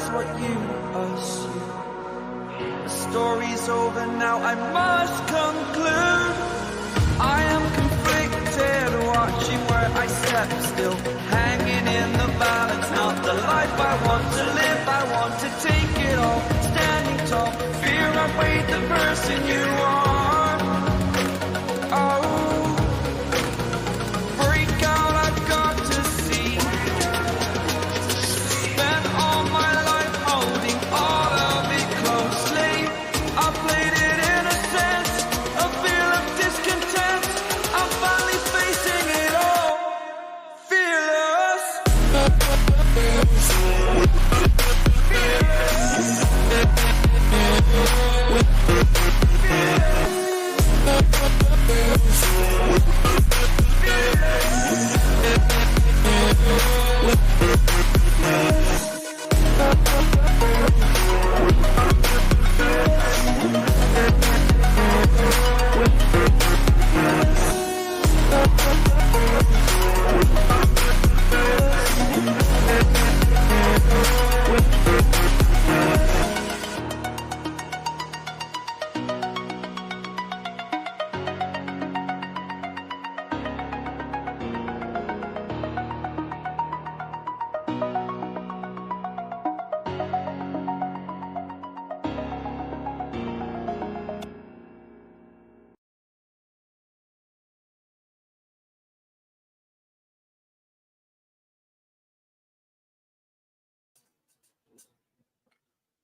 that's what you assume. The story's over now, I must conclude. I am conflicted, watching where I step still, hanging in the balance, not the life I want to live. I want to take it all, standing tall, fear I weighed the person you are. Oh, break out, I've got to see. Spent all my life holding all of it closely. I played it in a sense, a feel of discontent. I'm finally facing it all, fearless.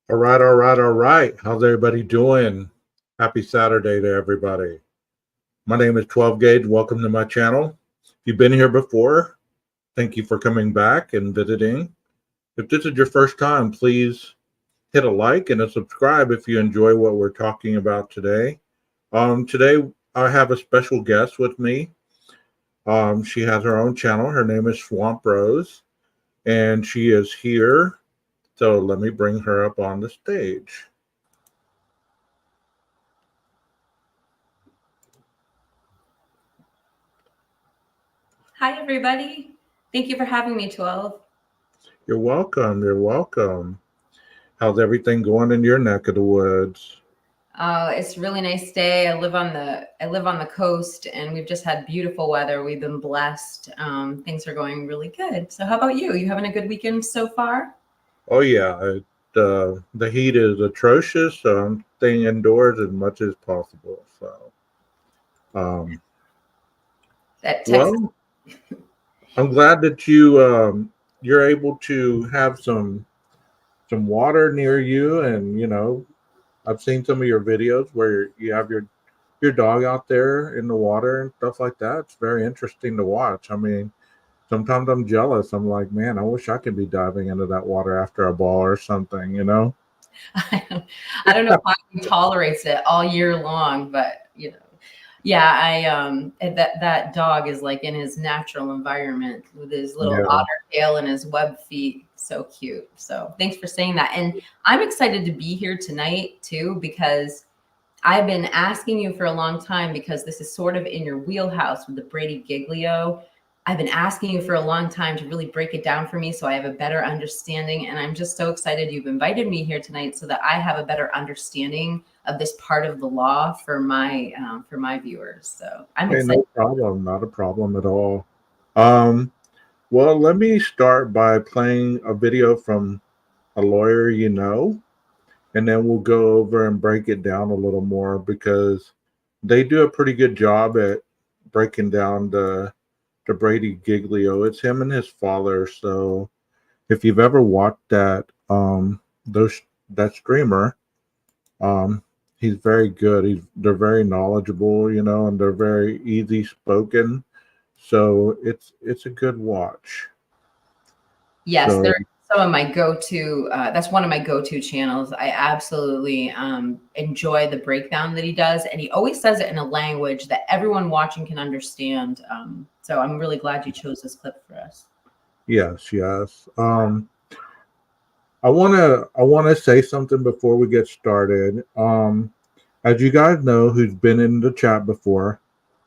All right, all right, all right. How's everybody doing? Happy Saturday to everybody. My name is 12 Gauge. Welcome to my channel. If you've been here before, thank you for coming back and visiting. If this is your first time, please hit a like and a subscribe if you enjoy what we're talking about today. Today, I have a special guest with me. She has her own channel. Her name is Swamp Rose, and she is here. So let me bring her up on the stage. Hi, everybody. Thank you for having me, 12. You're welcome. You're welcome. How's everything going in your neck of the woods? It's a really nice day. I live on the coast, and we've just had beautiful weather. We've been blessed. Things are going really good. So how about you? You having a good weekend so far? Oh yeah, the heat is atrocious, so I'm staying indoors as much as possible. So, That Texas. well, I'm glad that you're able to have some water near you, and I've seen some of your videos where you have your dog out there in the water and stuff like that. It's very interesting to watch. I mean, sometimes I'm jealous. I'm like, man, I wish I could be diving into that water after a ball or something, I don't know how he tolerates it all year long, but yeah, that dog is like in his natural environment with his little Yeah. otter tail and his web feet. So cute. So thanks for saying that. And I'm excited to be here tonight too, because I've been asking you for a long time, because this is sort of in your wheelhouse with the Brady GIglio. I've been asking you for a long time to really break it down for me so I have a better understanding. And I'm just so excited you've invited me here tonight so that I have a better understanding of this part of the law for my viewers. So I'm Hey, excited. no problem. Not a problem at all. Um, well, let me start by playing a video from a lawyer and then we'll go over and break it down a little more because they do a pretty good job at breaking down the Brady Giglio. It's him and his father. So if you've ever watched that streamer, he's very good. They're very knowledgeable, and they're very easy spoken. So it's a good watch. Yes, So they're some of my go-to. That's one of my go-to channels. I absolutely enjoy the breakdown that he does, and he always says it in a language that everyone watching can understand. So I'm really glad you chose this clip for us. yes, yes. I wanna say something before we get started. As you guys know, who's been in the chat before,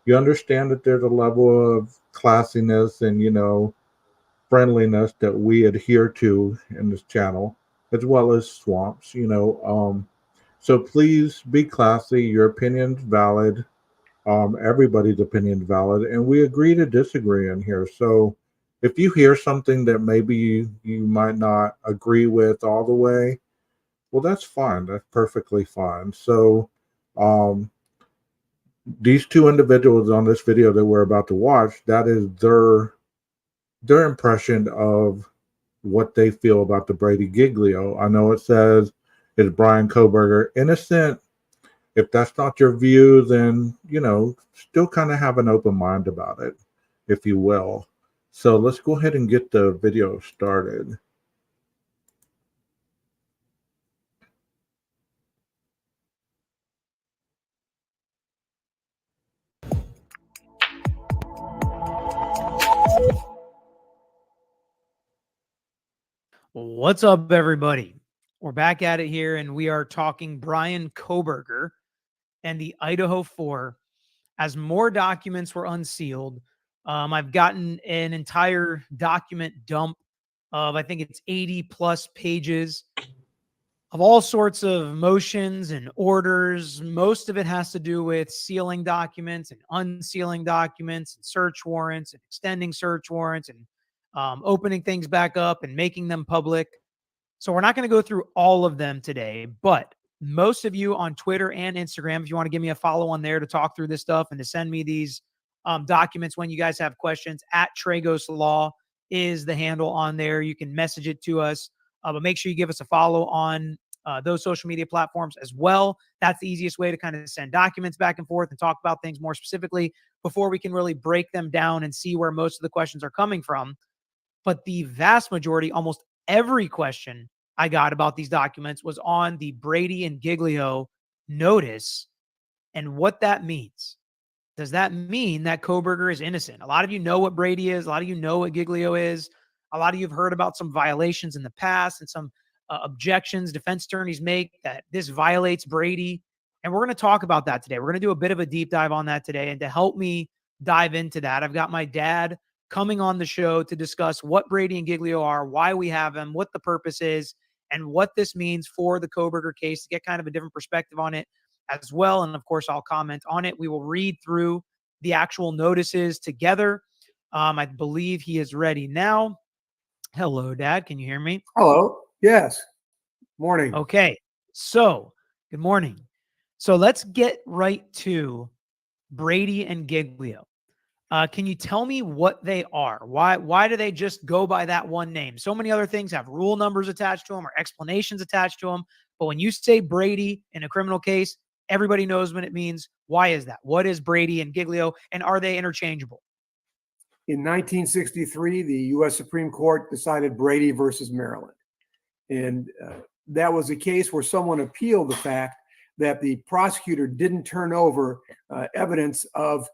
you understand that there's a level of classiness and friendliness that we adhere to in this channel. as well as swamps, so please be classy. Your opinion's valid. Everybody's opinion's valid, and we agree to disagree in here. So if you hear something that maybe you might not agree with all the way, well, that's fine. That's perfectly fine. So um, these two individuals on this video that we're about to watch, that is their impression of what they feel about the Brady Giglio. I know it says, is Brian Koberger innocent? If that's not your view, then, still kind of have an open mind about it, if you will. So let's go ahead and get the video started. What's up, everybody? We're back at it here, and we are talking Brian Koberger and the IDAHO4 as more documents were unsealed. I've gotten an entire document dump of, I think it's 80 plus pages of all sorts of motions and orders. Most of it has to do with sealing documents and unsealing documents and search warrants and extending search warrants and opening things back up and making them public. So we're not going to go through all of them today, but most of you on Twitter and Instagram, if you want to give me a follow on there to talk through this stuff and to send me these documents when you guys have questions, at Tragos Law is the handle on there. You can message it to us, but make sure you give us a follow on those social media platforms as well. That's the easiest way to kind of send documents back and forth and talk about things more specifically before we can really break them down and see where most of the questions are coming from. But the vast majority, almost every question I got about these documents was on the Brady and GIglio notice and what that means. Does that mean that Koberger is innocent? A lot of you know what Brady is. A lot of you know what GIglio is. A lot of you have heard about some violations in the past and some objections defense attorneys make that this violates Brady. And we're going to talk about that today. We're going to do a bit of a deep dive on that today. And to help me dive into that, I've got my dad coming on the show to discuss what Brady and GIglio are, why we have them, what the purpose is, and what this means for the Koberger case, to get kind of a different perspective on it as well. And of course, I'll comment on it. We will read through the actual notices together. I believe he is ready now. Hello, Dad. Can you hear me? Hello. Yes. Morning. Okay. So, good morning. So let's get right to Brady and GIglio. Can you tell me what they are? Why do they just go by that one name? So many other things have rule numbers attached to them or explanations attached to them. But when you say Brady in a criminal case, everybody knows what it means. Why is that? What is Brady and GIglio, and are they interchangeable? In 1963, the U.S. Supreme Court decided Brady versus Maryland. And that was a case where someone appealed the fact that the prosecutor didn't turn over evidence of,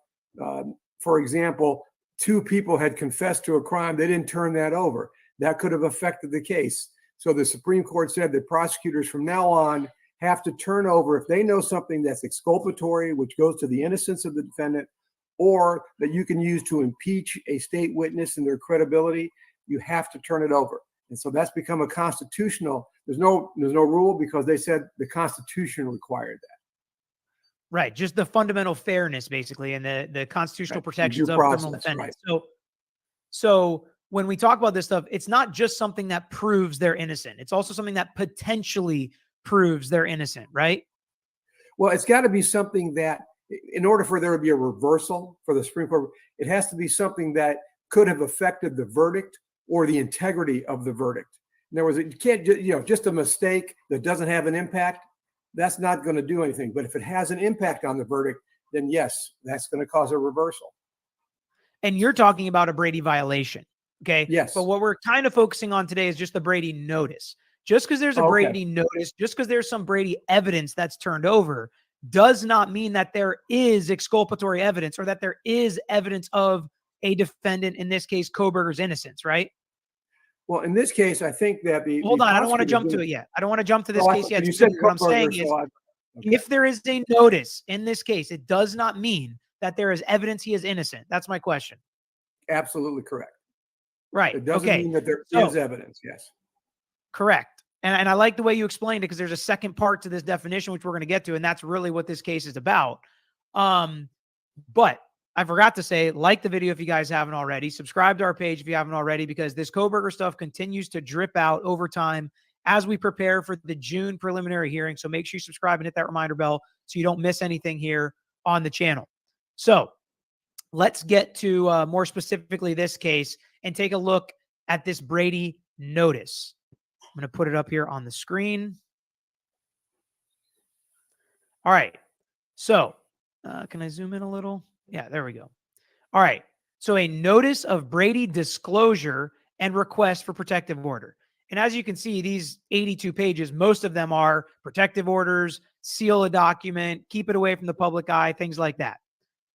for example, two people had confessed to a crime. They didn't turn that over. That could have affected the case. So the Supreme Court said that prosecutors from now on have to turn over, if they know something that's exculpatory, which goes to the innocence of the defendant, or that you can use to impeach a state witness and their credibility, you have to turn it over. And so that's become a constitutional, there's no rule, because they said the Constitution required that. Right. Just the fundamental fairness, basically, and the constitutional Right. protections Due of process, criminal defendants. right. So when we talk about this stuff, it's not just something that proves they're innocent. It's also something that potentially proves they're innocent, right? Well, it's got to be something that, in order for there to be a reversal for the Supreme Court, it has to be something that could have affected the verdict or the integrity of the verdict. In other words, you can't, just a mistake that doesn't have an impact, that's not going to do anything. But if it has an impact on the verdict, then yes, that's going to cause a reversal. And you're talking about a Brady violation. Okay. Yes. But what we're kind of focusing on today is just the Brady notice. Just because there's a Brady notice, just because there's some Brady evidence that's turned over, does not mean that there is exculpatory evidence or that there is evidence of a defendant, in this case, Koberger's innocence, right? Well, in this case, I think that Hold on. I don't want to jump to it yet. I don't want to jump to this case yet. You said what I'm saying is, okay. If there is a notice in this case, it does not mean that there is evidence he is innocent. That's my question. Absolutely correct. Right. It doesn't mean that there is evidence. Yes. Correct. And I like the way you explained it, because there's a second part to this definition, which we're going to get to. And that's really what this case is about. But I forgot to say, like the video if you guys haven't already, subscribe to our page if you haven't already, because this Kohberger stuff continues to drip out over time as we prepare for the June preliminary hearing. So make sure you subscribe and hit that reminder bell so you don't miss anything here on the channel. So let's get to more specifically this case and take a look at this Brady notice. I'm going to put it up here on the screen. All right. So can I zoom in a little? Yeah, there we go. All right. So a notice of Brady disclosure and request for protective order. And as you can see, these 82 pages, most of them are protective orders, seal a document, keep it away from the public eye, things like that.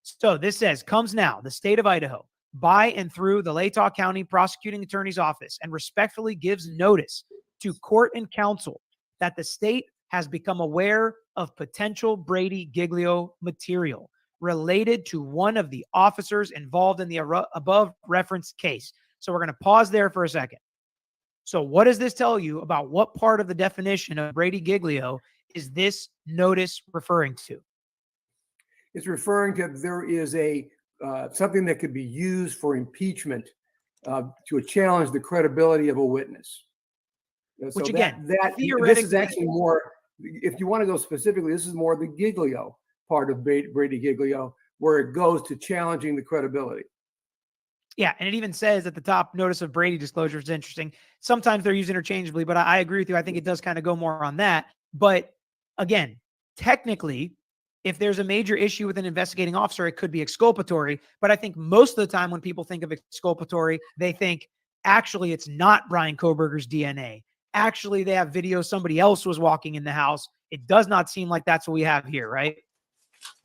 So this says, comes now, the state of Idaho, by and through the Latah County Prosecuting Attorney's Office, and respectfully gives notice to court and counsel that the state has become aware of potential Brady GIglio material related to one of the officers involved in the above referenced case. So we're going to pause there for a second. So what does this tell you about what part of the definition of Brady GIglio is this notice referring to? It's referring to there is a something that could be used for impeachment to challenge the credibility of a witness. So Which again, this is actually more, if you want to go specifically, this is more the GIglio part of Brady GIglio, where it goes to challenging the credibility. Yeah, and it even says at the top, notice of Brady disclosure is interesting. Sometimes they're used interchangeably, but I agree with you. I think it does kind of go more on that. But again, technically, if there's a major issue with an investigating officer, it could be exculpatory. But I think most of the time when people think of exculpatory, they think, actually, it's not Bryan Kohberger's DNA. Actually, they have video. Somebody else was walking in the house. It does not seem like that's what we have here, right?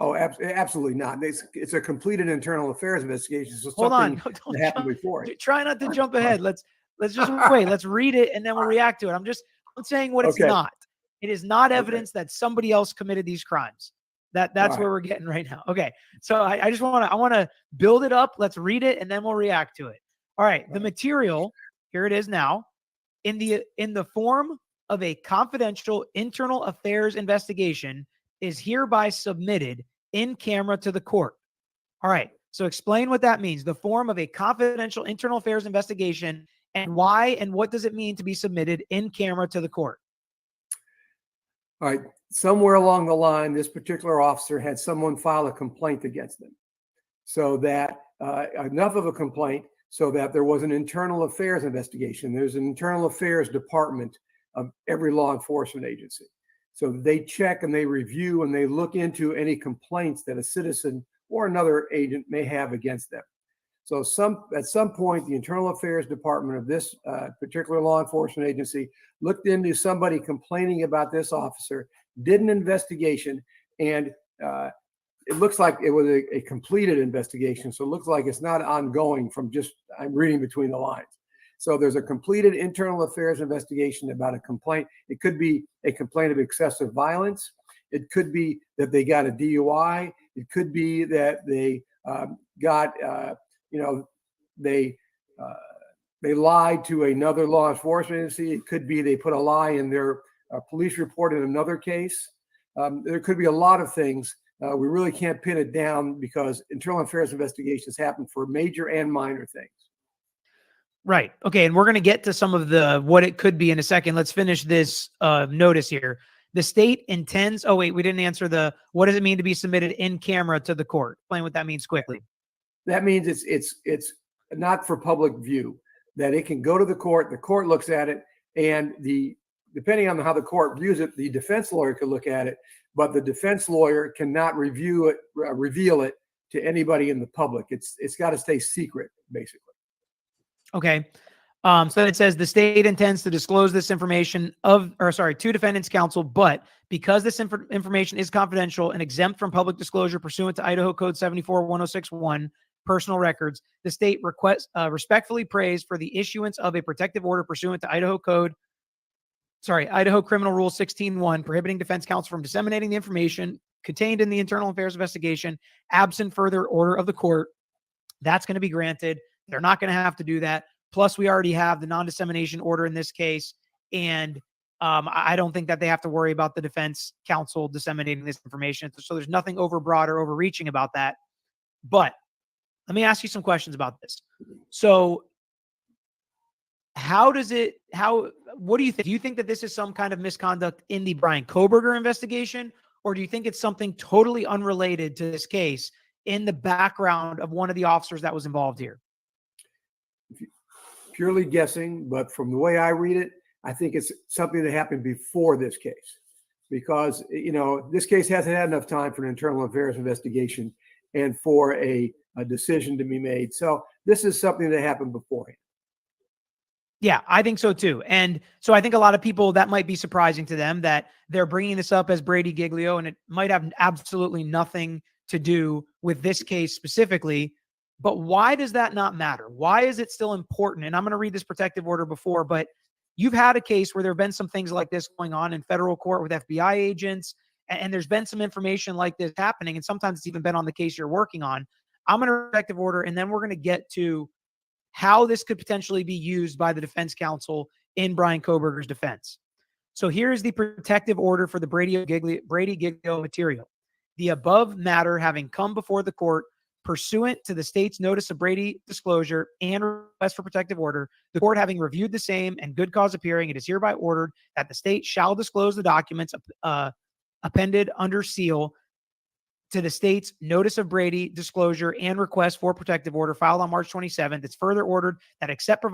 Oh, absolutely not. It's a completed internal affairs investigation. So hold on, that happened before. Try not to jump ahead. Let's just wait. Let's read it and then we'll react to it. I'm saying what it's not. It is not evidence that somebody else committed these crimes. That's where we're getting right now. Okay, so I just want to build it up. Let's read it and then we'll react to it. All right, the material here it is now in the form of a confidential internal affairs investigation is hereby submitted in camera to the court. All right. So explain what that means. The form of a confidential internal affairs investigation, and why and what does it mean to be submitted in camera to the court? All right. Somewhere along the line, this particular officer had someone file a complaint against them. So that enough of a complaint so that there was an internal affairs investigation. There's an internal affairs department of every law enforcement agency. So they check and they review and they look into any complaints that a citizen or another agent may have against them. So at some point, the internal affairs department of this particular law enforcement agency looked into somebody complaining about this officer, did an investigation, and it looks like it was a completed investigation. So it looks like it's not ongoing from just, I'm reading between the lines. So there's a completed internal affairs investigation about a complaint. It could be a complaint of excessive violence. It could be that they got a DUI. It could be that they they lied to another law enforcement agency. It could be they put a lie in their police report in another case. There could be a lot of things. We really can't pin it down because internal affairs investigations happen for major and minor things. Right. Okay. And we're going to get to some of what it could be in a second. Let's finish this notice here. The state intends, oh wait, we didn't answer what does it mean to be submitted in camera to the court? Explain what that means quickly. That means it's not for public view, that it can go to the court looks at it, and depending on how the court views it, the defense lawyer could look at it, but the defense lawyer cannot reveal it to anybody in the public. It's got to stay secret, basically. Okay. So then it says the state intends to disclose this information to defendant's counsel, but because this information is confidential and exempt from public disclosure pursuant to Idaho Code 74-1061, personal records, the state respectfully prays for the issuance of a protective order pursuant to Idaho Criminal Rule 16.1, prohibiting defense counsel from disseminating the information contained in the internal affairs investigation, absent further order of the court. That's going to be granted. They're not going to have to do that. Plus, we already have the non-dissemination order in this case. And I don't think that they have to worry about the defense counsel disseminating this information. So there's nothing overbroad or overreaching about that. But let me ask you some questions about this. So what do you think? Do you think that this is some kind of misconduct in the Bryan Kohberger investigation? Or do you think it's something totally unrelated to this case in the background of one of the officers that was involved here? Purely guessing, but from the way I read it, I think it's something that happened before this case, because, this case hasn't had enough time for an internal affairs investigation and for a decision to be made. So this is something that happened beforehand. Yeah, I think so too. And so I think a lot of people, that might be surprising to them that they're bringing this up as Brady GIglio, and it might have absolutely nothing to do with this case specifically. But why does that not matter? Why is it still important? And I'm going to read this protective order before, but you've had a case where there have been some things like this going on in federal court with FBI agents, and there's been some information like this happening, and sometimes it's even been on the case you're working on. I'm going to protective order, and then we're going to get to how this could potentially be used by the defense counsel in Bryan Kohberger's defense. So here is the protective order for the Brady GIglio material. The above matter having come before the court pursuant to the state's notice of Brady disclosure and request for protective order, the court having reviewed the same and good cause appearing, it is hereby ordered that the state shall disclose the documents appended under seal to the state's notice of Brady disclosure and request for protective order filed on March 27th. It's further ordered that except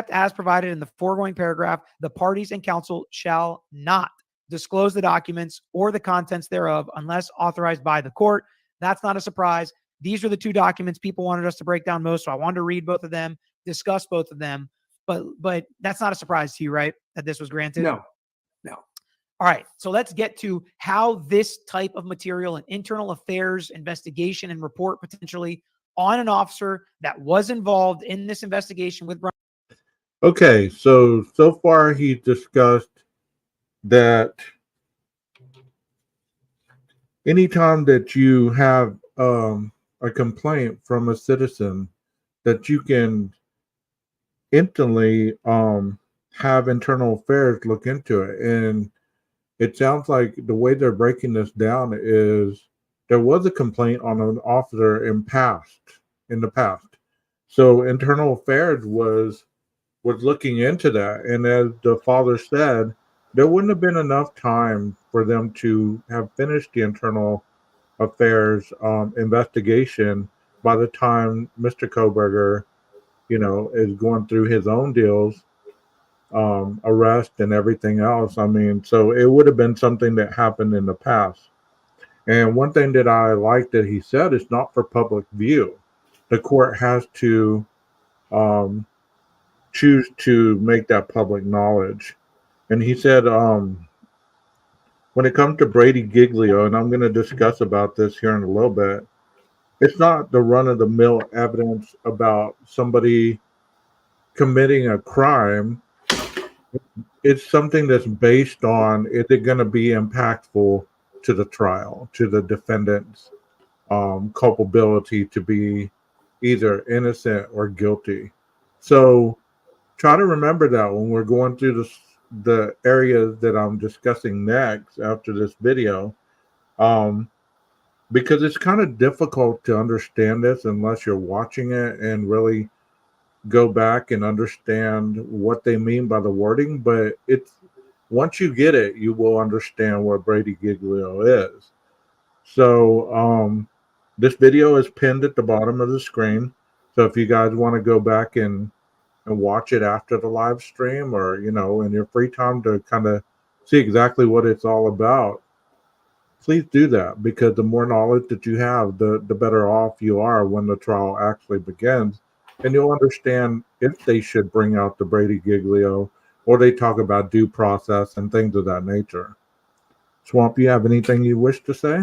as provided in the foregoing paragraph, the parties and counsel shall not disclose the documents or the contents thereof unless authorized by the court. That's not a surprise. These are the two documents people wanted us to break down most, so I wanted to read both of them, discuss both of them. But that's not a surprise to you, right? That this was granted? No. All right, so let's get to how this type of material, an internal affairs investigation and report potentially on an officer that was involved in this investigation with Bryan. Okay, so far he discussed that anytime that you have a complaint from a citizen, that you can instantly have internal affairs look into it. And it sounds like the way they're breaking this down is there was a complaint on an officer in the past. So internal affairs was looking into that. And as the father said, there wouldn't have been enough time for them to have finished the internal affairs investigation by the time Mr. Kohberger, is going through his own deals, arrest and everything else. I mean, so it would have been something that happened in the past. And one thing that I like that he said is not for public view. The court has to choose to make that public knowledge. And he said, when it comes to Brady GIglio, and I'm going to discuss about this here in a little bit, it's not the run-of-the-mill evidence about somebody committing a crime. It's something that's based on, is it going to be impactful to the trial, to the defendant's culpability to be either innocent or guilty. So try to remember that when we're going through the areas that I'm discussing next after this video, because it's kind of difficult to understand this unless you're watching it and really go back and understand what they mean by the wording. But it's, once you get it, you will understand what Brady GIglio is. So this video is pinned at the bottom of the screen. So if you guys want to go back and watch it after the live stream, or in your free time to kind of see exactly what it's all about, please do that, because the more knowledge that you have, the better off you are when the trial actually begins. And you'll understand if they should bring out the Brady GIglio, or they talk about due process and things of that nature. Swamp, you have anything you wish to say?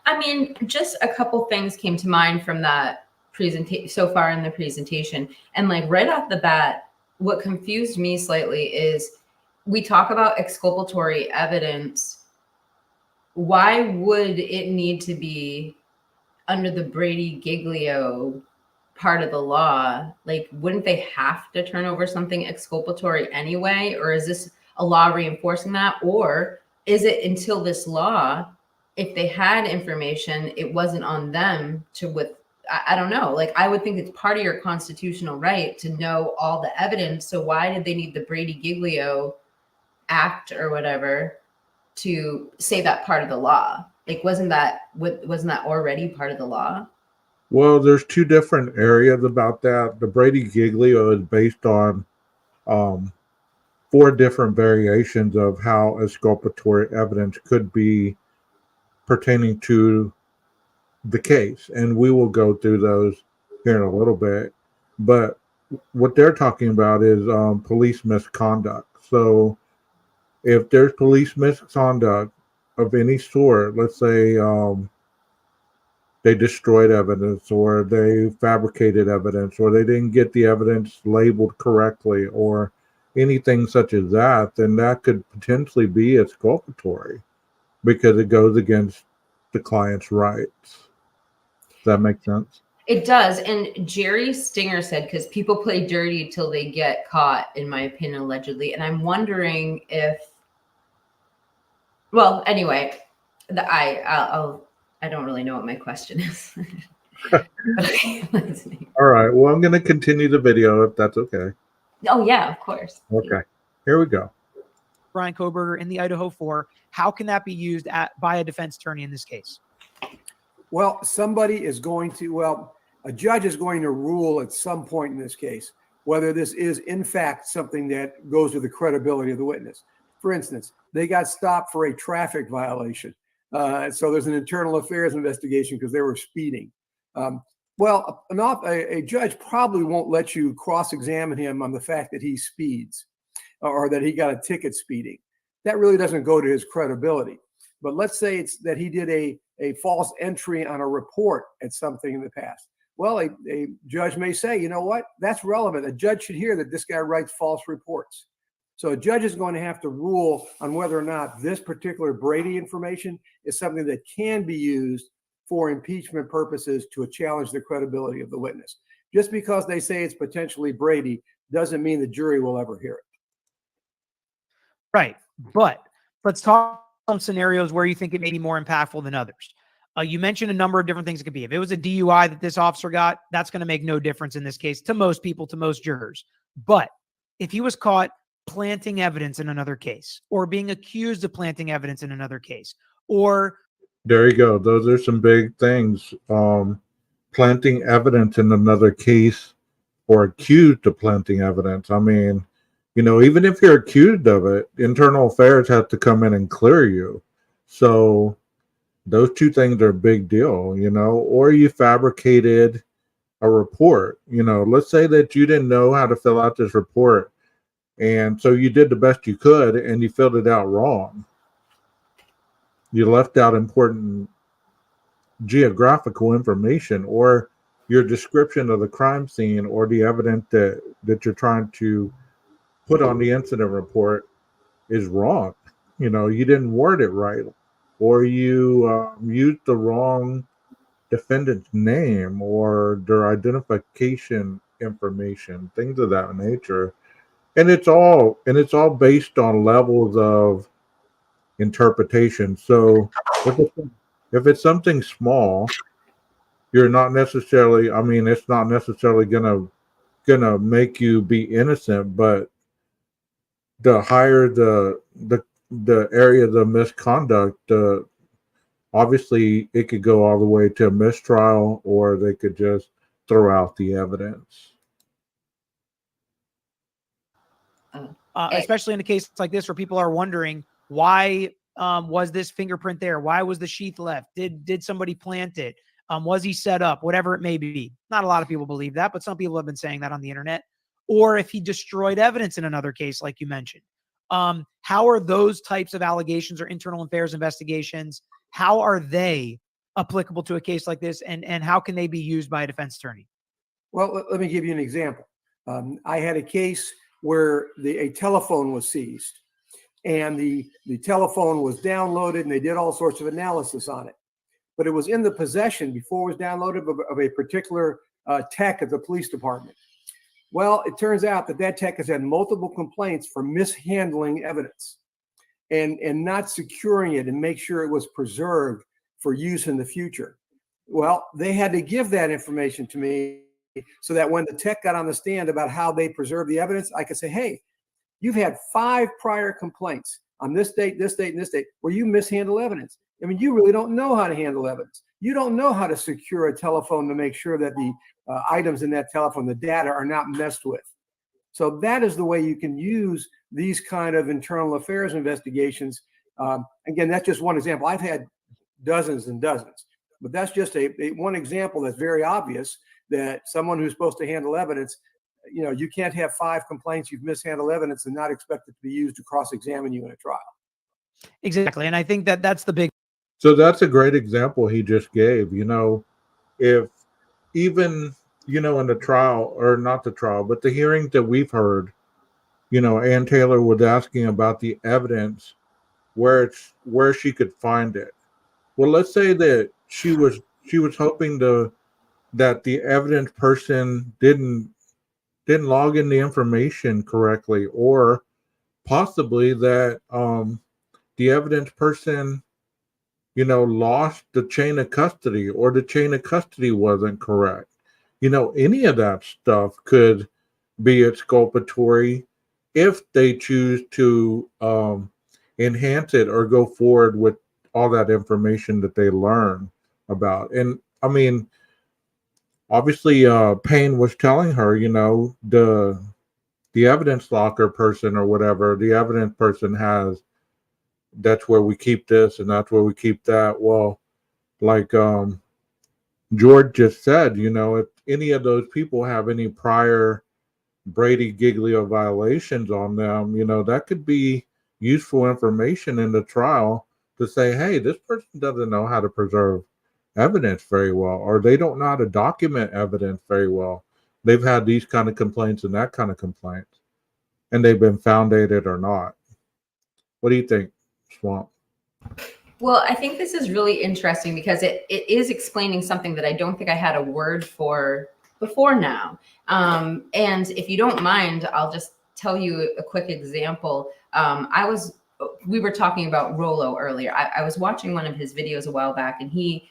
I mean, just a couple things came to mind from that presentation so far in the presentation. And like right off the bat, what confused me slightly is we talk about exculpatory evidence. Why would it need to be under the Brady GIglio part of the law? Like, wouldn't they have to turn over something exculpatory anyway? Or is this a law reinforcing that? Or is it until this law, if they had information, it wasn't on them to I don't know. Like, I would think it's part of your constitutional right to know all the evidence. So why did they need the Brady GIglio Act or whatever to say that part of the law? Like, wasn't that already part of the law? Well, there's two different areas about that. The Brady Giglio is based on um, four different variations of how exculpatory evidence could be pertaining to the case, and we will go through those here in a little bit. But what they're talking about is police misconduct. So if there's police misconduct of any sort, let's say they destroyed evidence or they fabricated evidence or they didn't get the evidence labeled correctly or anything such as that, then that could potentially be exculpatory because it goes against the client's rights. Does that make sense? It does. And Jerry Stinger said, because people play dirty till they get caught, in my opinion, allegedly. And I'm wondering if, well, anyway, I don't really know what my question is. All right. Well, I'm going to continue the video if that's okay. Oh, yeah, of course. Okay. Here we go. Brian Kohberger in the Idaho 4. How can that be used by a defense attorney in this case? Well, a judge is going to rule at some point in this case whether this is in fact something that goes to the credibility of the witness. For instance, they got stopped for a traffic violation. So there's an internal affairs investigation because they were speeding. A judge probably won't let you cross-examine him on the fact that he speeds or that he got a ticket speeding. That really doesn't go to his credibility. But let's say it's that he did a false entry on a report at something in the past. Well, a judge may say, you know what, that's relevant. A judge should hear that this guy writes false reports. So a judge is going to have to rule on whether or not this particular Brady information is something that can be used for impeachment purposes to challenge the credibility of the witness. Just because they say it's potentially Brady doesn't mean the jury will ever hear it. Right. But let's talk some scenarios where you think it may be more impactful than others. You mentioned a number of different things it could be. If it was a DUI that this officer got, that's going to make no difference in this case to most people, to most jurors. But if he was caught planting evidence in another case or being accused of planting evidence in another case, or there you go. Those are some big things. Planting evidence in another case or accused of planting evidence. I mean, even if you're accused of it, internal affairs have to come in and clear you. So those two things are a big deal, or you fabricated a report. Let's say that you didn't know how to fill out this report. And so you did the best you could and you filled it out wrong. You left out important geographical information or your description of the crime scene or the evidence that you're trying to put on the incident report is wrong. You didn't word it right, or you used the wrong defendant's name or their identification information, things of that nature. And it's all based on levels of interpretation. So if it's something small, you're not necessarily, it's not necessarily gonna make you be innocent, but the higher the area of the misconduct, obviously it could go all the way to a mistrial, or they could just throw out the evidence. Especially in a case like this where people are wondering why was this fingerprint there? Why was the sheath left? Did somebody plant it? Was he set up? Whatever it may be. Not a lot of people believe that, but some people have been saying that on the internet. Or if he destroyed evidence in another case, like you mentioned. How are those types of allegations or internal affairs investigations, how are they applicable to a case like this? And how can they be used by a defense attorney? Well, let me give you an example. I had a case where a telephone was seized and the telephone was downloaded and they did all sorts of analysis on it. But it was in the possession before it was downloaded of a particular tech at the police department. Well, it turns out that tech has had multiple complaints for mishandling evidence and not securing it and make sure it was preserved for use in the future. Well, they had to give that information to me so that when the tech got on the stand about how they preserve the evidence, I could say, hey, you've had 5 prior complaints on this date, this date, and this date where you mishandle evidence. I mean, you really don't know how to handle evidence. You don't know how to secure a telephone to make sure that the items in that telephone, the data, are not messed with. So that is the way you can use these kind of internal affairs investigations. Again, that's just one example. I've had dozens and dozens, but that's just one example that's very obvious that someone who's supposed to handle evidence, you can't have 5 complaints, you've mishandled evidence, and not expect it to be used to cross-examine you in a trial. Exactly. And I think that that's the big. So that's a great example he just gave. If even, in the trial, or not the trial, but the hearing that we've heard, Ann Taylor was asking about the evidence, where she could find it. Well, let's say that she was hoping that the evidence person didn't log in the information correctly, or possibly that the evidence person lost the chain of custody, or the chain of custody wasn't correct. Any of that stuff could be exculpatory if they choose to enhance it or go forward with all that information that they learn about. And I mean, obviously, Payne was telling her, the evidence locker person or whatever, the evidence person has, that's where we keep this and that's where we keep that. Well, like George just said, if any of those people have any prior Brady GIglio violations on them, that could be useful information in the trial to say, hey, this person doesn't know how to preserve evidence very well, or they don't know how to document evidence very well. They've had these kind of complaints and that kind of complaints, and they've been founded or not. What do you think, Swamp? Well, I think this is really interesting because it is explaining something that I don't think I had a word for before now. And if you don't mind, I'll just tell you a quick example. We were talking about Rollo earlier. I was watching one of his videos a while back, and he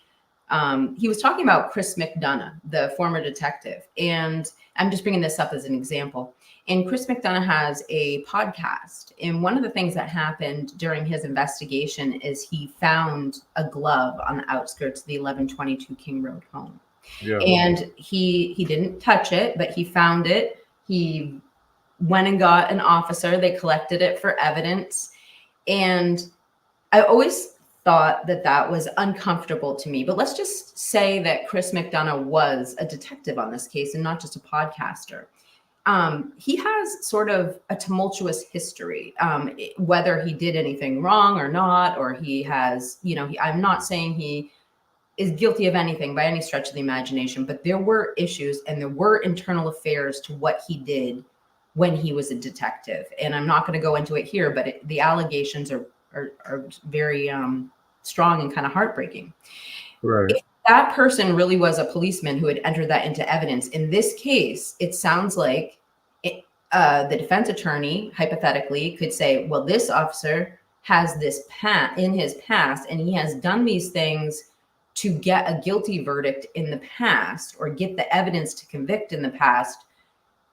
was talking about Chris McDonough, the former detective. And I'm just bringing this up as an example. And Chris McDonough has a podcast. And one of the things that happened during his investigation is he found a glove on the outskirts of the 1122 King Road home. Yeah. And he didn't touch it, but he found it. He went and got an officer. They collected it for evidence. And I always thought that was uncomfortable to me. But let's just say that Chris McDonough was a detective on this case and not just a podcaster. He has sort of a tumultuous history, whether he did anything wrong or not, or he has, I'm not saying he is guilty of anything by any stretch of the imagination, but there were issues and there were internal affairs to what he did when he was a detective. And I'm not going to go into it here, but the allegations are very strong and kind of heartbreaking. Right. If that person really was a policeman who had entered that into evidence, in this case, it sounds like the defense attorney hypothetically could say, well, this officer has this in his past, and he has done these things to get a guilty verdict in the past or get the evidence to convict in the past.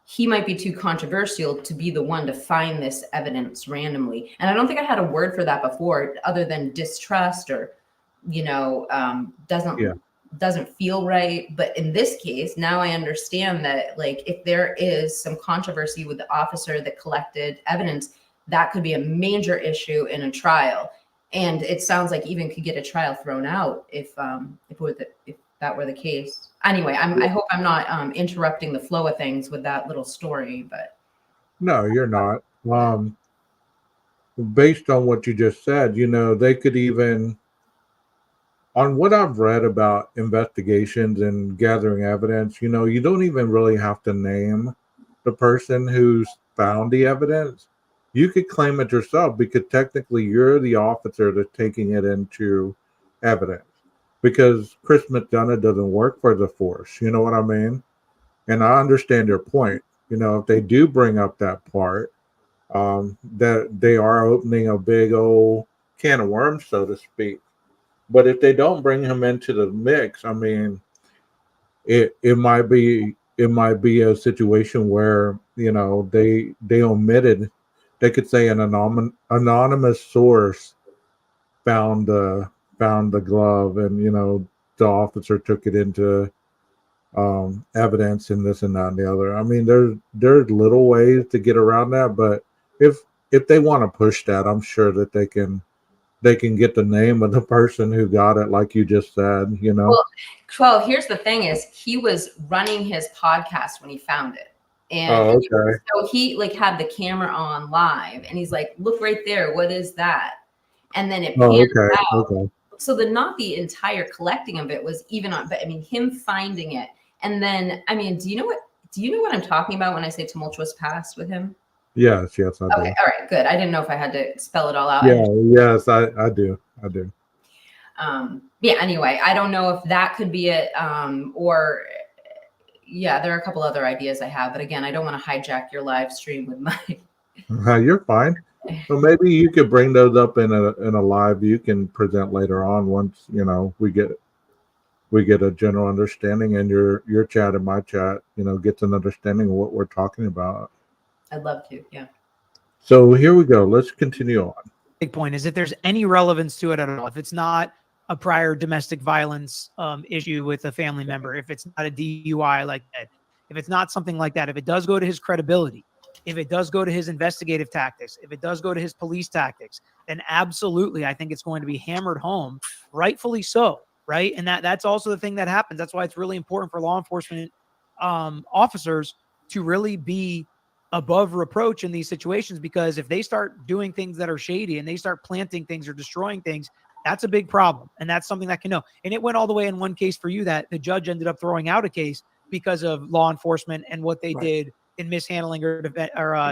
He might be too controversial to be the one to find this evidence randomly. And I don't think I had a word for that before, other than distrust or, doesn't feel right. But in this case, now I understand that, like, if there is some controversy with the officer that collected evidence, that could be a major issue in a trial. And it sounds like even could get a trial thrown out if that were the case. Anyway, I hope I'm not interrupting the flow of things with that little story, but. No, you're not. Based on what you just said, they could even, on what I've read about investigations and gathering evidence, you don't even really have to name the person who's found the evidence. You could claim it yourself because technically you're the officer that's taking it into evidence. Because Chris McDonough doesn't work for the force, you know what I mean? And I understand your point. if they do bring up that part, that they are opening a big old can of worms, so to speak. But if they don't bring him into the mix, I mean, it might be a situation where they omitted. They could say an anonymous source found the glove, and the officer took it into evidence and this and that and the other. I mean, there's little ways to get around that, but if they want to push that, I'm sure that they can get the name of the person who got it, like you just said. Well, here's the thing: is he was running his podcast when he found it, and Oh, okay. so he like had the camera on live, and he's like, "Look right there, what is that?" And then it Oh, pans okay. out. Okay. So not the entire collecting of it was even on, but I mean him finding it, and then I mean, do you know what I'm talking about when I say tumultuous past with him? Yes, I Okay, do. all right, good. I didn't know if I had to spell it all out. Yeah, yes, I do. I do. Yeah, anyway, I don't know if that could be it, or yeah, there are a couple other ideas I have, but again, I don't want to hijack your live stream with my You're fine. Well, maybe you could bring those up in a live you can present later on, once we get a general understanding, and your chat and my chat gets an understanding of what we're talking about. I'd love to, yeah. So here we go. Let's continue on. Big point is if there's any relevance to it at all, if it's not a prior domestic violence issue with a family member, if it's not a DUI like that, if it's not something like that, if it does go to his credibility, if it does go to his investigative tactics, if it does go to his police tactics, then absolutely, I think it's going to be hammered home, rightfully so, right? And that's also the thing that happens. That's why it's really important for law enforcement officers to really be above reproach in these situations, because if they start doing things that are shady and they start planting things or destroying things, that's a big problem. And that's something that can know. And it went all the way in one case for you that the judge ended up throwing out a case because of law enforcement and what they did in mishandling or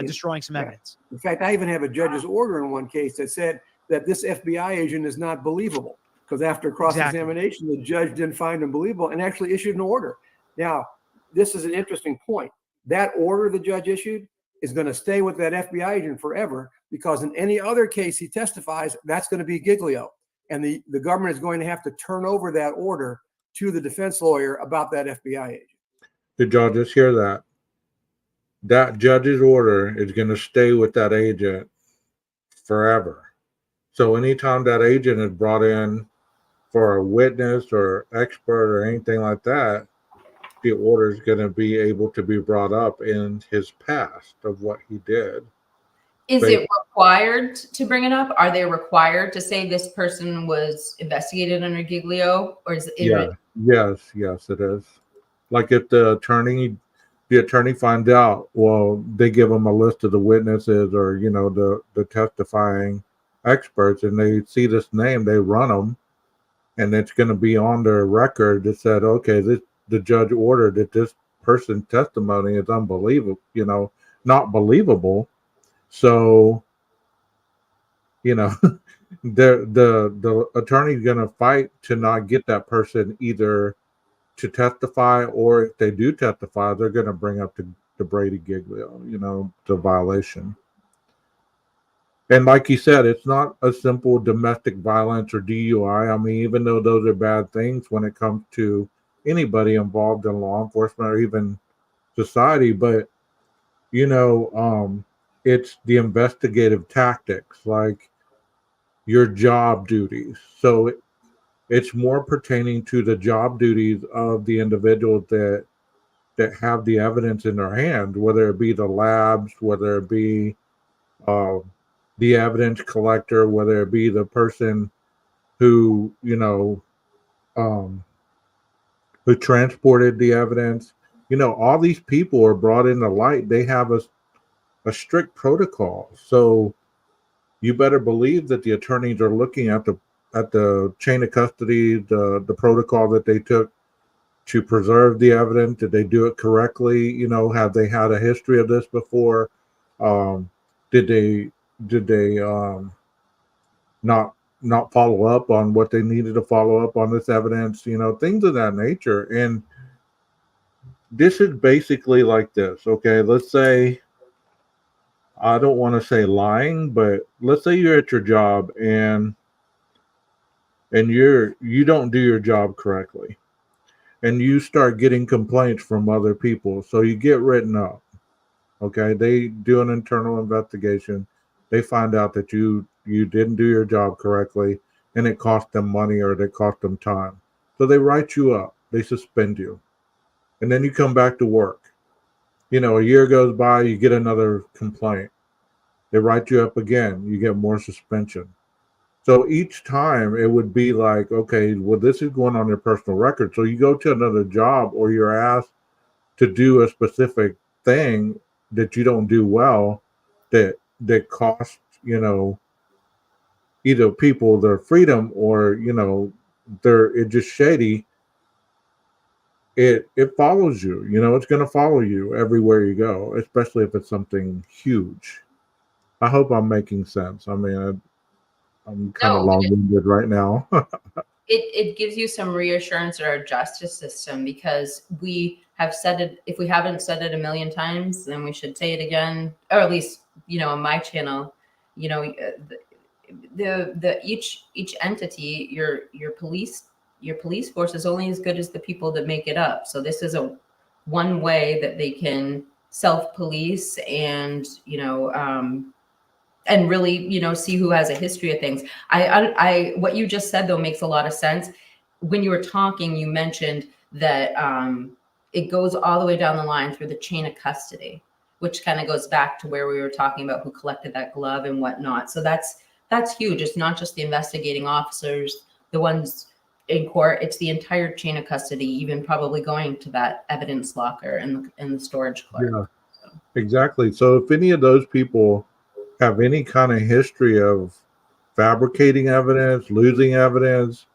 destroying some evidence. In fact, I even have a judge's order in one case that said that this FBI agent is not believable, because after cross-examination, the judge didn't find him believable and actually issued an order. Now, this is an interesting point. That order the judge issued is going to stay with that FBI agent forever, because in any other case he testifies, that's going to be GIglio. And the government is going to have to turn over that order to the defense lawyer about that FBI agent. Did y'all just hear that? That judge's order is going to stay with that agent forever. So anytime that agent is brought in for a witness or expert or anything like that, the order is going to be able to be brought up in his past of what he did. Is it required to bring it up? Are they required to say this person was investigated under GIglio, or is it? Yes, it is. Like if the attorney finds out, well, they give them a list of the witnesses or the testifying experts, and they see this name, they run them, and it's going to be on their record that said, okay, the judge ordered that this person's testimony is unbelievable, not believable. So, the attorney's going to fight to not get that person either to testify, or if they do testify, they're going to bring up the Brady GIglio, the violation. And like you said, it's not a simple domestic violence or DUI. I mean, even though those are bad things when it comes to anybody involved in law enforcement or even society, but it's the investigative tactics, like your job duties. So it's more pertaining to the job duties of the individuals that have the evidence in their hand, whether it be the labs, whether it be the evidence collector, whether it be the person who who transported the evidence. All these people are brought into light. They have a strict protocol. So you better believe that the attorneys are looking at the chain of custody, the protocol that they took to preserve the evidence. Did they do it correctly? Have they had a history of this before? Did they not follow up on what they needed to follow up on this evidence? Things of that nature. And this is basically like this. Okay, let's say, I don't want to say lying, but let's say you're at your job and you don't do your job correctly, and you start getting complaints from other people, so you get written up. Okay, they do an internal investigation. They find out that you didn't do your job correctly, and it cost them money or it cost them time. So they write you up. They suspend you, and then you come back to work. A year goes by, you get another complaint. They write you up again. You get more suspension. So each time it would be like, okay, well, this is going on your personal record. So you go to another job or you're asked to do a specific thing that you don't do well, that costs, either people their freedom or, they're it just shady. It follows you. It's going to follow you everywhere you go, especially if it's something huge. I hope I'm making sense. I mean, I'm kind of No, but long-winded right now. it gives you some reassurance in our justice system, because we have said it. If we haven't said it a million times, then we should say it again, or at least, on my channel, the each entity, your police force is only as good as the people that make it up. So this is a one way that they can self-police and really, see who has a history of things. What you just said though makes a lot of sense. When you were talking, you mentioned that it goes all the way down the line through the chain of custody, which kind of goes back to where we were talking about who collected that glove and whatnot. So that's huge. It's not just the investigating officers, the ones in court. It's the entire chain of custody, even probably going to that evidence locker and the storage clerk. Yeah, exactly. So if any of those people have any kind of history of fabricating evidence, losing evidence,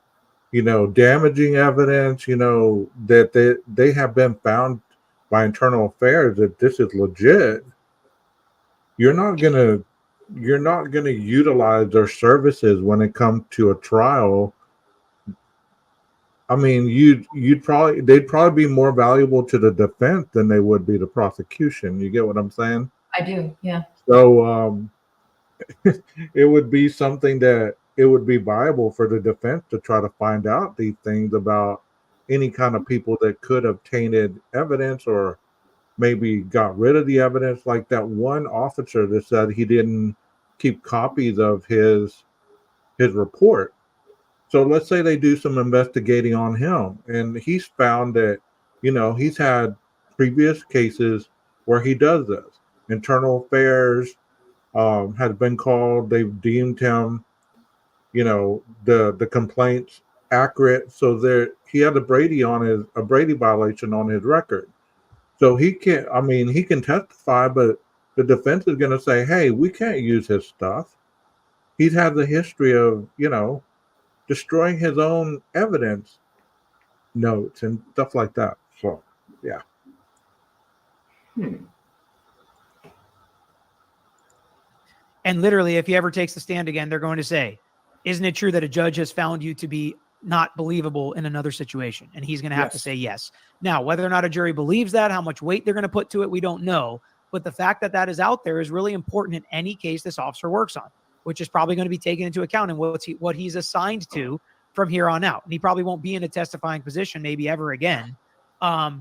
damaging evidence, that they have been found by internal affairs that this is legit, you're not gonna utilize their services when it comes to a trial. I mean, they'd probably be more valuable to the defense than they would be the prosecution. You get what I'm saying? I do, yeah. So it would be something that it would be viable for the defense to try to find out these things about any kind of people that could have tainted evidence or maybe got rid of the evidence, like that one officer that said he didn't keep copies of his report. So let's say they do some investigating on him, and he's found that, he's had previous cases where he does this. Internal affairs has been called. They've deemed him, the complaints accurate. So there, he had a Brady violation on his record. So he can't. I mean, he can testify, but the defense is going to say, "Hey, we can't use his stuff. He's had the history of, destroying his own evidence notes and stuff like that." So, yeah. And literally, if he ever takes the stand again, they're going to say, isn't it true that a judge has found you to be not believable in another situation? And he's going to have to say yes. Now, whether or not a jury believes that, how much weight they're going to put to it, we don't know. But the fact that that is out there is really important in any case this officer works on, which is probably going to be taken into account in what he's assigned to from here on out. And he probably won't be in a testifying position maybe ever again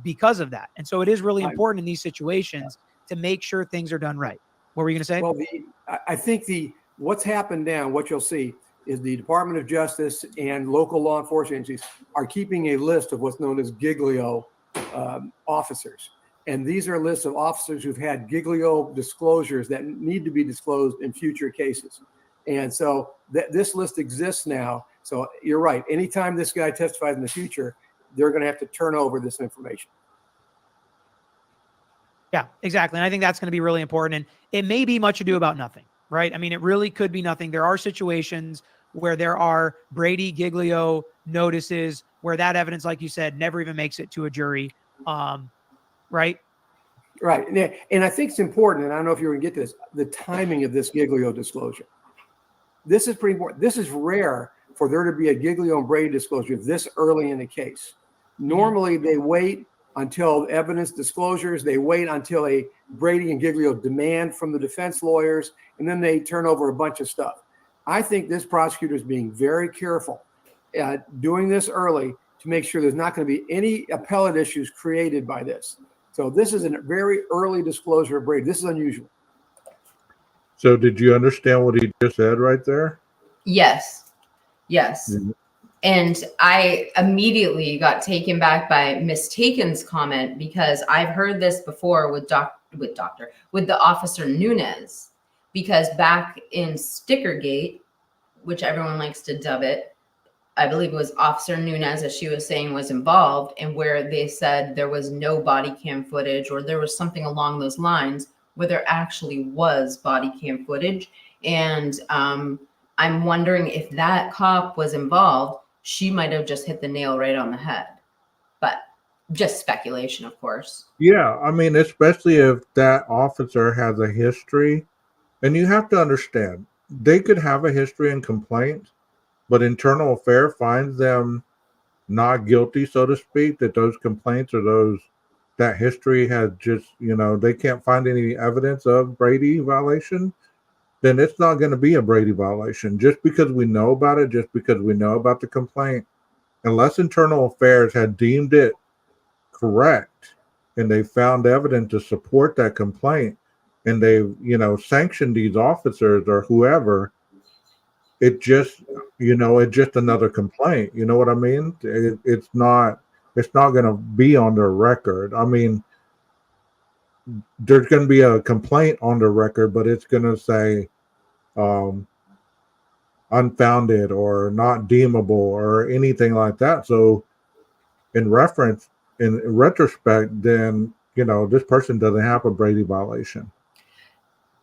because of that. And so it is really important in these situations to make sure things are done right. What were you going to say? Well, I think what's happened now, what you'll see is the Department of Justice and local law enforcement agencies are keeping a list of what's known as GIglio officers. And these are lists of officers who've had GIglio disclosures that need to be disclosed in future cases. And so this list exists now. So you're right. Anytime this guy testifies in the future, they're going to have to turn over this information. Yeah, exactly. And I think that's going to be really important. And it may be much ado about nothing, right? I mean, it really could be nothing. There are situations where there are Brady GIglio notices where that evidence, like you said, never even makes it to a jury. Right? Right. And I think it's important, and I don't know if you're going to get this, the timing of this GIglio disclosure. This is pretty important. This is rare for there to be a GIglio and Brady disclosure this early in the case. Normally they wait until evidence disclosures. They wait until a Brady and Giglio demand from the defense lawyers, and then they turn over a bunch of stuff. I think this prosecutor is being very careful doing this early to make sure there's not going to be any appellate issues created by this. So this is a very early disclosure of Brady. This is unusual. So did you understand what he just said right there? Yes. Yes. Mhm. And I immediately got taken back by Miss Taken's comment, because I've heard this before with the officer Nunez, because back in Stickergate, which everyone likes to dub it, I believe it was Officer Nunez, as she was saying, was involved, and where they said there was no body cam footage, or there was something along those lines where there actually was body cam footage. And I'm wondering if that cop was involved, she might have just hit the nail right on the head. But just speculation, of course. Yeah, I mean, especially if that officer has a history, and you have to understand, they could have a history and complaint, but internal affair finds them not guilty, so to speak, that those complaints or that history has just, they can't find any evidence of Brady violation, then it's not going to be a Brady violation. Just because we know about it, just because we know about the complaint, unless internal affairs had deemed it correct and they found evidence to support that complaint, and they, sanctioned these officers or whoever, it's just another complaint. You know what I mean? It's not going to be on their record. I mean, there's going to be a complaint on the record, but it's going to say unfounded or not deemable or anything like that. So in retrospect, then, this person doesn't have a Brady violation.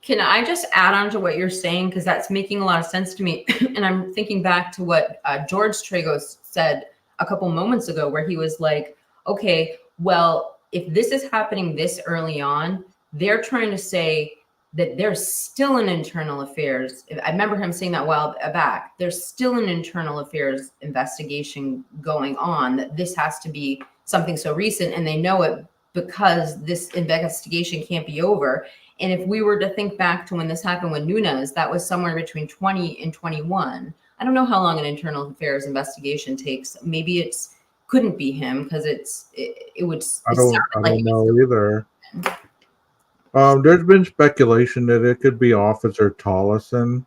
Can I just add on to what you're saying? Because that's making a lot of sense to me. And I'm thinking back to what George Tragos said a couple moments ago, where he was like, okay, well, if this is happening this early on, they're trying to say that there's still an internal affairs. I remember him saying that a while back. There's still an internal affairs investigation going on, that this has to be something so recent, and they know it because this investigation can't be over. And if we were to think back to when this happened with Nunez, that was somewhere between 20 and 21. I don't know how long an internal affairs investigation takes. Maybe it's couldn't be him, because it would. I don't know either. There's been speculation that it could be Officer Tollison,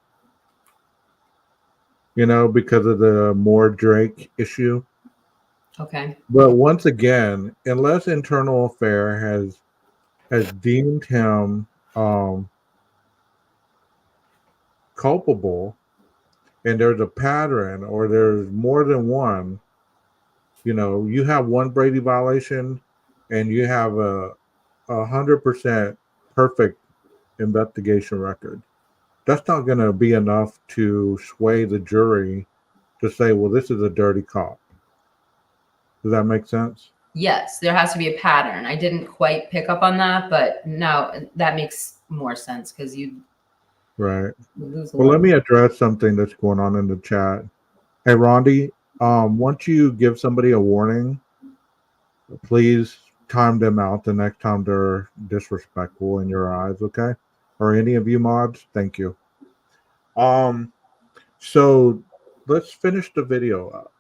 because of the Moore Drake issue. Okay. But once again, unless internal affair has deemed him culpable, and there's a pattern, or there's more than one, you have one Brady violation and you have a 100% perfect investigation record. That's not going to be enough to sway the jury to say, well, this is a dirty cop. Does that make sense? Yes, there has to be a pattern. I didn't quite pick up on that, but now that makes more sense, because you Right. lose a Well, lot. let me address something that's going on in the chat. Hey, Rondi, once you give somebody a warning, please time them out the next time they're disrespectful in your eyes, okay? Or any of you mods, thank you. So let's finish the video up.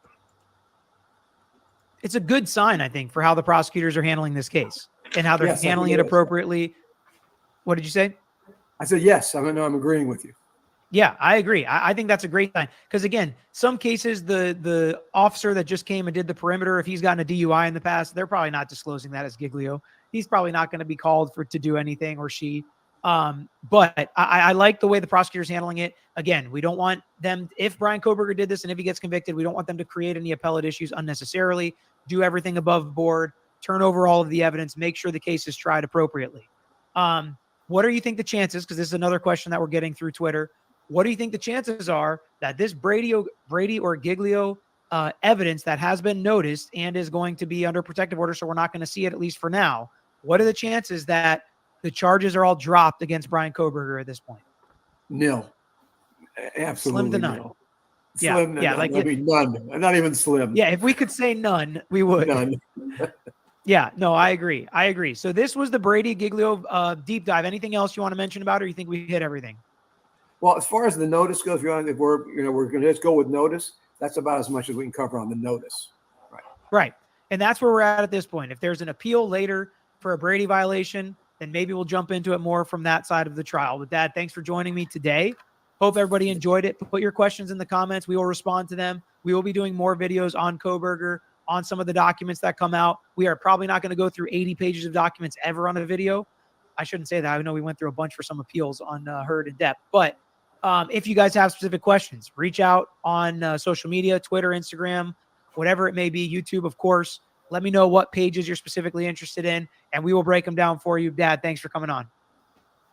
It's a good sign, I think, for how the prosecutors are handling this case and how they're handling it appropriately. What did you say? I said, yes. I'm agreeing with you. Yeah, I agree. I think that's a great sign. Because again, some cases, the officer that just came and did the perimeter, if he's gotten a DUI in the past, they're probably not disclosing that as GIglio. He's probably not going to be called to do anything, or she. But I like the way the prosecutor's handling it. Again, we don't want them, if Bryan Kohberger did this and if he gets convicted, we don't want them to create any appellate issues unnecessarily, do everything above board, turn over all of the evidence, make sure the case is tried appropriately. What do you think the chances, because this is another question that we're getting through Twitter, what do you think the chances are that this Brady or GIglio evidence that has been noticed and is going to be under protective order, so we're not going to see it, at least for now, what are the chances that the charges are all dropped against Bryan Kohberger at this point? Nil. Absolutely Slim to none. nil. Yeah, Slim to yeah, none. like I mean, none. Not even slim. Yeah, if we could say none, we would. None. Yeah, no, I agree. I agree. So this was the Brady Giglio deep dive. Anything else you want to mention about it, or you think we hit everything? Well, as far as the notice goes, if we're going to just go with notice, that's about as much as we can cover on the notice. Right. And that's where we're at this point. If there's an appeal later for a Brady violation, then maybe we'll jump into it more from that side of the trial. With that, thanks for joining me today. Hope everybody enjoyed it. Put your questions in the comments. We will respond to them. We will be doing more videos on Kohberger, on some of the documents that come out. We are probably not going to go through 80 pages of documents ever on a video. I shouldn't say that. I know we went through a bunch for some appeals on Heard in Depth. But if you guys have specific questions, reach out on social media, Twitter, Instagram, whatever it may be, YouTube, of course. Let me know what pages you're specifically interested in, and we will break them down for you. Dad, thanks for coming on.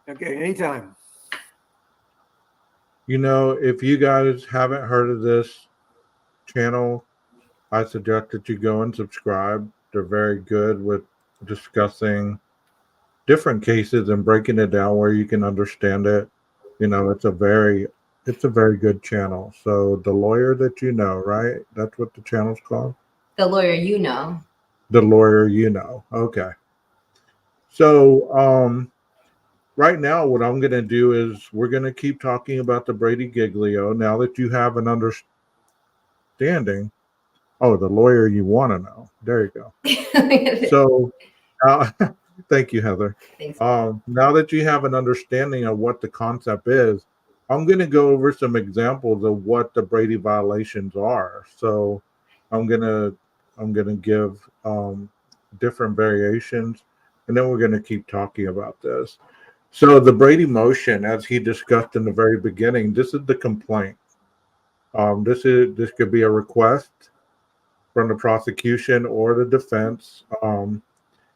Okay, anytime. You know, if you guys haven't heard of this channel, I suggest that you go and subscribe. They're very good with discussing different cases and breaking it down where you can understand it. You know, it's a very good channel. So the lawyer that you know, right? That's what the channel's called? The lawyer, you know. The lawyer you know. Okay. So right now what I'm gonna do is we're gonna keep talking about the Brady Giglio now that you have an understanding. Oh, the lawyer you want to know. There you go. So thank you, Heather. Thanks. Now that you have an understanding of what the concept is, I'm going to go over some examples of what the Brady violations are. So I'm gonna give different variations, and then we're going to keep talking about this. So the Brady motion, as he discussed in the very beginning, this is the complaint. This could be a request from the prosecution or the defense in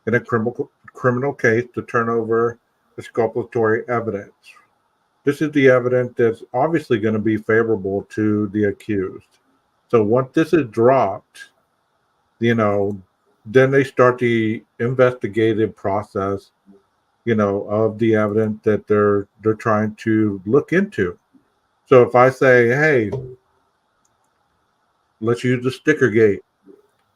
a criminal case to turn over exculpatory evidence. This is the evidence that's obviously going to be favorable to the accused. So once this is dropped, then they start the investigative process, of the evidence that they're trying to look into. So if I say, hey, let's use the Stickergate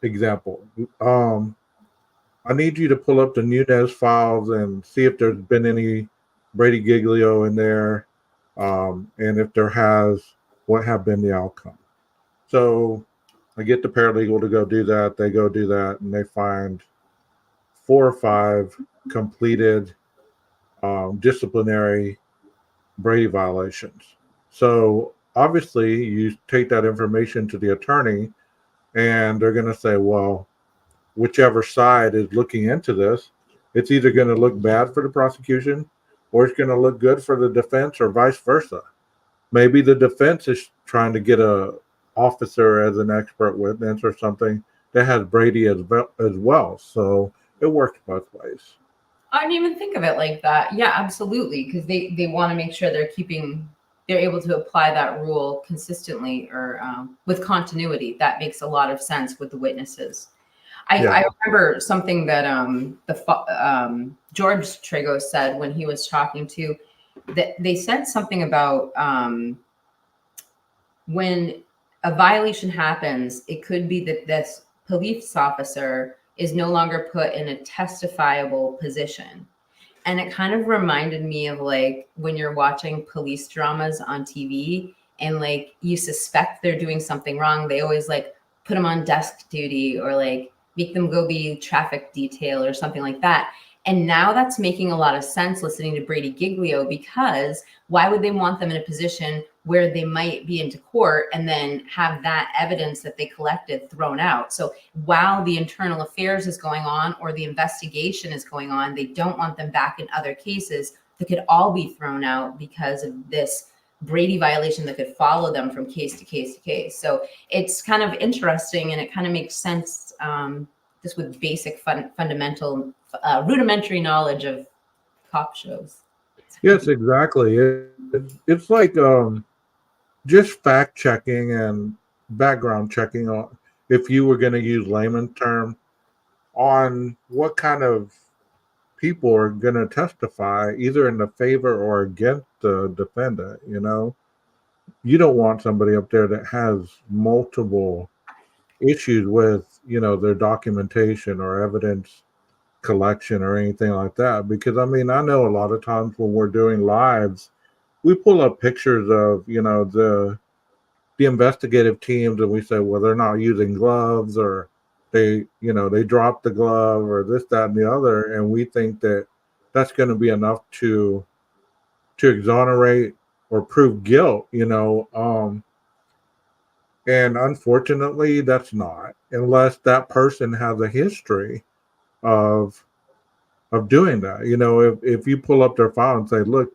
example. I need you to pull up the Nunez files and see if there's been any Brady Giglio in there, and if there has, what have been the outcome. So I get the paralegal to go do that. They go do that, and they find 4 or 5 completed disciplinary Brady violations. So obviously, you take that information to the attorney, and they're going to say, well, whichever side is looking into this, it's either going to look bad for the prosecution or it's going to look good for the defense, or vice versa. Maybe the defense is trying to get a officer as an expert witness or something that has Brady as well. So it works both ways. I didn't even think of it like that. Yeah, absolutely. Because they want to make sure they're able to apply that rule consistently or with continuity. That makes a lot of sense with the witnesses. I remember something that George Trego said when he was talking to, that they said something about when a violation happens, it could be that this police officer is no longer put in a testifiable position. And it kind of reminded me of like when you're watching police dramas on TV and like you suspect they're doing something wrong. They always like put them on desk duty or like make them go be traffic detail or something like that. And now that's making a lot of sense listening to Brady Giglio, because why would they want them in a position where they might be into court and then have that evidence that they collected thrown out? So while the internal affairs is going on or the investigation is going on, they don't want them back in other cases that could all be thrown out because of this Brady violation that could follow them from case to case to case. So it's kind of interesting, and it kind of makes sense just with basic fundamental rudimentary knowledge of cop shows. Yes, exactly. It's like just fact checking and background checking on, if you were going to use layman term, on what kind of people are going to testify either in the favor or against the defendant. You don't want somebody up there that has multiple issues with their documentation or evidence collection or anything like that. Because I mean, I know a lot of times when we're doing lives, we pull up pictures of, the investigative teams, and we say, well, they're not using gloves, or they dropped the glove, or this, that, and the other, and we think that that's going to be enough to exonerate or prove guilt, and unfortunately, that's not, unless that person has a history of doing that. If you pull up their file and say, look,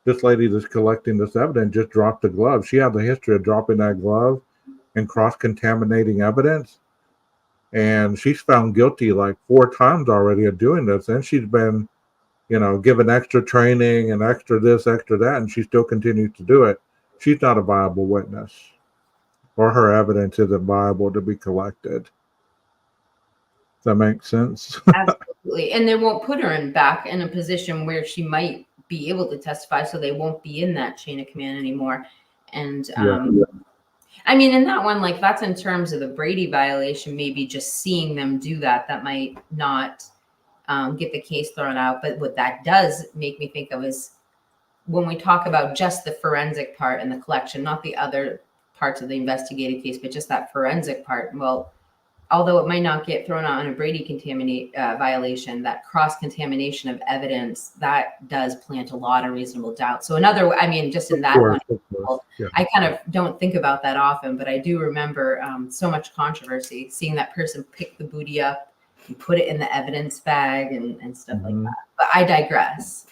this lady that's collecting this evidence just dropped a glove. She has a history of dropping that glove and cross-contaminating evidence. And she's found guilty like 4 times already of doing this. And she's been, given extra training and extra this, extra that, and she still continues to do it. She's not a viable witness, or her evidence isn't viable to be collected. Does that make sense? Absolutely. And they won't put her back in a position where she might be able to testify, so they won't be in that chain of command anymore. And I mean, in that one, like, that's in terms of the Brady violation, maybe just seeing them do that might not get the case thrown out. But what that does make me think of is when we talk about just the forensic part and the collection, not the other parts of the investigative case, but just that forensic part. Well, although it might not get thrown out on a Brady violation, that cross-contamination of evidence, that does plant a lot of reasonable doubt. So just in that one, yeah. I kind of don't think about that often, but I do remember so much controversy, seeing that person pick the booty up and put it in the evidence bag and stuff like that. But I digress,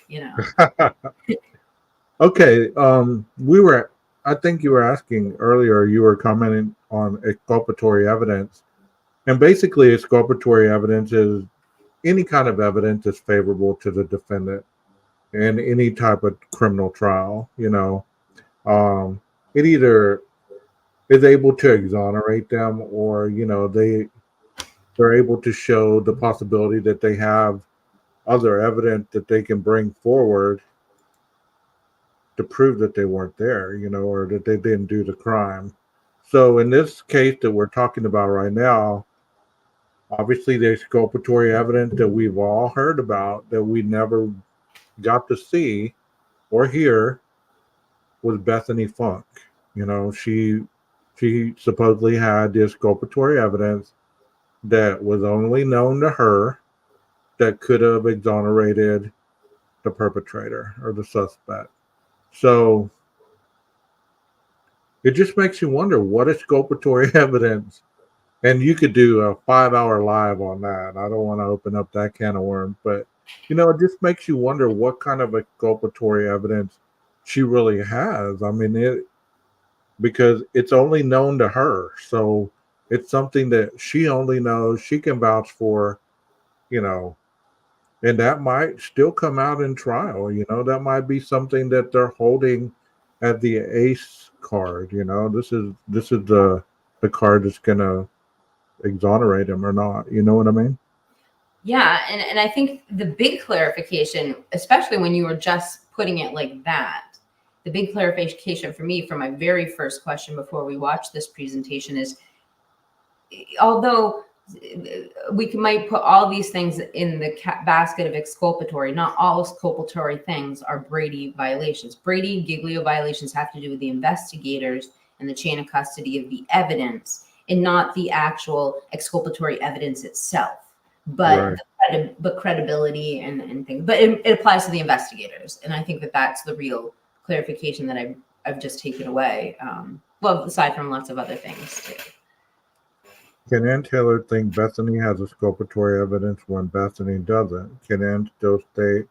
Okay. I think you were asking earlier, you were commenting on exculpatory evidence. And basically, exculpatory evidence is any kind of evidence that's favorable to the defendant in any type of criminal trial. It either is able to exonerate them, or they're able to show the possibility that they have other evidence that they can bring forward to prove that they weren't there, or that they didn't do the crime. So in this case that we're talking about right now, obviously the exculpatory evidence that we've all heard about that we never got to see or hear was Bethany Funk. She supposedly had the exculpatory evidence that was only known to her that could have exonerated the perpetrator or the suspect. So it just makes you wonder what exculpatory evidence, and you could do a 5-hour live on that. I don't want to open up that can of worms, but it just makes you wonder what kind of exculpatory evidence she really has. I mean, because it's only known to her, so it's something that she only knows, she can vouch for, and that might still come out in trial. That might be something that they're holding at the ace card. This is the card that's gonna exonerate him or not. You know what I mean? Yeah, and I think the big clarification, especially when you were just putting it like that, the big clarification for me from my very first question before we watched this presentation is, although we might put all these things in the basket of exculpatory, not all exculpatory things are Brady violations. Brady GIglio violations have to do with the investigators and the chain of custody of the evidence, and not the actual exculpatory evidence itself, but right. But credibility and things. But it applies to the investigators, and I think that that's the real clarification that I've just taken away. Well, aside from lots of other things too. Can Ann Taylor think Bethany has exculpatory evidence when Bethany doesn't? Can Ann still state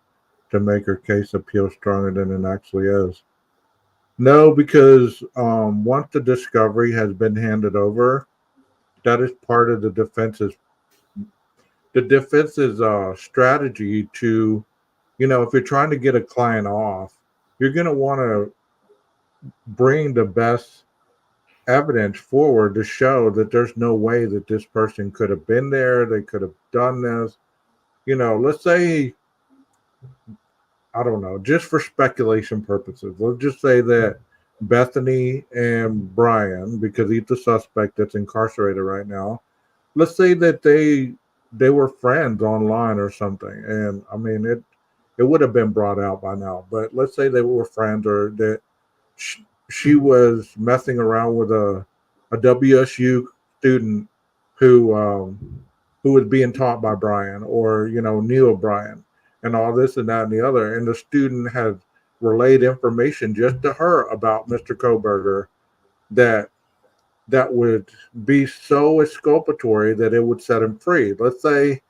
to make her case appeal stronger than it actually is? No, because once the discovery has been handed over, that is part of the defense's strategy to, if you're trying to get a client off, you're going to want to bring the best evidence forward to show that there's no way that this person could have been there. They could have done this. Let's say, I don't know, just for speculation purposes, let's just say that Bethany and Brian, because he's the suspect that's incarcerated right now, let's say that they were friends online or something, and I mean it would have been brought out by now. But let's say they were friends, or that she was messing around with a WSU student who was being taught by Brian, or knew of Brian, and all this and that and the other, and the student had relayed information just to her about Mr. Koberger that would be so exculpatory that it would set him free. Let's say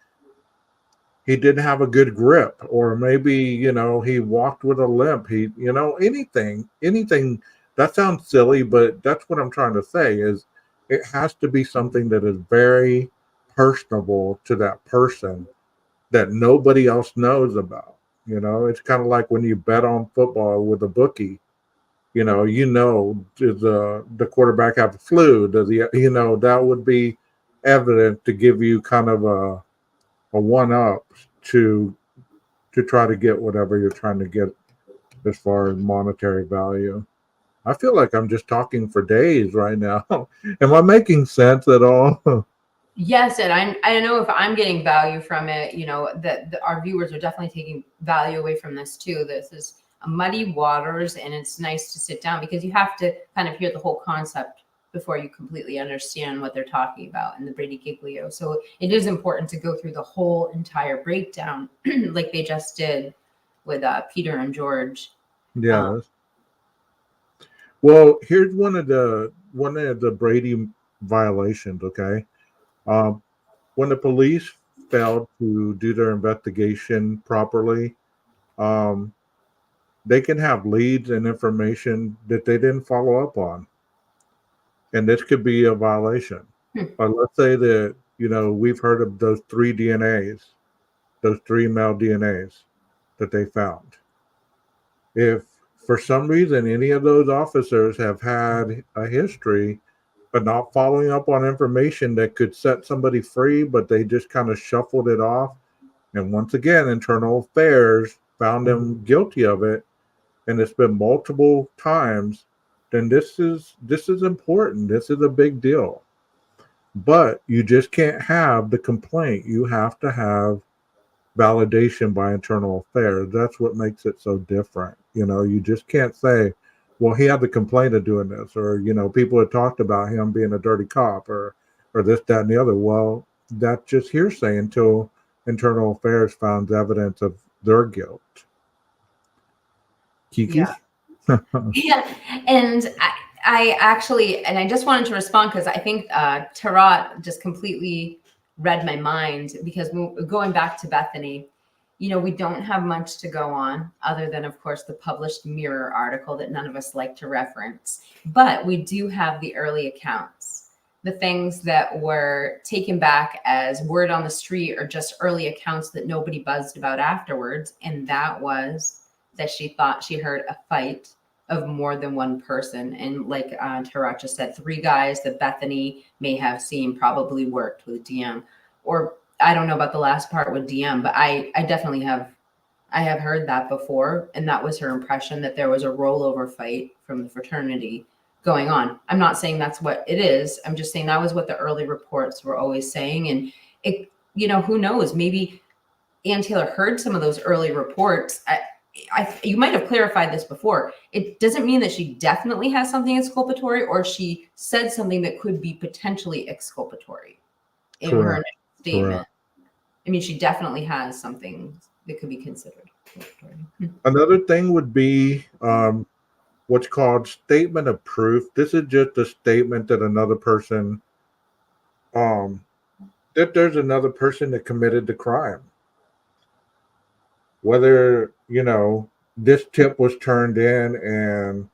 he didn't have a good grip, or maybe he walked with a limp, he anything. That sounds silly, but that's what I'm trying to say is it has to be something that is very personable to that person that nobody else knows about. It's kind of like when you bet on football with a bookie. Does the quarterback have the flu? Does he, that would be evident to give you kind of a one up to try to get whatever you're trying to get as far as monetary value. I feel like I'm just talking for days right now. Am I making sense at all? Yes, and I don't know if I'm getting value from it. That our viewers are definitely taking value away from this too. This is a muddy waters, and it's nice to sit down because you have to kind of hear the whole concept before you completely understand what they're talking about in the Brady GIglio. So it is important to go through the whole entire breakdown, like they just did with Peter and George. Yeah. Well, here's one of the Brady violations. Okay, when the police failed to do their investigation properly, um, they can have leads and information that they didn't follow up on, and this could be a violation. But let's say that we've heard of those three DNAs, those three male DNAs that they found. If for some reason any of those officers have had a history of not following up on information that could set somebody free, but they just kind of shuffled it off, and once again, internal affairs found them guilty of it, and it's been multiple times, then this is important. This is a big deal. But you just can't have the complaint. You have to have validation by internal affairs. That's what makes it so different. You just can't say, well, he had the complaint of doing this, or people had talked about him being a dirty cop, or this, that, and the other. Well, that's just hearsay until internal affairs found evidence of their guilt. Kiki? Yeah. Yeah, and I actually, and I just wanted to respond because I think Tarot just completely read my mind, because going back to Bethany, we don't have much to go on other than, of course, the published Mirror article that none of us like to reference. But we do have the early accounts, the things that were taken back as word on the street or just early accounts that nobody buzzed about afterwards. And that was that she thought she heard a fight of more than one person. And like Tarat just said, three guys that Bethany may have seen probably worked with DM. Or I don't know about the last part with DM, but I definitely have heard that before. And that was her impression, that there was a rollover fight from the fraternity going on. I'm not saying that's what it is. I'm just saying that was what the early reports were always saying. And it, who knows, maybe Ann Taylor heard some of those early reports. You might have clarified this before. It doesn't mean that she definitely has something exculpatory, or she said something that could be potentially exculpatory in Correct. her initial statement. Correct. I mean, she definitely has something that could be considered exculpatory. Another thing would be what's called statement of proof. This is just a statement that another person, that there's another person that committed the crime. Whether, this tip was turned in and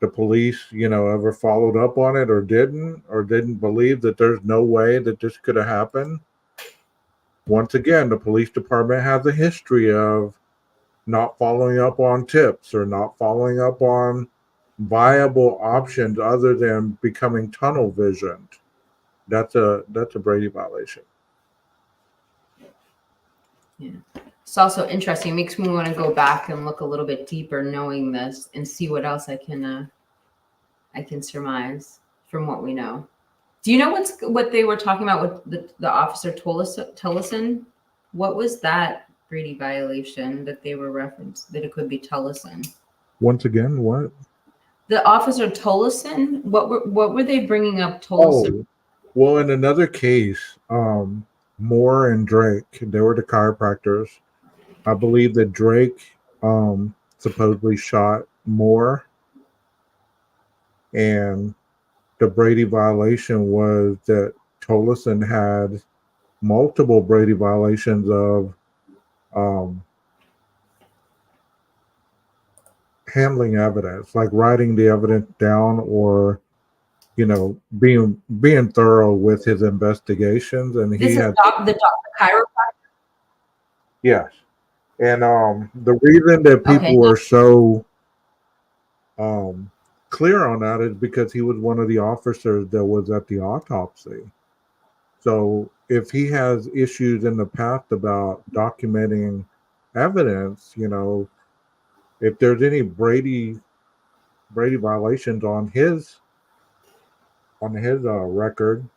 the police, ever followed up on it or didn't believe that there's no way that this could have happened. Once again, the police department has a history of not following up on tips or not following up on viable options other than becoming tunnel visioned. That's a Brady violation. Yeah. It's also interesting. It makes me want to go back and look a little bit deeper, knowing this, and see what else I can surmise from what we know. Do you know what they were talking about with the officer Tullison? What was that Brady violation that they were referenced, that it could be Tullison? Once again, what? The officer Tullison, what were they bringing up Tullison? Oh, well, in another case, Moore and Drake, they were the chiropractors. I believe that Drake supposedly shot Moore, and the Brady violation was that Tollison had multiple Brady violations of um, handling evidence, like writing the evidence down, or being thorough with his investigations. And This he is had, the chiropractor. yes, and the reason that people Okay. were so clear on that is because he was one of the officers that was at the autopsy. So if he has issues in the past about documenting evidence, if there's any Brady violations on his record,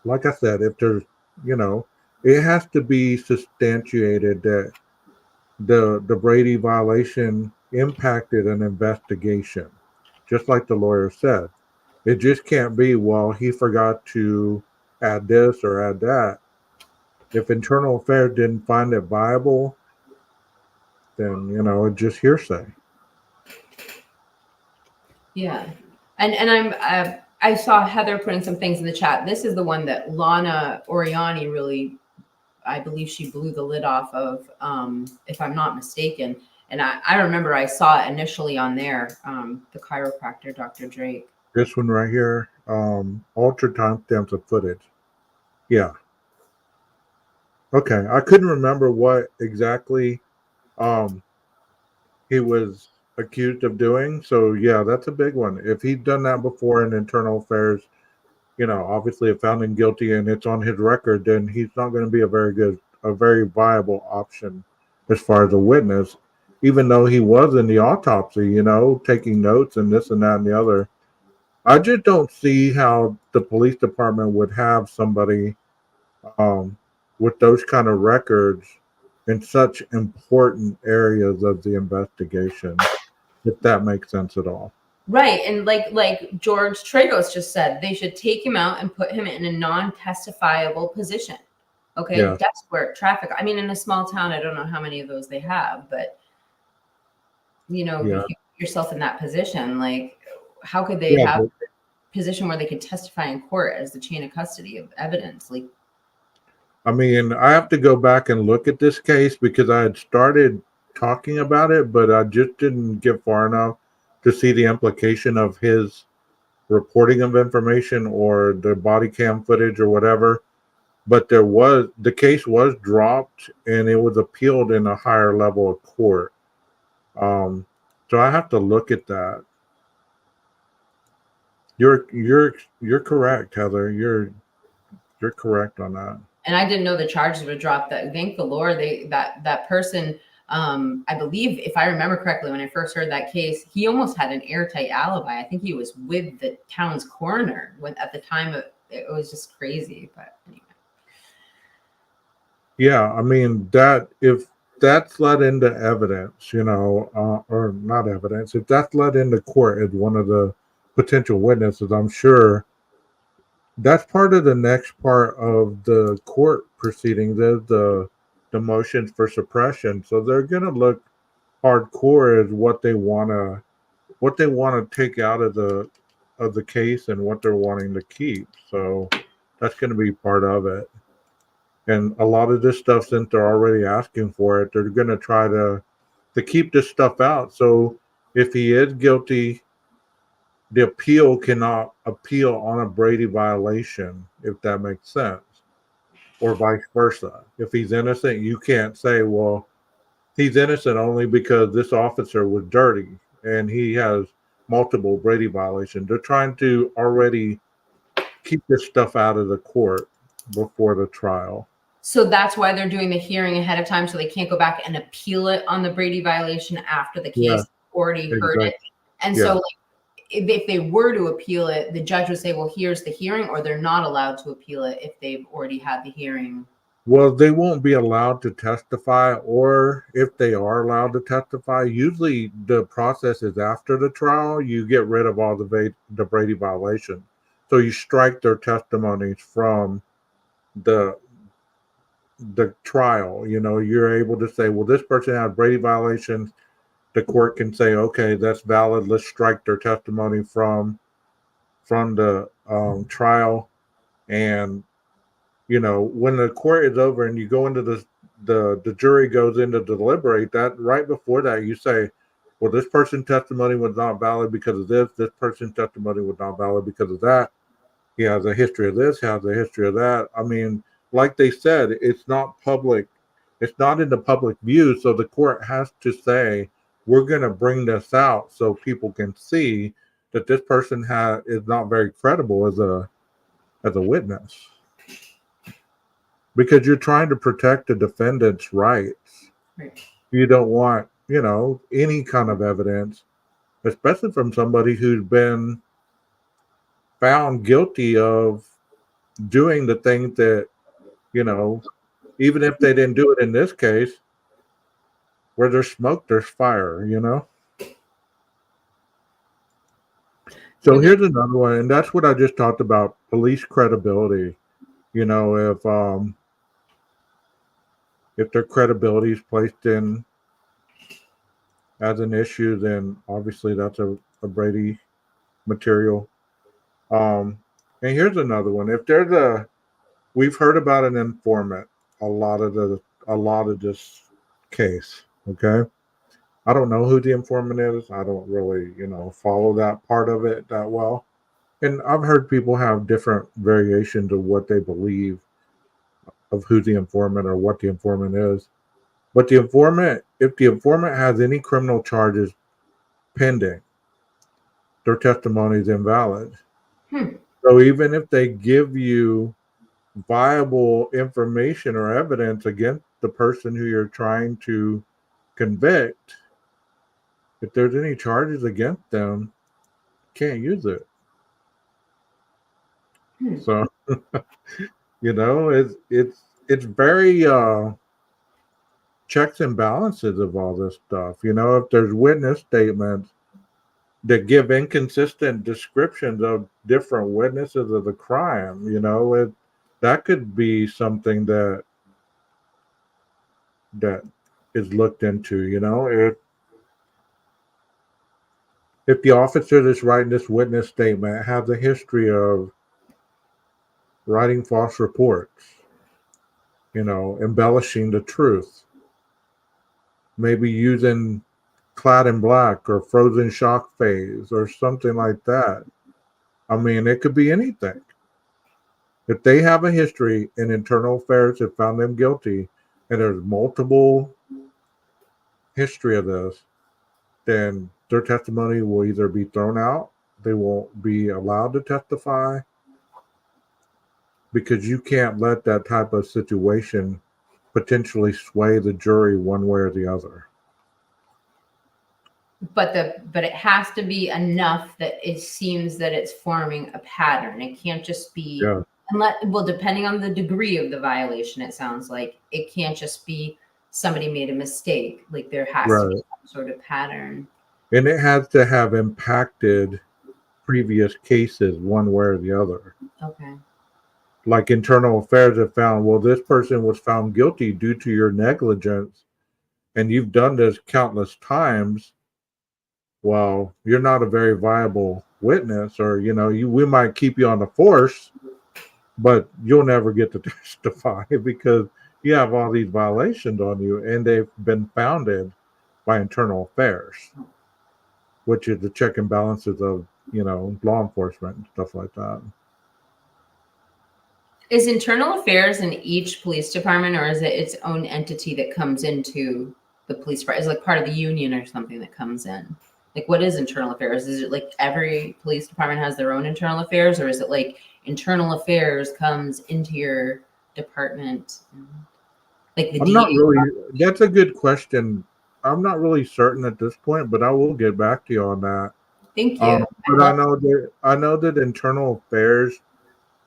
like I said, if there's, it has to be substantiated that the Brady violation impacted an investigation, just like the lawyer said. It just can't be, well, he forgot to add this or add that. If internal affairs didn't find it viable, then it's just hearsay. Yeah, and I saw Heather putting some things in the chat. This is the one that Lana Oriani really, I believe she blew the lid off of, if I'm not mistaken. And I remember I saw it initially on there, the chiropractor, Dr. Drake. This one right here, ultra timestamps of footage. Yeah. Okay, I couldn't remember what exactly he was accused of doing. So yeah, that's a big one. If he'd done that before in internal affairs, obviously if found him guilty and it's on his record, then he's not going to be a very viable option as far as a witness, even though he was in the autopsy, taking notes and this and that and the other. I just don't see how the police department would have somebody with those kind of records in such important areas of the investigation, if that makes sense at all. Right, and like George Tragos just said, they should take him out and put him in a non-testifiable position. Okay, Yeah. desk work, traffic. I mean, in a small town, I don't know how many of those they have, but Yeah. if you put yourself in that position, like, how could they Yeah, have but a position where they could testify in court as the chain of custody of evidence? Like, I mean, I have to go back and look at this case because I had started talking about it, but I just didn't get far enough to see the implication of his reporting of information or the body cam footage or whatever. But the case was dropped and it was appealed in a higher level of court. So I have to look at that. You're correct, Heather. You're correct on that. and I didn't know the charges were dropped. That, thank the Lord, that person. I believe, if I remember correctly, when I first heard that case, he almost had an airtight alibi. I think he was with the town's coroner at the time of it. Was just crazy, but anyway. Yeah, I mean if that's let into evidence, or not evidence, if that's let into court as one of the potential witnesses, I'm sure that's part of the next part of the court proceedings is the motions for suppression. So they're going to look hardcore as what they want to take out of the case and what they're wanting to keep. So that's going to be part of it. And a lot of this stuff, since they're already asking for it, they're going to try to keep this stuff out. So if he is guilty, the appeal cannot appeal on a Brady violation, if that makes sense, or vice versa. If he's innocent, you can't say, well, he's innocent only because this officer was dirty and he has multiple Brady violations. They're trying to already keep this stuff out of the court before the trial. So that's why they're doing the hearing ahead of time, so they can't go back and appeal it on the Brady violation after the case already heard it. And so, like, if they were to appeal it, the judge would say, well, here's the hearing, or they're not allowed to appeal it if they've already had the hearing. Well, they won't be allowed to testify, or if they are allowed to testify, usually the process is after the trial, you get rid of all the Brady violations. So you strike their testimonies from the trial. You're able to say, well, this person has Brady violations. The court can say, okay, that's valid. Let's strike their testimony from the trial. And when the court is over and you go into the jury goes in to deliberate, that right before that you say, well, this person's testimony was not valid because of this. This person's testimony was not valid because of that. He has a history of this, has a history of that. I mean, like they said, it's not public. It's not in the public view. So the court has to say, we're going to bring this out so people can see that this person is not very credible as a witness. Because you're trying to protect the defendant's rights. Right. You don't want, any kind of evidence, especially from somebody who's been found guilty of doing the things that, even if they didn't do it in this case, where there's smoke, there's fire, So here's another one, and that's what I just talked about, police credibility. If their credibility is placed in as an issue, then obviously that's a Brady material. And here's another one. If we've heard about an informant a lot of this case. Okay, I don't know who the informant is. I don't really follow that part of it that well. And I've heard people have different variations of what they believe of who the informant or what the informant is. But if the informant has any criminal charges pending, their testimony is invalid. So even if they give you viable information or evidence against the person who you're trying to convict, if there's any charges against them, can't use it. So it's very checks and balances of all this stuff. If there's witness statements that give inconsistent descriptions of different witnesses of the crime, that could be something that is looked into. If the officer that's writing this witness statement has a history of writing false reports, embellishing the truth, maybe using clad in black or frozen shock phase or something like that. I mean, it could be anything. If they have a history in internal affairs that found them guilty and there's multiple history of this, then their testimony will either be thrown out, they won't be allowed to testify, because you can't let that type of situation potentially sway the jury one way or the other. But it has to be enough that it seems that it's forming a pattern. It can't just be depending on the degree of the violation, it sounds like it can't just be somebody made a mistake. Like there has to be some sort of pattern. And it has to have impacted previous cases one way or the other. Okay. Like internal affairs have found, well, this person was found guilty due to your negligence, and you've done this countless times. Well, you're not a very viable witness, or we might keep you on the force, but you'll never get to testify because you have all these violations on you, and they've been founded by internal affairs, which is the check and balances of law enforcement and stuff like that. Is internal affairs in each police department, or is it its own entity that comes into the police department? Is it like part of the union or something that comes in? Like, what is internal affairs? Is it like every police department has their own internal affairs, or is it like internal affairs comes into your department? Like the DA? That's a good question. I'm not really certain at this point, but I will get back to you on that. Thank you. But I know that internal affairs,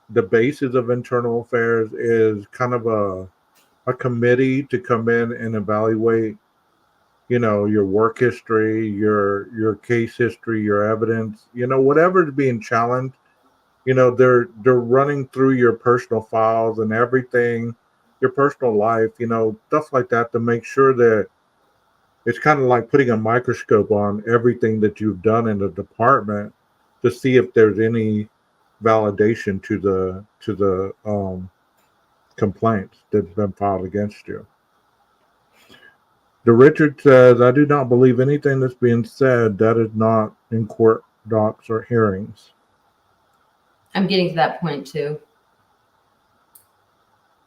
the basis of internal affairs is kind of a committee to come in and evaluate, your work history, your case history, your evidence, whatever's being challenged. They're running through your personal files and everything, your personal life, stuff like that, to make sure that it's kind of like putting a microscope on everything that you've done in the department to see if there's any validation to the complaints that's been filed against you. The Richard says, I do not believe anything that's being said that is not in court docs or hearings. I'm getting to that point too.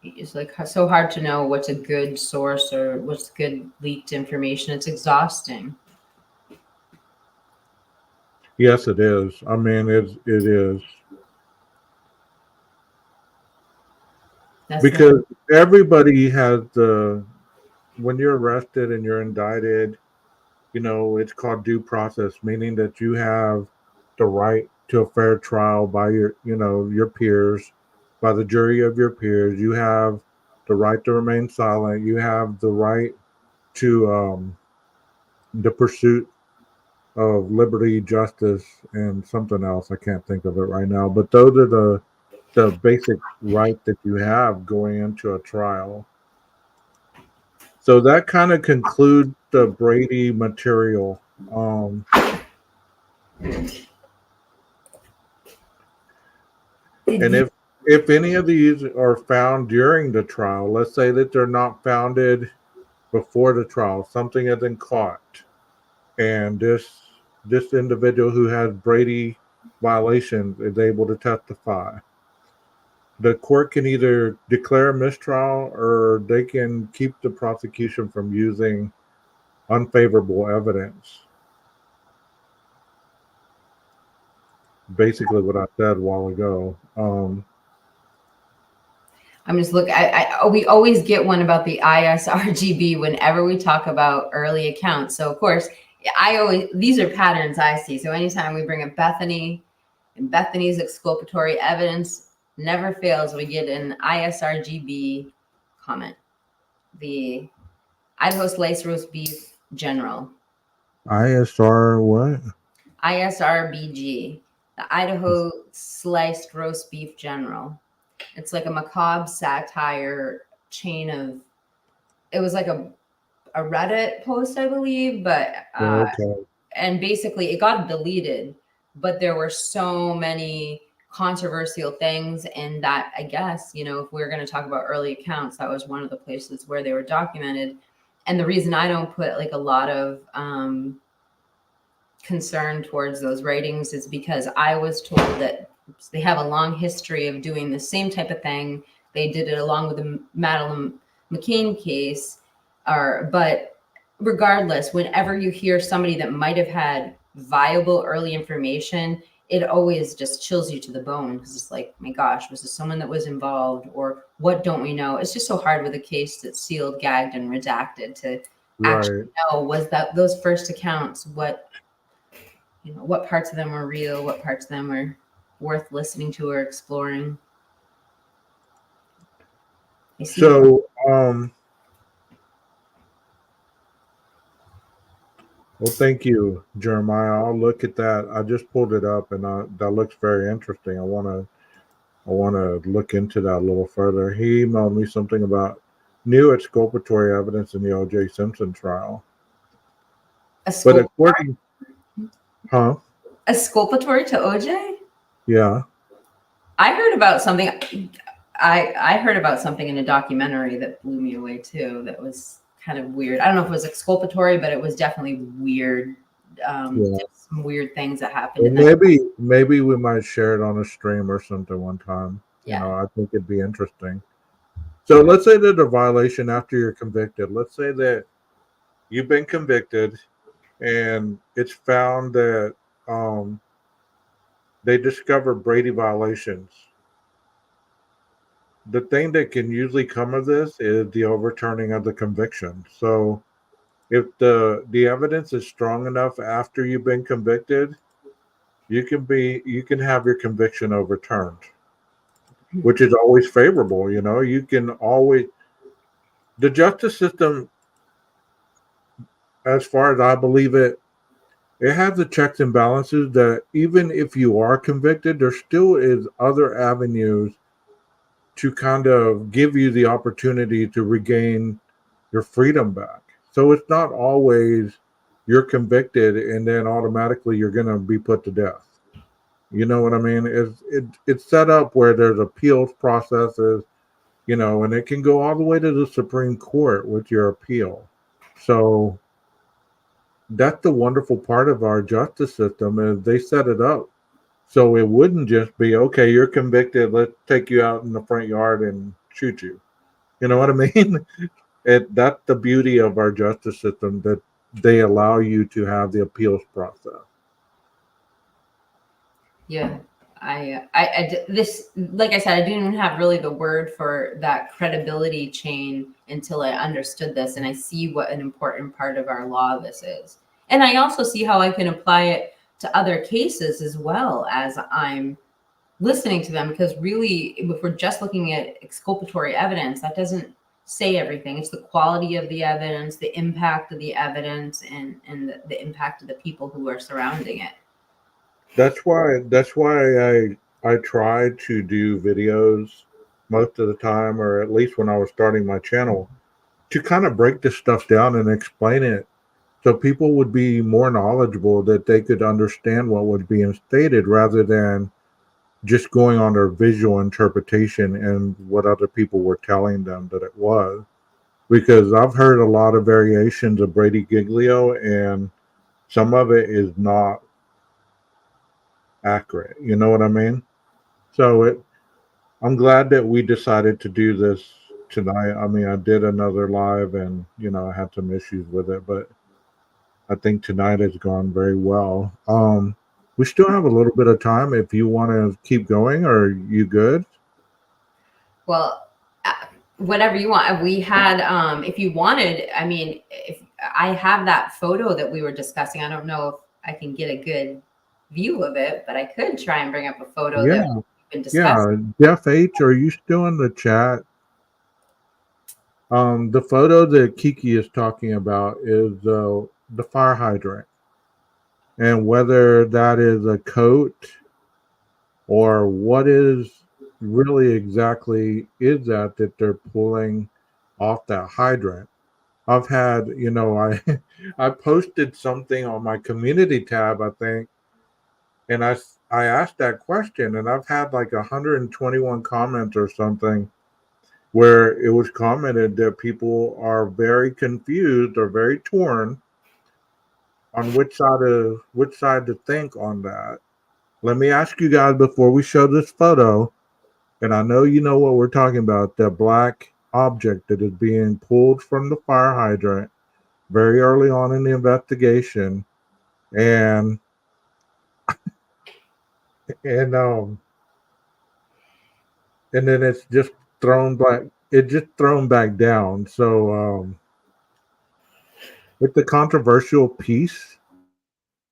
It's like so hard to know what's a good source or what's good leaked information. It's exhausting. Yes, it is. I mean, it is. Because everybody has when you're arrested and you're indicted, it's called due process, meaning that you have the right to a fair trial by your peers, by the jury of your peers. You have the right to remain silent. You have the right to the pursuit of liberty, justice, and something else. I can't think of it right now, but those are the basic right that you have going into a trial. So that kind of concludes the Brady material. And if any of these are found during the trial, let's say that they're not founded before the trial, something has been caught, and this individual who has Brady violations is able to testify, the court can either declare a mistrial or they can keep the prosecution from using unfavorable evidence. Basically what I said a while ago. I'm just looking. We always get one about the ISRGB whenever we talk about early accounts. So of course, these are patterns I see. So anytime we bring up Bethany and Bethany's exculpatory evidence, never fails, we get an ISRGB comment. The Idaho Sliced Roast Beef General. ISR what? ISRBG, the Idaho Sliced Roast Beef General. It's like a macabre satire chain of, it was like a Reddit post, I believe, but Okay. and basically it got deleted, but there were so many controversial things, and that, I guess, if we're going to talk about early accounts, that was one of the places where they were documented. And the reason I don't put like a lot of concern towards those writings is because I was told that they have a long history of doing the same type of thing. They did it along with the Madeleine McCain case. But regardless, whenever you hear somebody that might have had viable early information, it always just chills you to the bone, because it's like, my gosh, was this someone that was involved, or what don't we know? It's just so hard with a case that's sealed, gagged, and redacted to actually know, was that those first accounts, what parts of them were real, what parts of them were worth listening to or exploring. So, well, thank you, Jeremiah. I'll look at that. I just pulled it up, and that looks very interesting. I want to look into that a little further. He emailed me something about new exculpatory evidence in the O.J. Simpson trial. But according, exculpatory to OJ? Yeah. I heard about something. I heard about something in a documentary that blew me away too. That was kind of weird. I don't know if it was exculpatory, but it was definitely weird. Some weird things that happened. Well, maybe we might share it on a stream or something one time. Yeah. I think it'd be interesting. So let's say that a violation after you're convicted. Let's say that you've been convicted, and it's found that they discover Brady violations. The thing that can usually come of this is the overturning of the conviction. So if the evidence is strong enough after you've been convicted, you can have your conviction overturned, which is always favorable. You can always, the justice system, as far as I believe it has the checks and balances that even if you are convicted, there still is other avenues to kind of give you the opportunity to regain your freedom back. So it's not always you're convicted and then automatically you're going to be put to death. You know what I mean? It's set up where there's appeals processes, and it can go all the way to the Supreme Court with your appeal. So that's the wonderful part of our justice system is they set it up so it wouldn't just be, okay, you're convicted, let's take you out in the front yard and shoot you. You know what I mean? That's the beauty of our justice system, that they allow you to have the appeals process. Yeah. This, like I said, I didn't have really the word for that credibility chain until I understood this, and I see what an important part of our law this is. And I also see how I can apply it to other cases as well as I'm listening to them, because really, if we're just looking at exculpatory evidence, that doesn't say everything. It's the quality of the evidence, the impact of the evidence, and the impact of the people who are surrounding it. That's why I try to do videos most of the time, or at least when I was starting my channel, to kind of break this stuff down and explain it so people would be more knowledgeable, that they could understand what was being stated rather than just going on their visual interpretation and what other people were telling them that it was. Because I've heard a lot of variations of Brady GIglio, and some of it is not accurate. You know what I mean? So I'm glad that we decided to do this tonight. I mean, I did another live, and I had some issues with it, but I think tonight has gone very well. We still have a little bit of time if you want to keep going. Or are you good? Well, whatever you want. We had, if you wanted, I mean, if I have that photo that we were discussing, I don't know if I can get a good view of it, but I could try and bring up a photo that Yeah, we've been yeah. discussing. Jeff H, are you still in the chat? The photo that Kiki is talking about is the fire hydrant, and whether that is a coat or what is really exactly is that they're pulling off that hydrant. I've had, I I posted something on my community tab, I think, and I asked that question, and I've had like 121 comments or something where it was commented that people are very confused or very torn on which side to think on that. Let me ask you guys before we show this photo, and I know you know what we're talking about, the black object that is being pulled from the fire hydrant very early on in the investigation, and and um and then it's just thrown back down. So it's a controversial piece,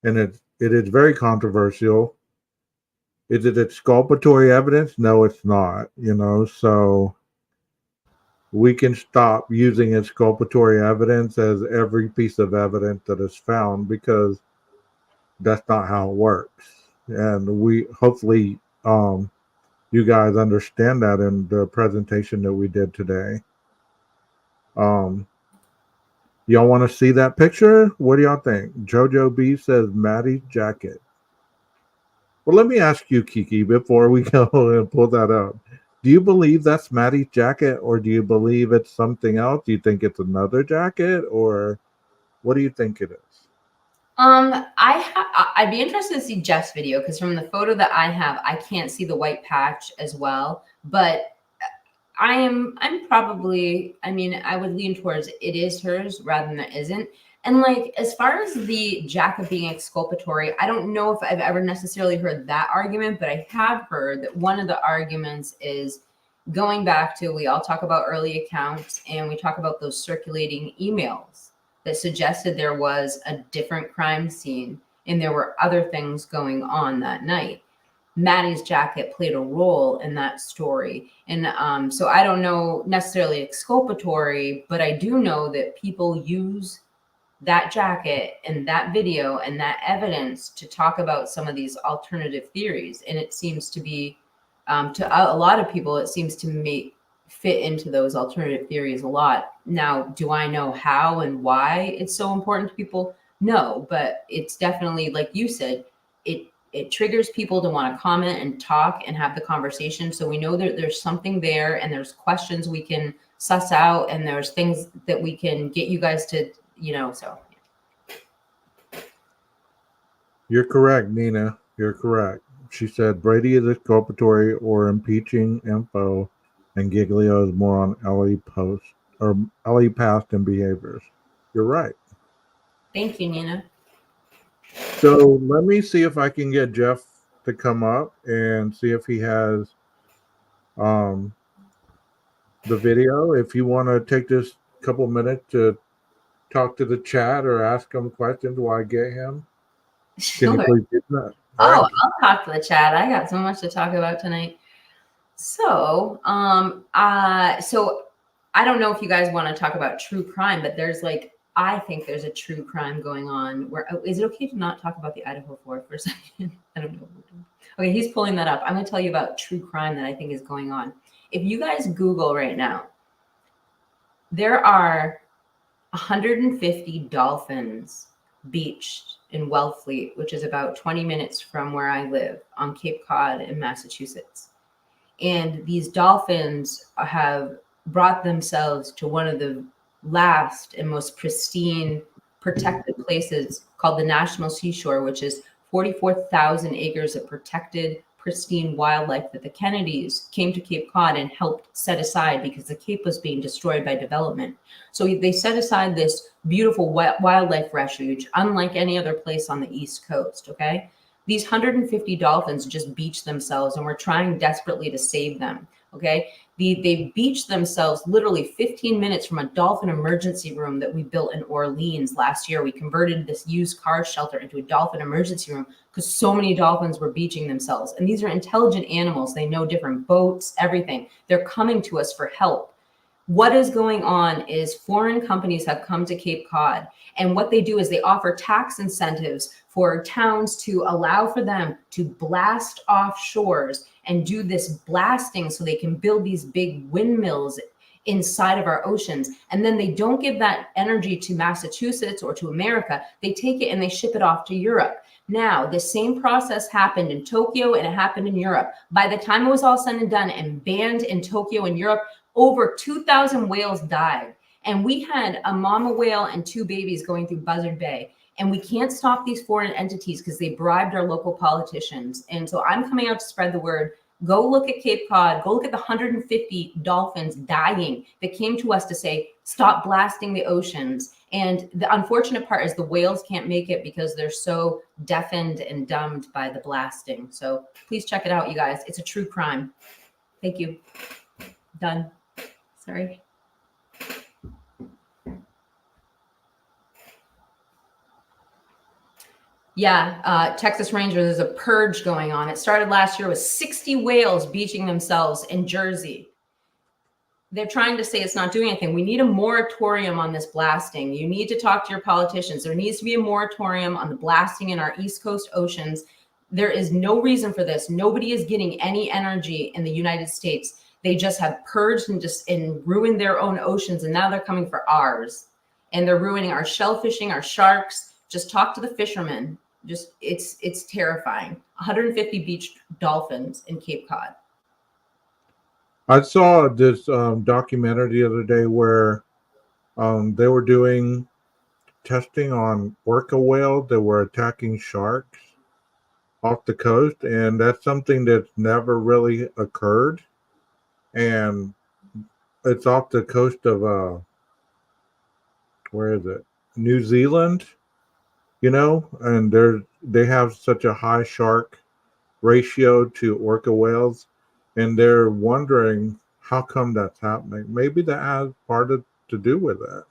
and it is very controversial. Is it exculpatory evidence? No, it's not. So we can stop using exculpatory evidence as every piece of evidence that is found, because that's not how it works. And we hopefully you guys understand that in the presentation that we did today. Um, y'all want to see that picture? What do y'all think? Jojo B says Maddie's jacket. Well, let me ask you, Kiki, before we go and pull that up. Do you believe that's Maddie's jacket, or do you believe it's something else? Do you think it's another jacket, or what do you think it is? I'd be interested to see Jeff's video, because from the photo that I have, I can't see the white patch as well. But I'm probably, I mean, I would lean towards it is hers rather than it isn't. And like, as far as the jacket being exculpatory, I don't know if I've ever necessarily heard that argument, but I have heard that one of the arguments is going back to, we all talk about early accounts, and we talk about those circulating emails that suggested there was a different crime scene and there were other things going on that night. Maddie's jacket played a role in that story. And so I don't know necessarily exculpatory, but I do know that people use that jacket and that video and that evidence to talk about some of these alternative theories. And it seems to be, to a lot of people, it seems to fit into those alternative theories a lot. Now, do I know how and why it's so important to people? No, but it's definitely, like you said, it triggers people to want to comment and talk and have the conversation. So we know that there's something there, and there's questions we can suss out, and there's things that we can get you guys to, so. You're correct, Nina. You're correct. She said Brady is exculpatory or impeaching info, and Giglio is more on LE past and behaviors. You're right. Thank you, Nina. So let me see if I can get Jeff to come up and see if he has the video. If you want to take this couple minutes to talk to the chat or ask him questions while I get him, can you please do that? Oh, I'll talk to the chat. I got so much to talk about tonight. So, so I don't know if you guys want to talk about true crime, but I think there's a true crime going on. Is it okay to not talk about the IDAHO4 for a second? I don't know. Okay, he's pulling that up. I'm going to tell you about true crime that I think is going on. If you guys Google right now, there are 150 dolphins beached in Wellfleet, which is about 20 minutes from where I live on Cape Cod in Massachusetts. And these dolphins have brought themselves to one of the last and most pristine protected places called the National Seashore, which is 44,000 acres of protected, pristine wildlife that the Kennedys came to Cape Cod and helped set aside because the Cape was being destroyed by development. So they set aside this beautiful wildlife refuge, unlike any other place on the East Coast, okay? These 150 dolphins just beached themselves, and we're trying desperately to save them, okay? They beached themselves literally 15 minutes from a dolphin emergency room that we built in Orleans last year. We converted this used car shelter into a dolphin emergency room because so many dolphins were beaching themselves. And these are intelligent animals. They know different boats, everything. They're coming to us for help. What is going on is foreign companies have come to Cape Cod, and what they do is they offer tax incentives for towns to allow for them to blast off shores and do this blasting so they can build these big windmills inside of our oceans. And then they don't give that energy to Massachusetts or to America. They take it and they ship it off to Europe. Now, the same process happened in Tokyo and it happened in Europe. By the time it was all said and done and banned in Tokyo and Europe, over 2,000 whales died. And we had a mama whale and 2 babies going through Buzzard Bay. And we can't stop these foreign entities because they bribed our local politicians. And so I'm coming out to spread the word. Go look at Cape Cod. Go look at the 150 dolphins dying that came to us to say, stop blasting the oceans. And the unfortunate part is the whales can't make it because they're so deafened and dumbed by the blasting. So please check it out, you guys. It's a true crime. Thank you. Done. Sorry. Yeah, Texas Rangers, there's a purge going on. It started last year with 60 whales beaching themselves in Jersey. They're trying to say it's not doing anything. We need a moratorium on this blasting. You need to talk to your politicians. There needs to be a moratorium on the blasting in our East Coast oceans. There is no reason for this. Nobody is getting any energy in the United States. They just have purged and ruined their own oceans, and now they're coming for ours. And they're ruining our shellfishing, our sharks. Just talk to the fishermen. It's terrifying. 150 beached dolphins in Cape Cod. I saw this documentary the other day where they were doing testing on orca whales that were attacking sharks off the coast, and that's something that's never really occurred. And it's off the coast of where is it? New Zealand, and they have such a high shark ratio to orca whales, and they're wondering how come that's happening. Maybe that has part to do with it.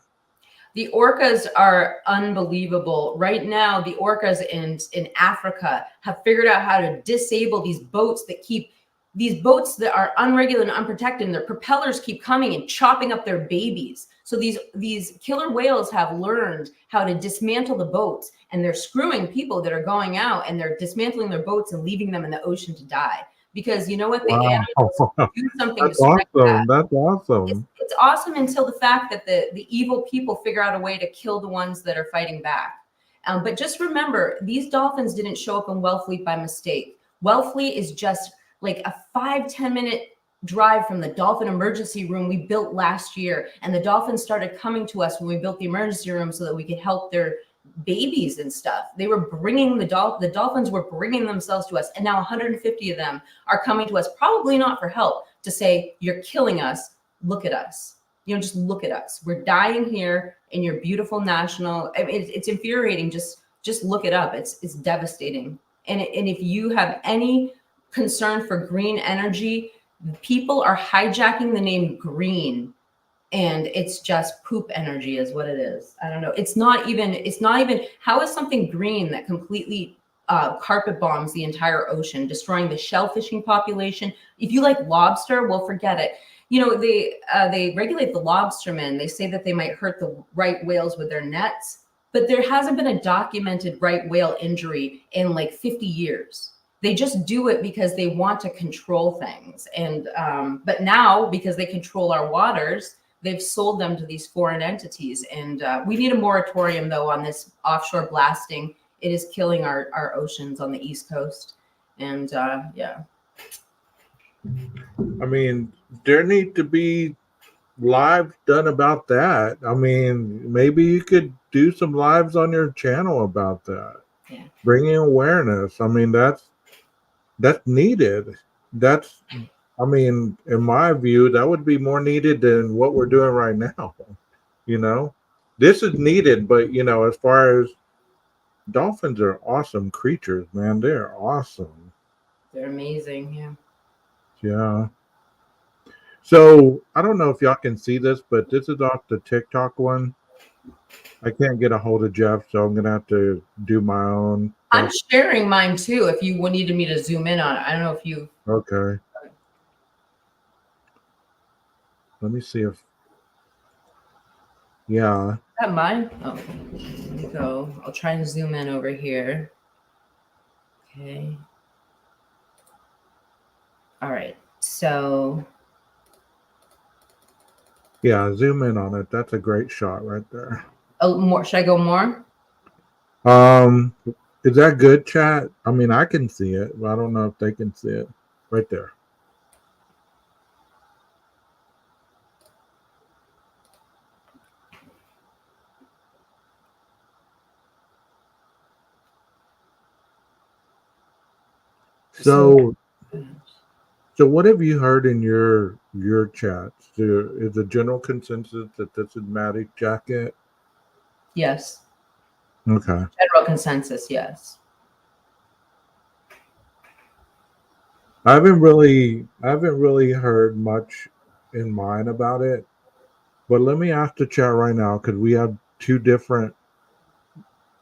The orcas are unbelievable. Right now, the orcas in Africa have figured out how to disable these boats that are unregulated and unprotected, and their propellers keep coming and chopping up their babies. So these killer whales have learned how to dismantle the boats, and they're screwing people that are going out, and they're dismantling their boats and leaving them in the ocean to die. Because you know what? The animals do something That's to strike awesome. back. That's awesome. It's awesome until the fact that the evil people figure out a way to kill the ones that are fighting back. But just remember, these dolphins didn't show up in Wellfleet by mistake. Wellfleet is just like a 5-10 minute drive from the dolphin emergency room we built last year. And the dolphins started coming to us when we built the emergency room so that we could help their babies and stuff. They were bringing the dolphins were bringing themselves to us. And now 150 of them are coming to us, probably not for help, to say, you're killing us. Look at us. Just look at us. We're dying here in your beautiful national. I mean, it's infuriating. Just look it up. It's devastating. And if you have any concern for green energy, people are hijacking the name green, and it's just poop energy is what it is. I don't know. It's not even. How is something green that completely carpet bombs the entire ocean, destroying the shellfishing population? If you like lobster, well, forget it. They regulate the lobstermen. They say that they might hurt the right whales with their nets, but there hasn't been a documented right whale injury in like 50 years. They just do it because they want to control things. And but now, because they control our waters, they've sold them to these foreign entities. And we need a moratorium, though, on this offshore blasting. It is killing our oceans on the East Coast. And yeah. I mean, there need to be lives done about that. I mean, maybe you could do some lives on your channel about that. Yeah. Bringing awareness. I mean, that's needed. I mean, in my view, that would be more needed than what we're doing right now. This is needed, but as far as dolphins are awesome creatures, man. They're awesome. They're amazing. Yeah. Yeah. So I don't know if y'all can see this, but this is off the TikTok one. I can't get a hold of Jeff, so I'm gonna have to do my own. I'm sharing mine too. If you needed me to zoom in on it, I don't know if you. Okay. Let me see if. Yeah. Is that mine? Oh, let me go. I'll try and zoom in over here. Okay. All right. So. Yeah, zoom in on it. That's a great shot right there. Oh, more. Should I go more? Is that good, chat? I mean, I can see it, but I don't know if they can see it. Right there. So what have you heard in your chats? Is the general consensus that this is Maddie's jacket? Yes. Okay. General consensus, yes. I haven't really heard much in mine about it. But let me ask the chat right now, because we have two different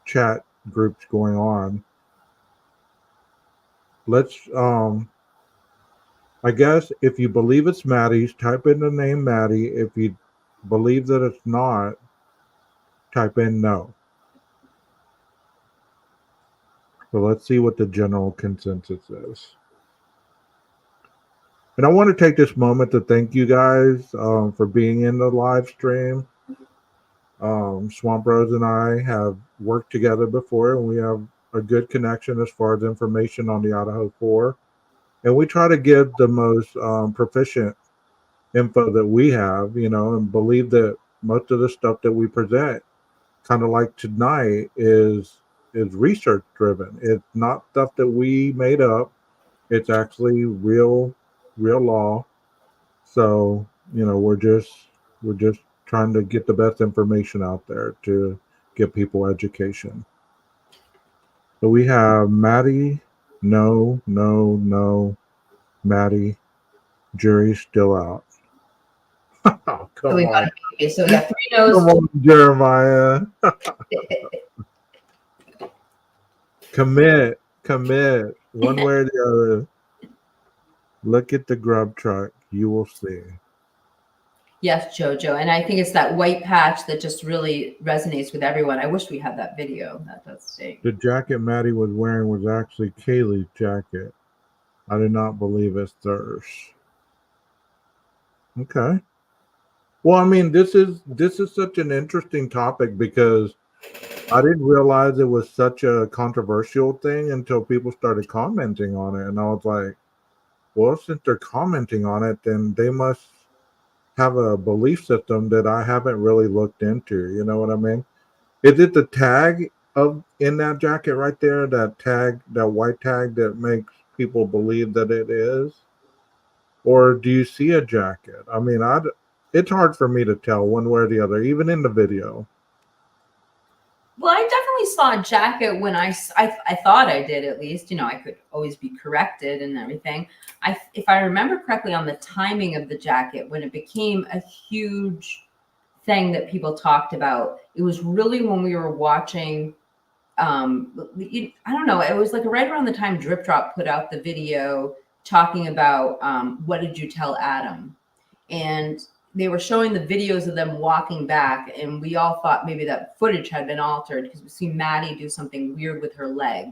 chat groups going on. Let's I guess if you believe it's Maddie's, type in the name Maddie. If you believe that it's not, type in no. So let's see what the general consensus is. And I want to take this moment to thank you guys for being in the live stream. Swamp Rose and I have worked together before, and we have a good connection as far as information on the IDAHO4. And we try to give the most proficient info that we have, and believe that most of the stuff that we present, kind of like tonight, is research driven. It's not stuff that we made up. It's actually real law. So, we're just trying to get the best information out there to give people education. So we have Maddie, no, Maddie, jury's still out. Oh, So come we've got on. a baby. So we got 3 Come no's. on, Jeremiah. Commit. One way or the other. Look at the grub truck. You will see. Yes, Jojo. And I think it's that white patch that just really resonates with everyone. I wish we had that video. That does stink. The jacket Maddie was wearing was actually Kaylee's jacket. I did not believe it's theirs. Okay. Well, I mean, this is such an interesting topic because I didn't realize it was such a controversial thing until people started commenting on it, and I was like, well, since they're commenting on it, then they must have a belief system that I haven't really looked into. You know what I mean? Is it the tag of in that jacket right there? That tag, that white tag that makes people believe that it is? Or do you see a jacket? I mean, it's hard for me to tell one way or the other, even in the video. Well, I definitely saw a jacket when I thought I did, at least. You know, I could always be corrected and everything. If I remember correctly on the timing of the jacket, when it became a huge thing that people talked about, it was really when we were watching. I don't know. It was like right around the time Drip Drop put out the video talking about what did you tell Adam, and they were showing the videos of them walking back, and we all thought maybe that footage had been altered because we see Maddie do something weird with her leg,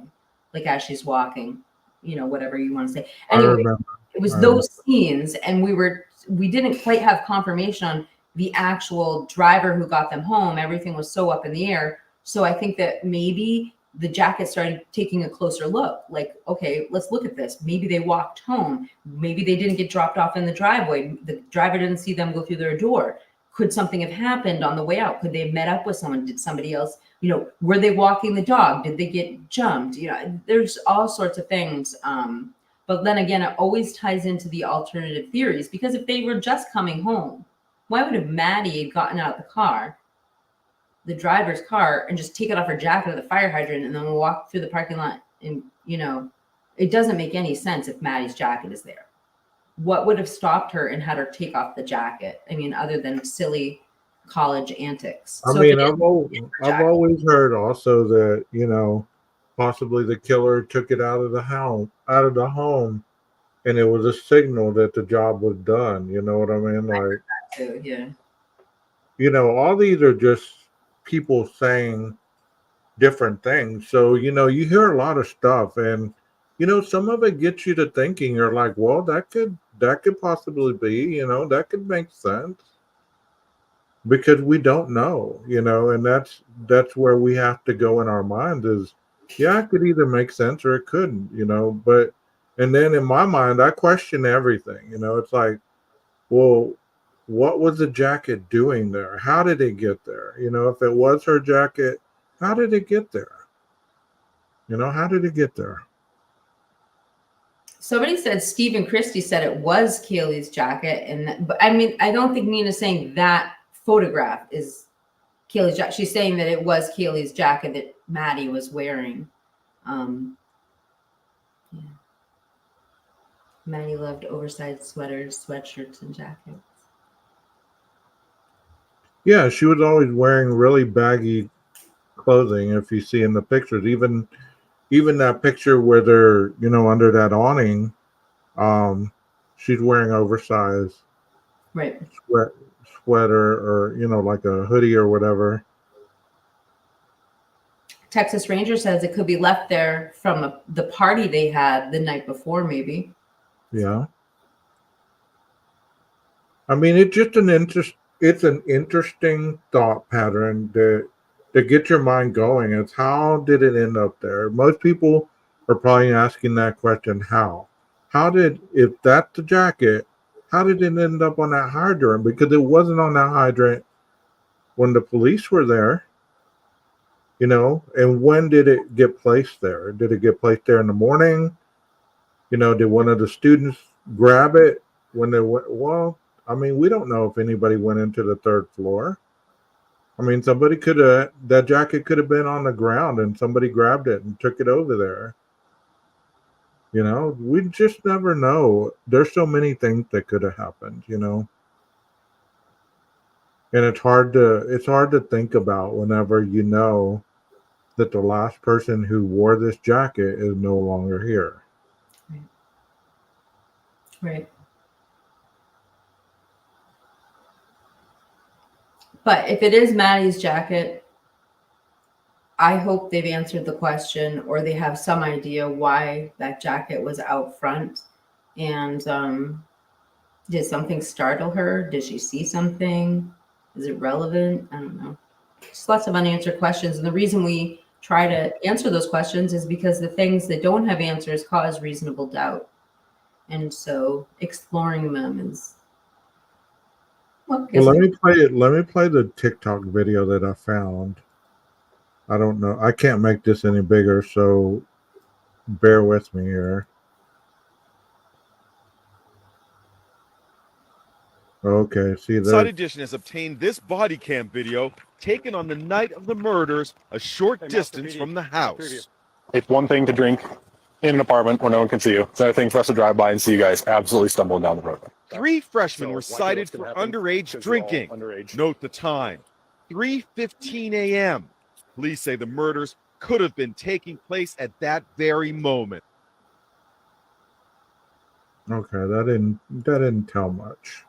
like as she's walking, you know, whatever you want to say. I Anyway, remember. it was I remember. those scenes, and we didn't quite have confirmation on the actual driver who got them home. Everything was so up in the air. So I think that maybe the jacket started taking a closer look. Like, okay, let's look at this. Maybe they walked home. Maybe they didn't get dropped off in the driveway. The driver didn't see them go through their door. Could something have happened on the way out? Could they have met up with someone? Did somebody else, you know, were they walking the dog? Did they get jumped? You know, there's all sorts of things. But then again, it always ties into the alternative theories, because if they were just coming home, why would have Maddie gotten out of the car, the driver's car, and just taken off her jacket at the fire hydrant and then walk through the parking lot? And, you know, it doesn't make any sense if Maddie's jacket is there. What would have stopped her and had her take off the jacket? I mean, other than silly college antics. I So mean, if it I've always heard also that, you know, possibly the killer took it out of the home, and it was a signal that the job was done. You know what I mean? Like, too, yeah. you know, all these are just people saying different things. So, you know, you hear a lot of stuff, and you know, some of it gets you to thinking. You're like, well, that could possibly be, you know, that could make sense, because we don't know, you know, and that's where we have to go in our minds is, yeah, it could either make sense or it couldn't, you know. But and then in my mind, I question everything. You know, it's like, well, what was the jacket doing there? How did it get there? You know, if it was her jacket, how did it get there? You know, how did it get there? Somebody said Stephen Christie said it was Kaylee's jacket, and but I mean, I don't think Nina's saying that photograph is Kaylee's jacket. She's saying that it was Kaylee's jacket that Maddie was wearing. Yeah. Maddie loved oversized sweaters, sweatshirts, and jackets. Yeah, she was always wearing really baggy clothing. If you see in the pictures, even that picture where they're, you know, under that awning, she's wearing oversized Right. sweater, or, you know, like a hoodie or whatever. Texas Ranger says it could be left there from the party they had the night before, maybe. Yeah. I mean, it's an interesting thought pattern that gets your mind going. It's how did it end up there? Most people are probably asking that question, how? If that's the jacket, how did it end up on that hydrant? Because it wasn't on that hydrant when the police were there, you know. And when did it get placed there? Did it get placed there in the morning? You know, did one of the students grab it when they went? Well, I mean, we don't know if anybody went into the third floor. I mean, that jacket could have been on the ground and somebody grabbed it and took it over there. You know, we just never know. There's so many things that could have happened, you know. And it's hard to think about whenever you know that the last person who wore this jacket is no longer here. Right. But if it is Maddie's jacket, I hope they've answered the question, or they have some idea why that jacket was out front. And did something startle her? Did she see something? Is it relevant? I don't know. Just lots of unanswered questions. And the reason we try to answer those questions is because the things that don't have answers cause reasonable doubt. And so exploring them is, well, Well, let me play the TikTok video that I found. I don't know. I can't make this any bigger, so bear with me here. Okay, see Side there. Edition has obtained this body cam video taken on the night of the murders, a short distance from the house. It's one thing to drink in an apartment where no one can see you. It's another thing for us to drive by and see you guys absolutely stumbling down the road. 3 freshmen were cited for underage drinking. Note the time, 3:15 a.m. Police say the murders could have been taking place at that very moment. Okay, that didn't tell much.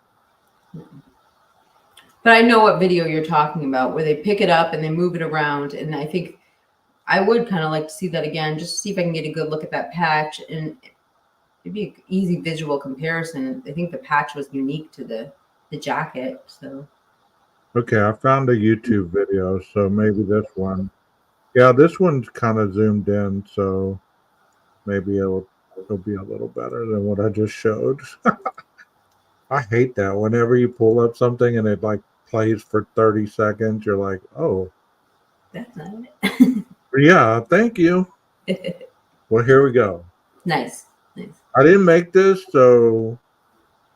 but I know what video you're talking about, where they pick it up and they move it around. And I think I would kind of like to see that again, just to see if I can get a good look at that patch. And it'd be an easy visual comparison. I think the patch was unique to the jacket. So Okay, I found a YouTube video, so maybe this one. Yeah, this one's kind of zoomed in, so maybe it'll be a little better than what I just showed. I hate that. Whenever you pull up something and it like plays for 30 seconds, you're like, oh, that's not yeah, thank you. it. Well, here we go. Nice. I didn't make this, so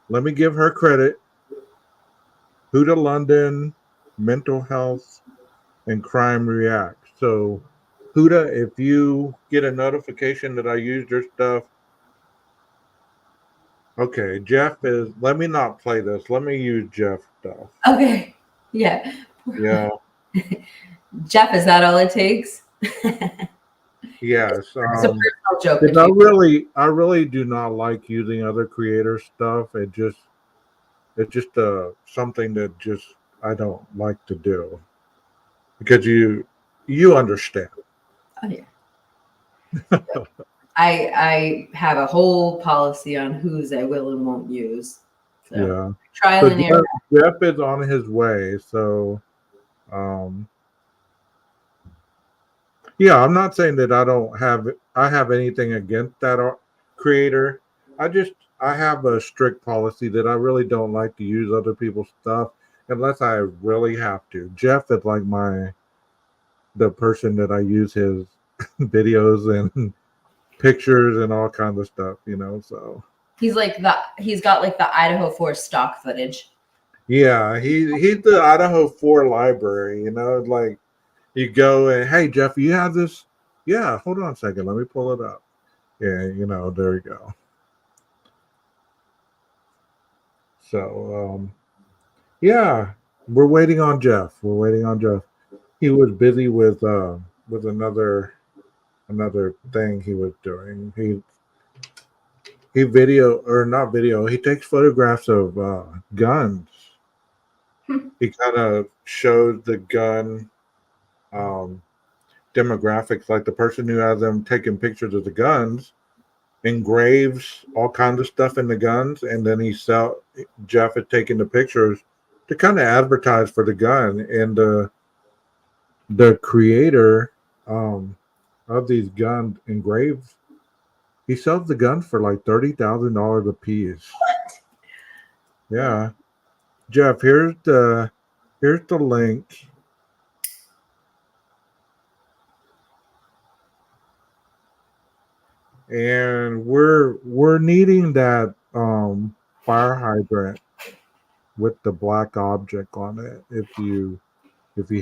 let me give her credit. Huda London, Mental Health, and Crime React. So, Huda, if you get a notification that I used your stuff, okay, Jeff is, let me not play this. Let me use Jeff's stuff. Okay. Yeah. Yeah. Jeff, is that all it takes? Yes. It's a personal joke. I really do not like using other creators' stuff. It's just something that just I don't like to do, because you understand. Oh yeah. I have a whole policy on whose I will and won't use. So, yeah. Trial and error. Jeff is on his way, so yeah, I'm not saying that I have anything against that creator. I have a strict policy that I really don't like to use other people's stuff unless I really have to. Jeff is like the person that I use his videos and pictures and all kinds of stuff, so He's got like the IDAHO4 stock footage. yeah, he's the IDAHO4 library, like you go and, hey Jeff, you have this? Yeah, hold on a second, let me pull it up. Yeah, there you go. So yeah, we're waiting on Jeff. He was busy with another thing he was doing. He he takes photographs of guns. He kind of shows the gun demographics, like the person who has them taking pictures of the guns engraves all kinds of stuff in the guns, and then Jeff is taking the pictures to kind of advertise for the gun. And the creator of these gun engraved, he sells the guns for like $30,000 a piece. What? Yeah, Jeff, here's the link. And we're needing that fire hydrant with the black object on it, if you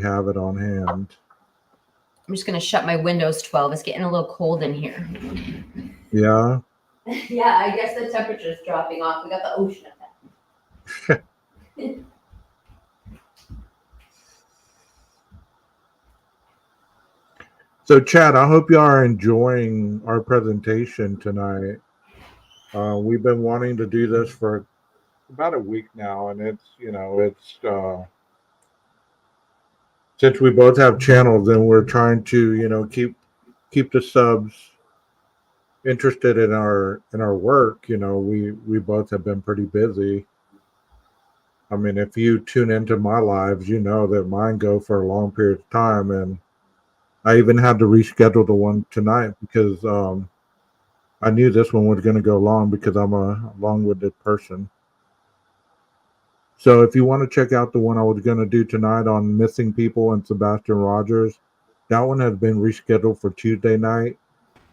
have it on hand. I'm just gonna shut my windows 12. It's getting a little cold in here. Yeah. Yeah, I guess the temperature's dropping off. We got the ocean up there. So, Chad, I hope you are enjoying our presentation tonight. We've been wanting to do this for about a week now, and it's since we both have channels, and we're trying to keep the subs interested in our work. We both have been pretty busy. I mean, if you tune into my lives, you know that mine go for a long period of time, and I even had to reschedule the one tonight because I knew this one was going to go long because I'm a long-winded person. So if you want to check out the one I was going to do tonight on missing people and Sebastian Rogers, that one has been rescheduled for Tuesday night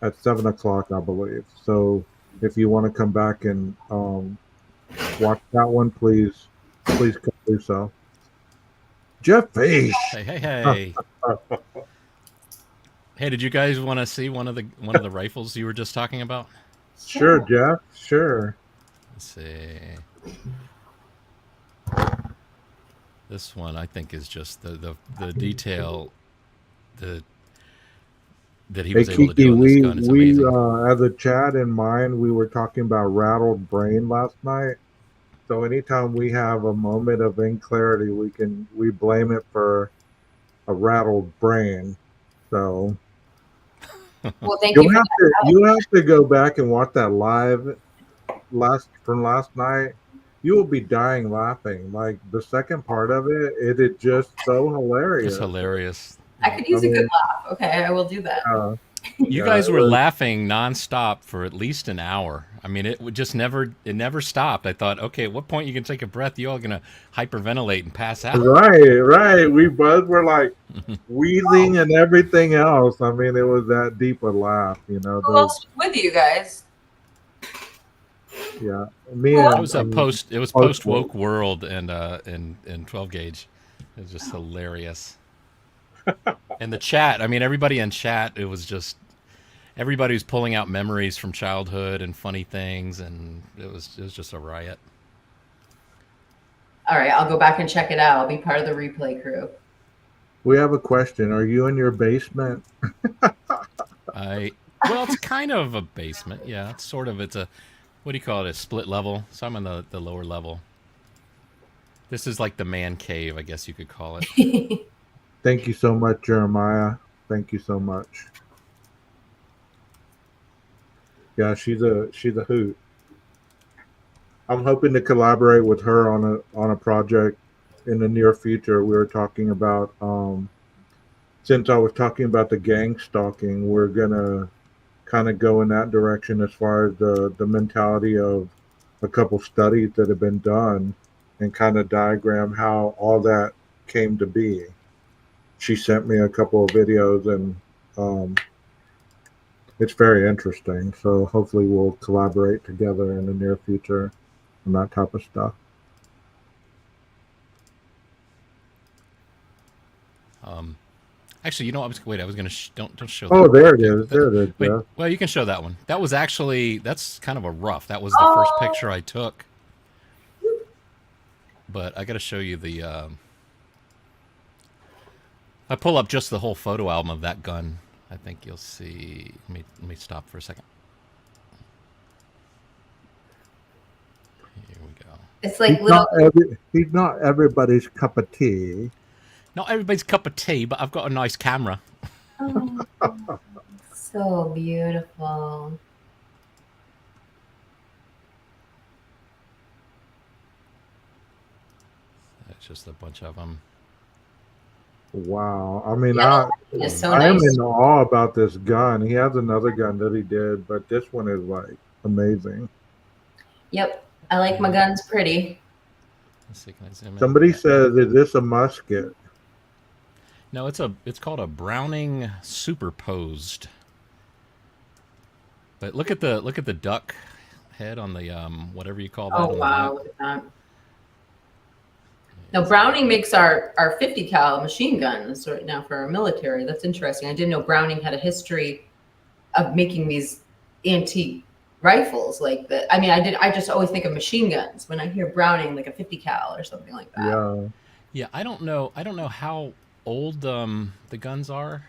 at 7 o'clock, I believe. So if you want to come back and watch that one, please come do so. Jeff Fish. Hey. Hey, did you guys want to see one of the rifles you were just talking about? Sure, Jeff. Sure. Let's see. This one I think is just the detail that he was able to do on this gun. It's amazing. As a chat in mind, we were talking about rattled brain last night. So anytime we have a moment of inclarity, we blame it for a rattled brain. So Well, thank you. You have to go back and watch that live from last night. You will be dying laughing. Like the second part of it is just so hilarious. It's hilarious. I could use a good laugh. Okay, I will do that. You guys were laughing nonstop for at least an hour. I mean, it would just never stopped. I thought, okay, at what point you can take a breath? You all gonna hyperventilate and pass out? Right. We both were like wheezing and everything else. I mean, it was that deep a laugh, Who else was with you guys? Yeah, it was post woke world and 12 gauge. It was just hilarious. And the chat, I mean, everybody in chat, it was just everybody was pulling out memories from childhood and funny things, and it was just a riot. All right, I'll go back and check it out. I'll be part of the replay crew. We have a question. Are you in your basement? Well, it's kind of a basement. Yeah, it's a what do you call it? A split level. So I'm on the lower level. This is like the man cave, I guess you could call it. Thank you so much, Jeremiah. Thank you so much. Yeah, she's a hoot. I'm hoping to collaborate with her on a project in the near future. We were talking about since I was talking about the gang stalking, we're gonna kind of go in that direction as far as the mentality of a couple studies that have been done and kind of diagram how all that came to be. She sent me a couple of videos and it's very interesting. So hopefully we'll collaborate together in the near future on that type of stuff. Actually, I was going to don't show. Oh, there it is. There it is. Wait, well, you can show that one. That was that's kind of a rough. That was the first picture I took. But I got to show you the. I pull up just the whole photo album of that gun. I think you'll see. Let me stop for a second. Here we go. It's like he's not everybody's cup of tea. Not everybody's cup of tea, but I've got a nice camera. Oh, so beautiful. It's just a bunch of them. Wow. I mean, I am in awe about this gun. He has another gun that he did, but this one is like amazing. Yep. I like my guns pretty. Let's see, can I zoom in? Somebody says, is this a musket? No, it's called a Browning superposed. But look at the duck head on the whatever you call that. Oh wow, look at that. Now Browning makes our 50 cal machine guns right now for our military. That's interesting. I didn't know Browning had a history of making these antique rifles like that. I mean, I just always think of machine guns when I hear Browning, like a 50 cal or something like that. Yeah. I don't know how old the guns are.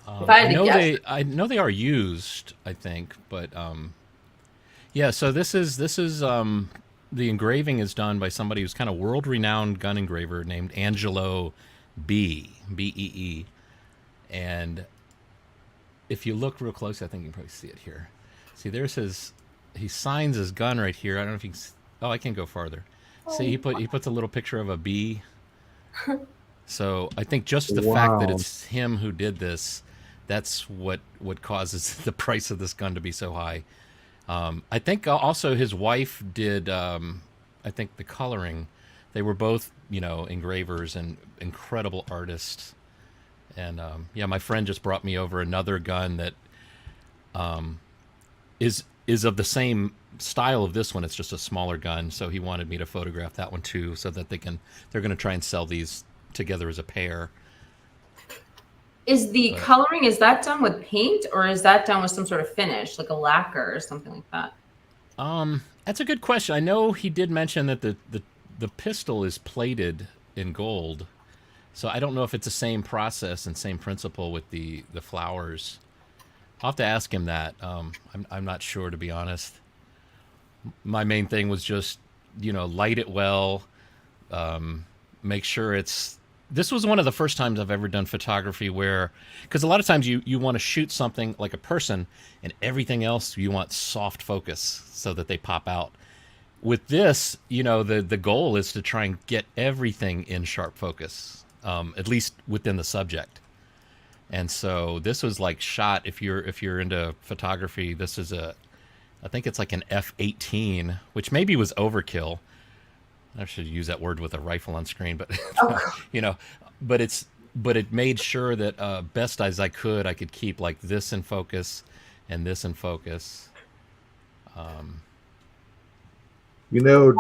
If I had I to know guess, I know they are used, I think, but yeah. So this is the engraving is done by somebody who's kind of world-renowned gun engraver named Angelo Bee, and if you look real close, I think you can probably see it here. See, there's his. He signs his gun right here. I don't know if you can. Oh, I can go farther. See, he puts a little picture of a bee. So I think just the fact that Wow. it's him who did this, that's what causes the price of this gun to be so high. I think also his wife did. I think the coloring. They were both, engravers and incredible artists. And yeah, my friend just brought me over another gun that is of the same style of this one. It's just a smaller gun, so he wanted me to photograph that one too, so that they're going to try and sell these together as a pair. is the coloring, is that done with paint or is that done with some sort of finish, like a lacquer or something like that? That's a good question. I know he did mention that the pistol is plated in gold, so I don't know if it's the same process and same principle with the flowers. I'll have to ask him that. I'm not sure, to be honest. My main thing was just, light it well, make sure it's. This was one of the first times I've ever done photography where, because a lot of times you want to shoot something like a person and everything else you want soft focus so that they pop out. With this, the goal is to try and get everything in sharp focus, at least within the subject. And so this was like shot. If you're into photography, this is I think it's like an F-18, which maybe was overkill. I should use that word with a rifle on screen, but but it made sure that best as I could keep like this in focus and this in focus. Having those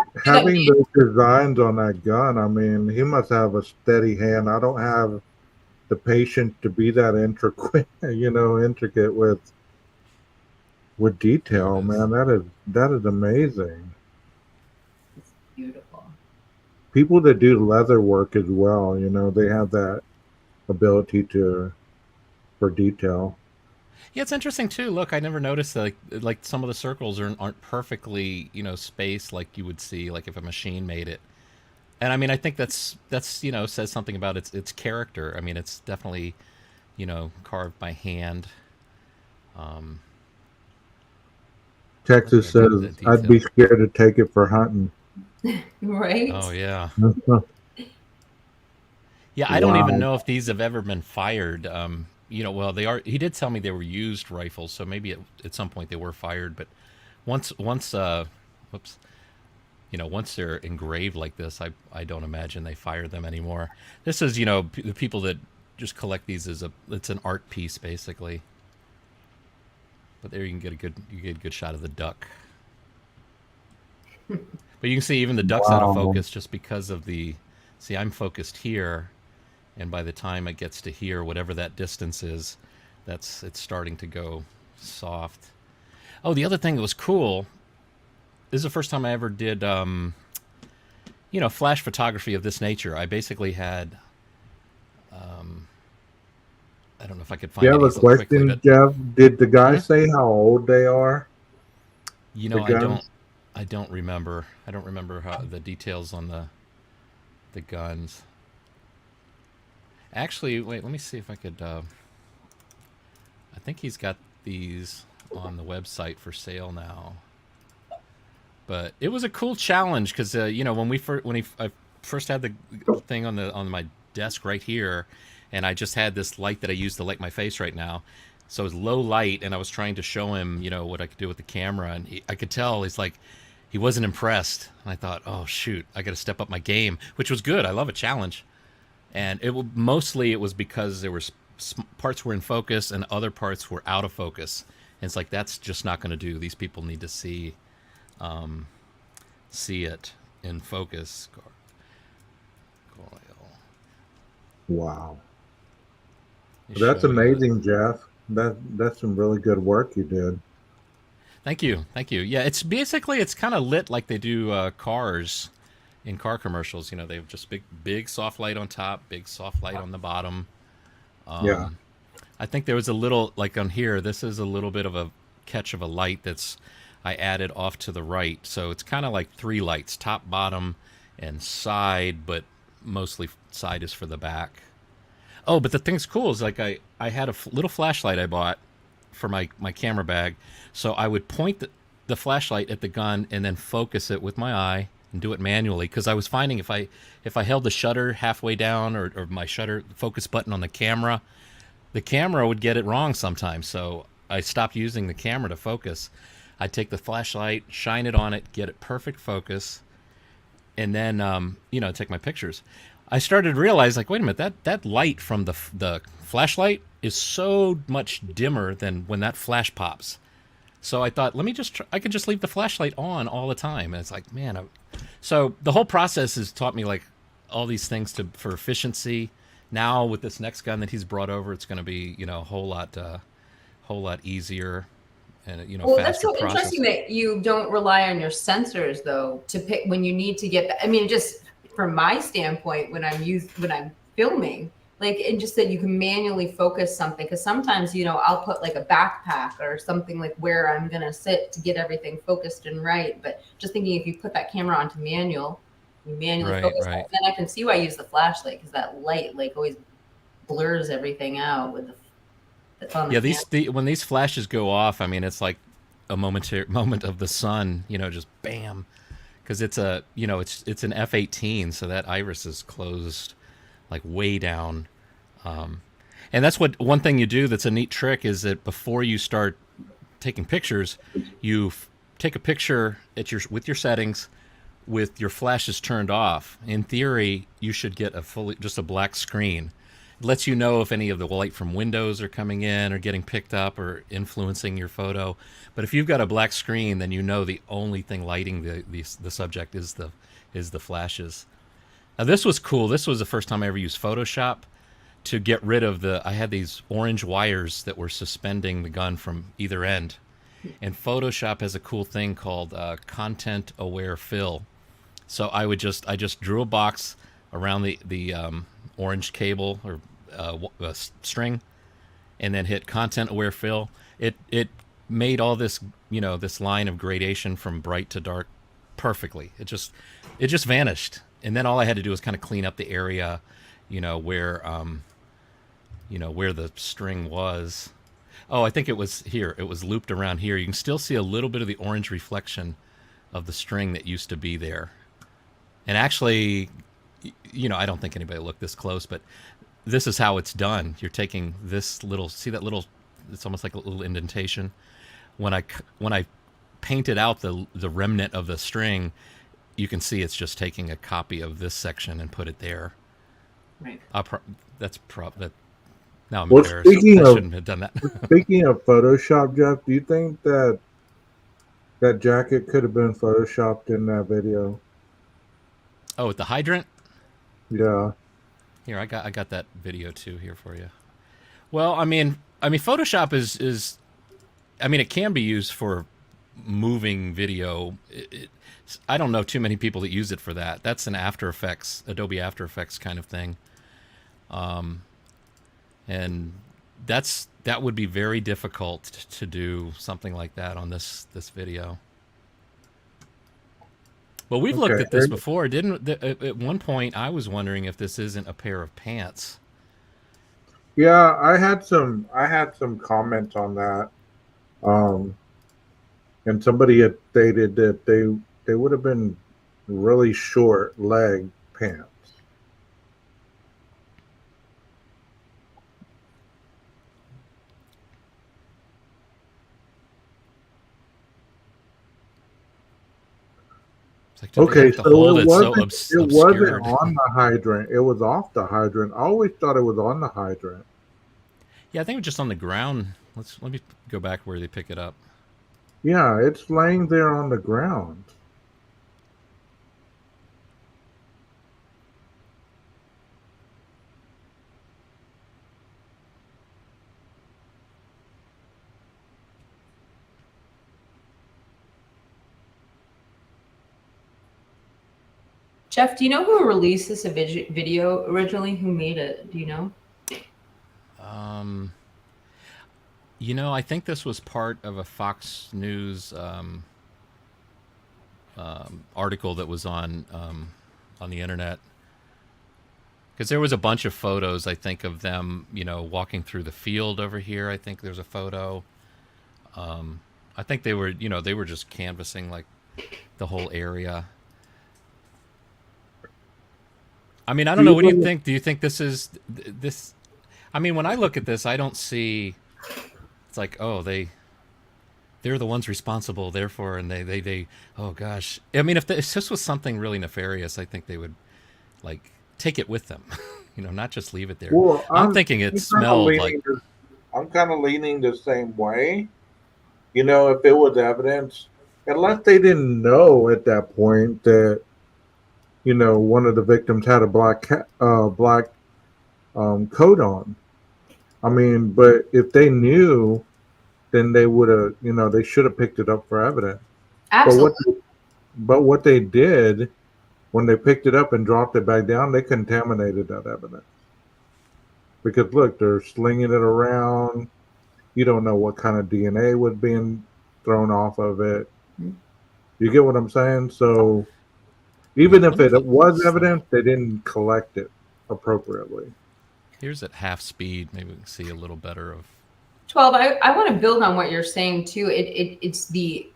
designs on that gun, I mean, he must have a steady hand. I don't have the patience to be that intricate with detail, man. That is amazing. It's beautiful. People that do leather work as well, they have that ability for detail. Yeah, it's interesting too. Look, I never noticed that like some of the circles aren't perfectly, spaced like you would see like if a machine made it. And I mean, I think that's says something about its character. I mean, it's definitely, carved by hand. Texas says, I'd be scared to take it for hunting. Right? Oh, yeah. Yeah, I don't even know if these have ever been fired. Well, they are. He did tell me they were used rifles, so maybe at some point they were fired. But once they're engraved like this, I don't imagine they fire them anymore. This is, the people that just collect these it's an art piece basically. But there you can get a good shot of the duck. But you can see even the duck's out of focus just because of see, I'm focused here, and by the time it gets to here, whatever that distance is, it's starting to go soft. Oh, the other thing that was cool, this is the first time I ever did, flash photography of this nature. I basically had, I don't know if I could find it. You have a question, Jeff? Did the guy say how old they are? I don't remember. I don't remember how the details on the guns. Actually, wait, let me see if I could, I think he's got these on the website for sale now. But it was a cool challenge because when I first had the thing on my desk right here, and I just had this light that I use to light my face right now, so it was low light, and I was trying to show him what I could do with the camera, and I could tell he wasn't impressed, and I thought, oh shoot, I got to step up my game, which was good. I love a challenge, and it was because there were parts were in focus and other parts were out of focus, and it's like that's just not going to do. These people need to see it in focus. Wow. That's amazing, Jeff. That's some really good work you did. Thank you. Yeah, it's kind of lit like they do cars in car commercials. They have just big soft light on top, big soft light on the bottom. Yeah. I think there was a little, like on here, this is a little bit of a catch of a light that's I added off to the right. So it's kind of like 3 lights, top, bottom, and side, but mostly side is for the back. Oh, but the thing's cool is like I had a little flashlight I bought for my camera bag. So I would point the flashlight at the gun and then focus it with my eye and do it manually, because I was finding if I held the shutter halfway down, or my shutter focus button on the camera would get it wrong sometimes. So I stopped using the camera to focus. I'd take the flashlight, shine it on it, get it perfect focus, and then take my pictures. I started to realize, like, wait a minute, that light from the flashlight is so much dimmer than when that flash pops. So I thought, I could just leave the flashlight on all the time. And it's like, man. So the whole process has taught me like all these things for efficiency. Now with this next gun that he's brought over, it's going to be, a whole lot easier. And well, faster that's so process. interesting that you don't rely on your sensors though to pick when you need to get. I mean, just from my standpoint, when I'm filming, like, and just that you can manually focus something, because sometimes I'll put like a backpack or something like where I'm gonna sit to get everything focused and right. But just thinking, if you put that camera onto manual, you manually focus, right. Then I can see why I use the flashlight, because that light like always blurs everything out with the. When these flashes go off, I mean, it's like a moment of the sun, just bam, because it's it's an F-18, so that iris is closed like way down, and that's one thing you do that's a neat trick is that before you start taking pictures, you take a picture with your settings with your flashes turned off. In theory, you should get just a black screen. It lets you know if any of the light from windows are coming in or getting picked up or influencing your photo. But if you've got a black screen, then the only thing lighting the subject is the flashes. Now this was cool. This was the first time I ever used Photoshop to get rid of I had these orange wires that were suspending the gun from either end. And Photoshop has a cool thing called content aware fill. So I just drew a box around the orange cable or string, and then hit content aware fill. It made all this this line of gradation from bright to dark perfectly. It just vanished, and then all I had to do was kind of clean up the area, where where the string was. Oh, I think it was here. It was looped around here. You can still see a little bit of the orange reflection of the string that used to be there. And actually, I don't think anybody looked this close, but this is how it's done. You're taking this see that little, it's almost like a little indentation. When I painted out the remnant of the string, you can see it's just taking a copy of this section and put it there. Right. Now I'm embarrassed. I shouldn't have done that. Speaking of Photoshop, Jeff, do you think that jacket could have been Photoshopped in that video? Oh, with the hydrant? Yeah. Here, I got that video too here for you. Well, I mean, Photoshop is it can be used for moving video. I don't know too many people that use it for that. That's an Adobe After Effects kind of thing. And that would be very difficult to do something like that on this video. But we've looked at this before, at one point I was wondering if this isn't a pair of pants. Yeah, I had some comments on that. And somebody had stated that they would have been really short leg pants. Like, okay, so it wasn't on the hydrant. It was off the hydrant. I always thought it was on the hydrant. Yeah, I think it was just on the ground. Let me go back where they pick it up. Yeah, it's laying there on the ground. Jeff, do you know who released this video originally? Who made it? Do you know? You know, I think this was part of a Fox News article that was on the internet, because there was a bunch of photos, I think, of them, you know, walking through the field over here. I think there's a photo. I think they were, you know, they were just canvassing like the whole area. I mean, I don't know. What do you think? Do you think this is this? I mean, when I look at this, I don't see. It's like, oh, they're the ones responsible, therefore, and they. Oh gosh. I mean, if this was something really nefarious, I think they would like take it with them. You know, not just leave it there. Well, I'm thinking it smelled like. I'm kind of leaning the same way. You know, if it was evidence, unless they didn't know at that point that, you know, one of the victims had a black coat on. I mean, but if they knew, then they would have, you know, they should have picked it up for evidence. Absolutely. But what they did when they picked it up and dropped it back down, they contaminated that evidence. Because look, they're slinging it around. You don't know what kind of DNA was being thrown off of it. You get what I'm saying? So even if it was evidence, they didn't collect it appropriately. Here's at half speed. Maybe we can see a little better of. 12. I want to build on what you're saying too. It's the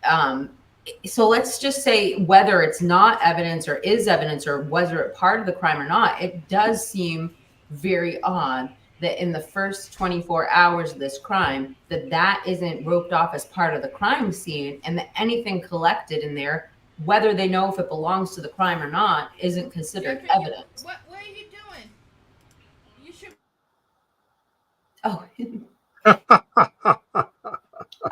so let's just say whether it's not evidence or is evidence or was it part of the crime or not, it does seem very odd that in the first 24 hours of this crime that isn't roped off as part of the crime scene, and that anything collected in there, whether they know if it belongs to the crime or not, isn't considered evidence. What are you doing? You should. Oh.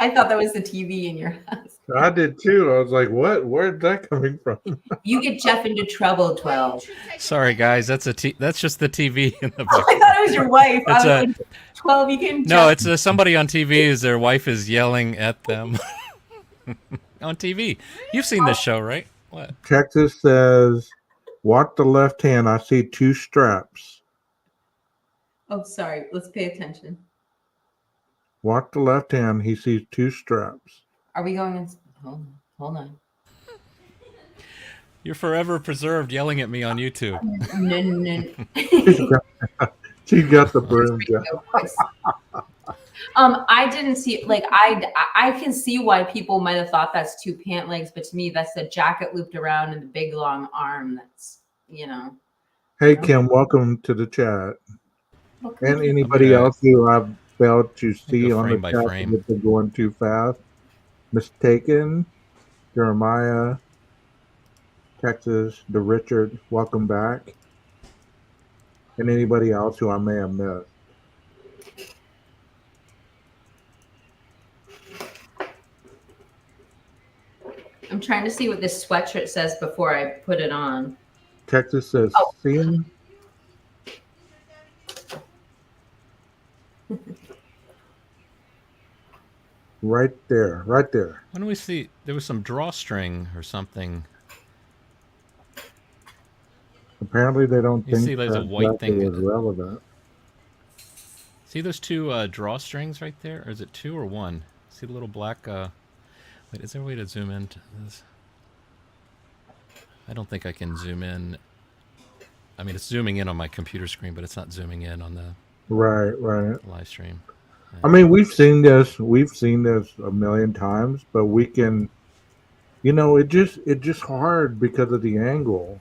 I thought that was the TV in your house. I did too. I was like, what? Where's that coming from? You get Jeff into trouble, 12. Sorry, guys. That's just the TV in the back. Oh, I thought it was your wife. I was like, 12, you can. No, it's somebody on TV. Is their wife is yelling at them on TV. You've seen this show, right? What? Texas says, watch the left hand. I see 2 straps. Oh, sorry. Let's pay attention. Watch the left hand. He sees 2 straps. Are we going in? Hold on. You're forever preserved yelling at me on YouTube. No. She got the broom. I didn't see, like, I can see why people might have thought that's 2 pant legs, but to me, that's the jacket looped around and the big long arm. That's, you know. Hey, Kim, welcome to the chat. And anybody else who I've failed to see on the chat if they're going too fast. Mistaken, Jeremiah, Texas, the Richard, welcome back. And anybody else who I may have missed. I'm trying to see what this sweatshirt says before I put it on. Texas says, see him? Right there, right there. When do we see? There was some drawstring or something. Apparently, they don't think see, there's a white thing is relevant. See those 2 drawstrings right there, or is it 2 or 1? See the little black. Wait, is there a way to zoom in to this? I don't think I can zoom in. I mean, it's zooming in on my computer screen, but it's not zooming in on the live stream. I mean, we've seen this a million times, but we can, you know, it just hard because of the angle.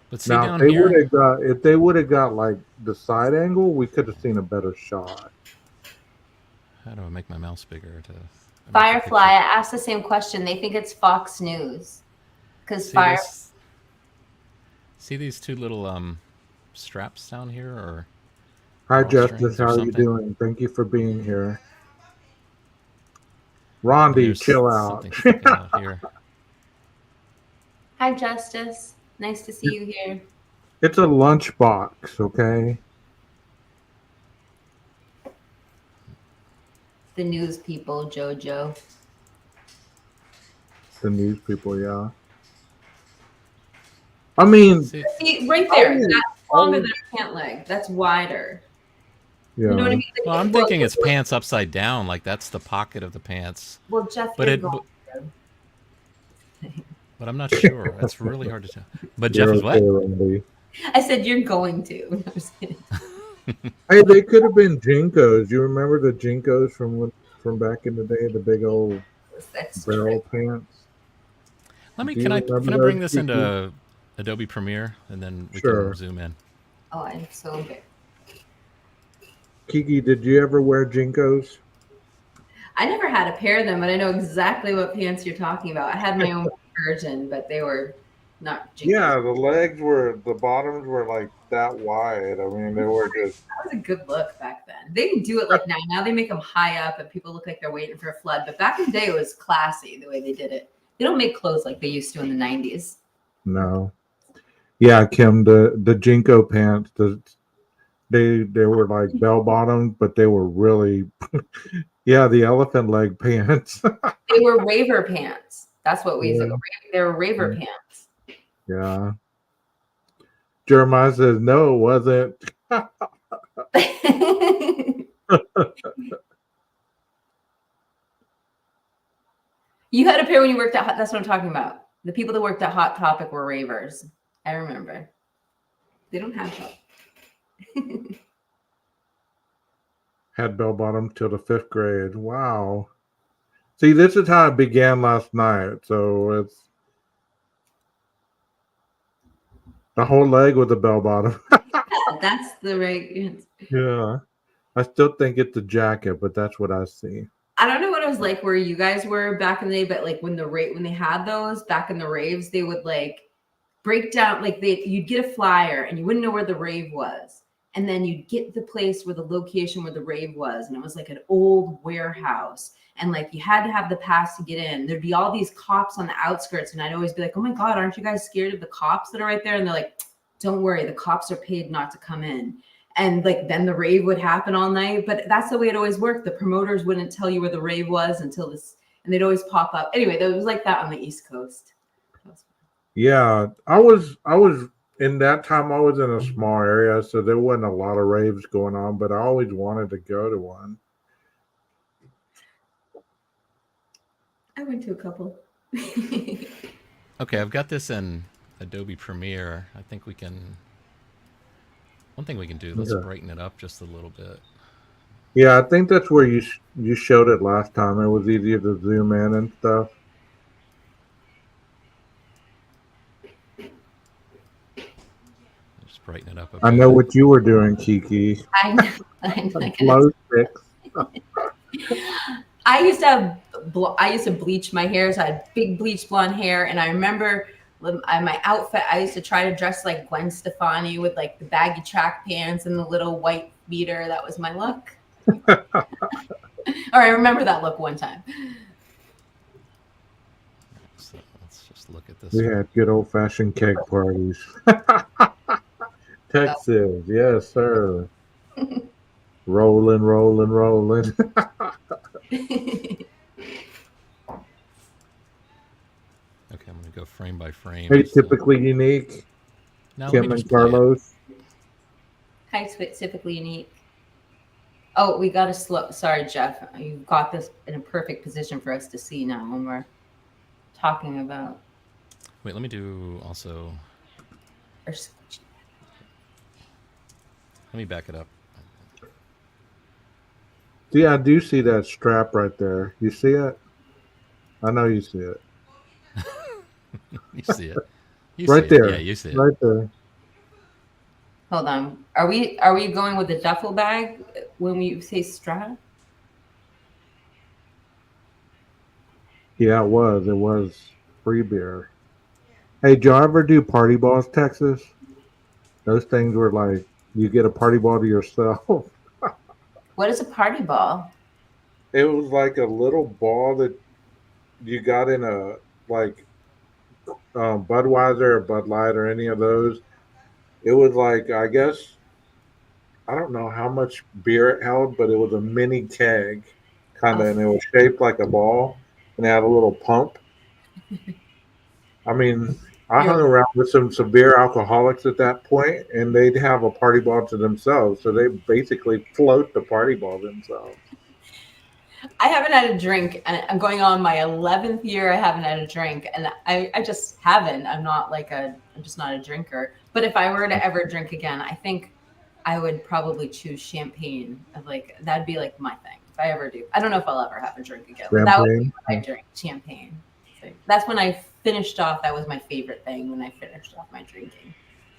But see, now, if they would have got like the side angle, we could have seen a better shot. How do I make my mouse bigger? Firefly, I asked the same question. They think it's Fox News because See these 2 little straps down here, or? Hi, Justice. How are you doing? Thank you for being here. Rondi, chill out. out here. Hi, Justice. Nice to see you here. It's a lunch box, okay? The news people, JoJo. The news people, yeah. I mean, see right there. That's longer than a pant leg. That's wider. You know what I Yeah. mean? Well, I'm thinking it's pants upside down, like that's the pocket of the pants. Well, Jeff, But you're it, going. but I'm not sure. It's really hard to tell. But Jeff You're is okay, what? Randy. I said you're going to. No, I'm just kidding. Hey, they could have been Jinkos. You remember the Jinkos from back in the day, the big old That's true. barrel pants? Do Can you I remember bring those, this Kiki? into Adobe Premiere and then we can Sure. zoom in? Oh, I'm so embarrassed. Kiki, did you ever wear Jinkos? I never had a pair of them, but I know exactly what pants you're talking about. I had my own version, but they were not Jinkos. Yeah, the bottoms were like that wide. I mean, they were just. That was a good look back then. They didn't do it like now. Now they make them high up and people look like they're waiting for a flood. But back in the day, it was classy the way they did it. They don't make clothes like they used to in the 90s. No. Yeah, Kim, the Jinko pants, they were like bell bottoms, but they were really, yeah, the elephant leg pants. They were raver pants. That's what we said. They were raver Yeah. pants. Yeah. Jeremiah says, no, it wasn't. You had a pair when you worked at that's what I'm talking about. The people that worked at Hot Topic were ravers. I remember. They don't have that. Had bell bottom till the 5th grade. Wow. See, this is how it began last night. So it's the whole leg with a bell bottom. That's the right. Yeah. I still think it's a jacket, but that's what I see. I don't know what it was like where you guys were back in the day, but like when they had those back in the raves, they would like break down, like you'd get a flyer and you wouldn't know where the rave was. And then you'd get the place where the location where the rave was. And it was like an old warehouse. And like you had to have the pass to get in. There'd be all these cops on the outskirts. And I'd always be like, oh my God, aren't you guys scared of the cops that are right there? And they're like, don't worry, the cops are paid not to come in. And like then the rave would happen all night. But that's the way it always worked. The promoters wouldn't tell you where the rave was until this, and they'd always pop up. Anyway, it was like that on the East Coast. Yeah, I was in that time. I was in a small area, so there wasn't a lot of raves going on. But I always wanted to go to one. I went to a couple. Okay, I've got this in Adobe Premiere. I think we can. One thing we can do. Let's brighten it up just a little bit. Yeah, I think that's where you showed it last time. It was easier to zoom in and stuff. Just brighten it up a bit. I know what you were doing, Kiki. I know. Glow sticks. I used to bleach my hair, so I had big bleach blonde hair, and I remember my outfit. I used to try to dress like Gwen Stefani with like the baggy track pants and the little white beater. That was my look. Or I remember that look one time. So let's just look at this. We had good old-fashioned keg parties. Texas, yes, sir. Rolling. Okay, I'm gonna go frame by frame. Hey, typically unique. Now, Kim and Carlos. Hi, typically unique. Oh, we got a slow. Sorry, Jeff. You got this in a perfect position for us to see now when we're talking about. Wait, let me do also. Let me back it up. See, I do see that strap right there. You see it? I know you see it. You see it. Right there. Yeah, you see it. Right there. Hold on. Are we going with the duffel bag when we say strap? Yeah, it was. It was free beer. Hey, did y'all ever do party balls, Texas? Those things were like, you get a party ball to yourself. What is a party ball? It was like a little ball that you got in a, like, Budweiser or Bud Light or any of those. It was like, I guess, I don't know how much beer it held, but it was a mini keg, kind of, and it was shaped like a ball, and it had a little pump. I mean, I hung around with some severe alcoholics at that point, and they'd have a party ball to themselves. So they basically float the party ball themselves. I haven't had a drink, and I'm going on my 11th year. I haven't had a drink, and I just haven't. I'm just not a drinker. But if I were to ever drink again, I think I would probably choose champagne. That'd be like my thing if I ever do. I don't know if I'll ever have a drink again. But that would be what I drink, champagne. So that's when I finished off. That was my favorite thing when I finished off my drinking.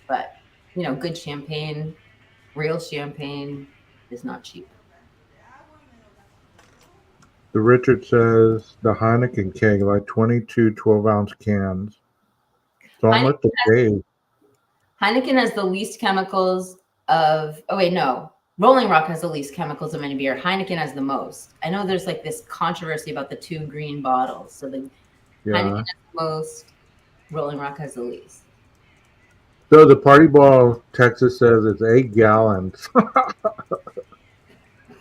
But good champagne, real champagne is not cheap. The Richard says the Heineken keg, like 22 12-ounce cans. So how much to pay? Heineken has the least chemicals of, Rolling Rock has the least chemicals of any beer. Heineken has the most. I know there's like this controversy about the two green bottles. So Heineken has the most, Rolling Rock has the least. So the Party Ball Texas says it's 8 gallons.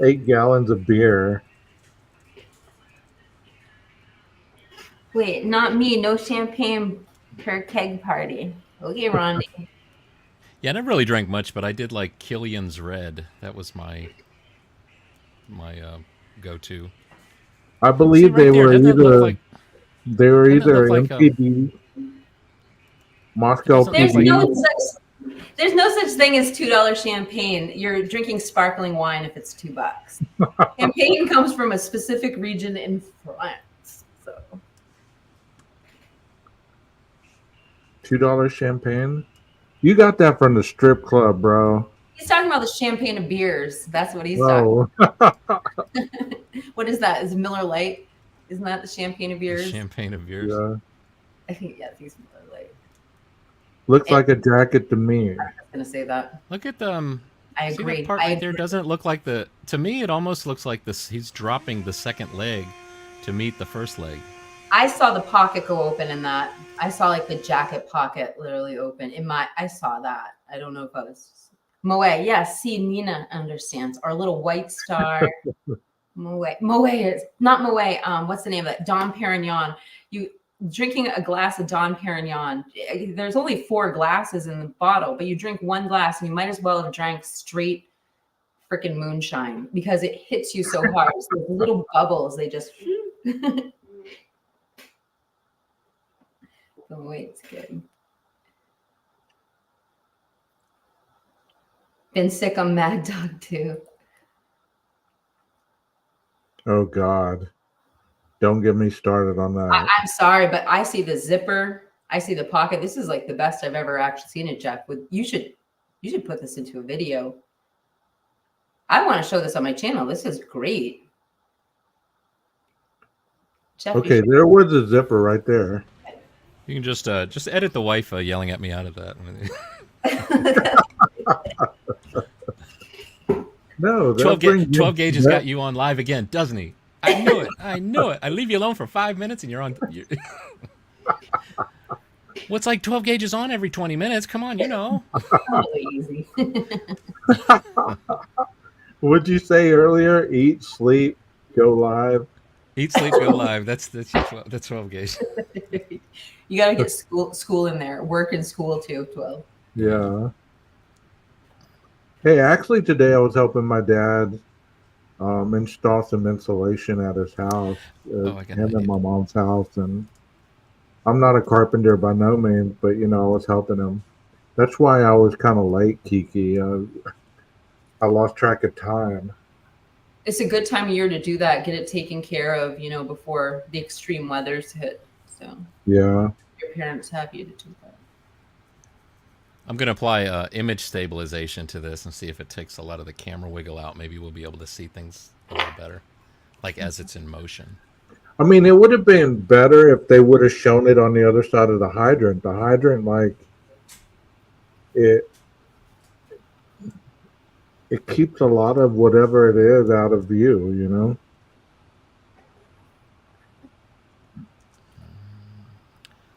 8 gallons of beer. Wait, not me. No champagne per keg party. Okay, Ronnie. Yeah, I never really drank much, but I did like Killian's Red. That was my go-to. I believe they were either MPD, Moscow PD. There's no such thing as $2 champagne. You're drinking sparkling wine if it's $2. Champagne comes from a specific region in France. So $2 champagne? You got that from the strip club, bro. He's talking about the champagne of beers. That's what he's talking about. What is that? Is Miller Lite? Isn't that the champagne of beers? The champagne of beers. Yeah. I think it's Miller Lite. Looks like a jacket to me. I was gonna say that. Look at them. I agree. See that part right there doesn't look like to me it almost looks like this. He's dropping the second leg to meet the first leg. I saw the pocket go open in that. I saw like the jacket pocket literally open I saw that. I don't know if I was Moet. Yes, see, Nina understands. Our little white star. Moet is not Moet. What's the name of it? Dom Perignon. You drinking a glass of Dom Perignon. There's only 4 glasses in the bottle, but you drink one glass and you might as well have drank straight freaking moonshine because it hits you so hard. So little bubbles, they just. The Moet's good. Been sick on Mad Dog too. Oh God. Don't get me started on that. I'm sorry, but I see the zipper. I see the pocket. This is like the best I've ever actually seen it, Jeff. You should put this into a video. I want to show this on my channel. This is great. Jeff, okay, there was a zipper right there. You can just edit the wife yelling at me out of that. No, 12 gauge has got you on live again, doesn't he? I knew it. I leave you alone for 5 minutes and you're on. What's like 12 gauge is on every 20 minutes? Come on, you know. Easy. What'd you say earlier? Eat, sleep, go live. Eat, sleep, go live. That's 12 gauge. You got to get school in there. Work and school too. 12. Yeah. Hey, actually, today I was helping my dad install some insulation at his house, him and my mom's house, and I'm not a carpenter by no means, but I was helping him. That's why I was kind of late, Kiki. I lost track of time. It's a good time of year to do that. Get it taken care of, before the extreme weathers hit. So yeah, your parents have you to do that. I'm going to apply image stabilization to this and see if it takes a lot of the camera wiggle out. Maybe we'll be able to see things a little better, like as it's in motion. I mean, it would have been better if they would have shown it on the other side of the hydrant. The hydrant, like, it keeps a lot of whatever it is out of view,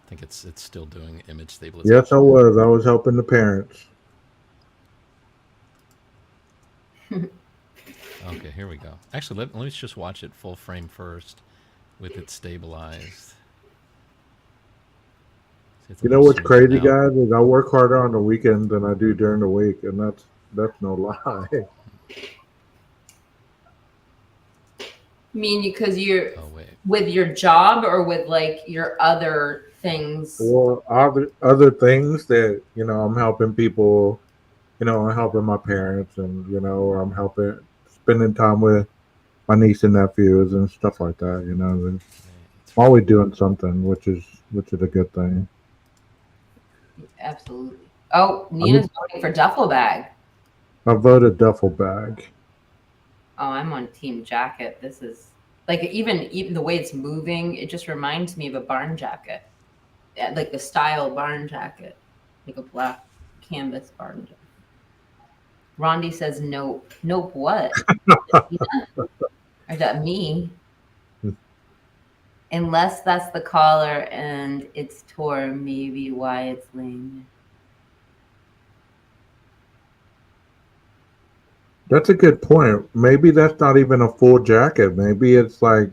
I think it's still doing image stabilization. Yes, I was helping the parents. Okay, here we go. Actually, let's just watch it full frame first with it stabilized. See It's a You know little what's smoother crazy, now. guys? Is I work harder on the weekends than I do during the week, and that's no lie. I mean, because you're Oh wait. with your job or with like your other things. Or other things that I'm helping people. I'm helping my parents, and or I'm helping spending time with my niece and nephews and stuff like that. And I'm always doing something, which is a good thing. Absolutely. Oh, I mean, Nina's voting for duffel bag. I voted duffel bag. Oh, I'm on team jacket. This is like even the way it's moving, it just reminds me of a barn jacket. Yeah, like the style barn jacket, like a black canvas barn jacket. Rondi says nope. Nope what? Or that me? Unless that's the collar and it's tore, maybe why it's lame. That's a good point. Maybe that's not even a full jacket. Maybe it's like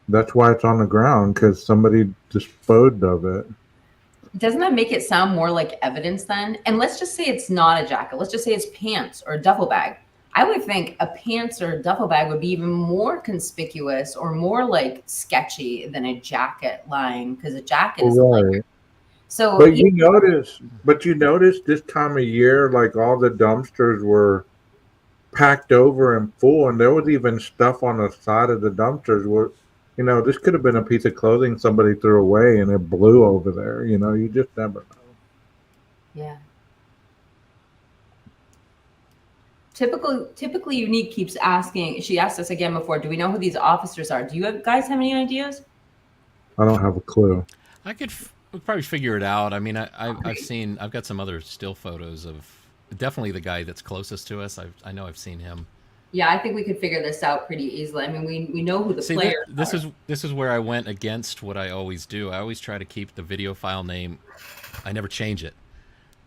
that's why it's on the ground because somebody disposed of it. Doesn't that make it sound more like evidence then? And let's just say it's not a jacket. Let's just say it's pants or a duffel bag. I would think a pants or a duffel bag would be even more conspicuous or more like sketchy than a jacket lying because a jacket is a Right. layer. So But you notice this time of year, like all the dumpsters were packed over and full, and there was even stuff on the side of the dumpsters where, this could have been a piece of clothing somebody threw away and it blew over there. You just never know. yeah. Typically Unique keeps asking, she asked us again before, do we know who these officers are? Do you guys have any ideas? I don't have a clue. I could we'd probably figure it out. I mean, I've got some other still photos of definitely the guy that's closest to us. I know I've seen him. Yeah, I think we could figure this out pretty easily. I mean, we know who the players are. This is where I went against what I always do. I always try to keep the video file name. I never change it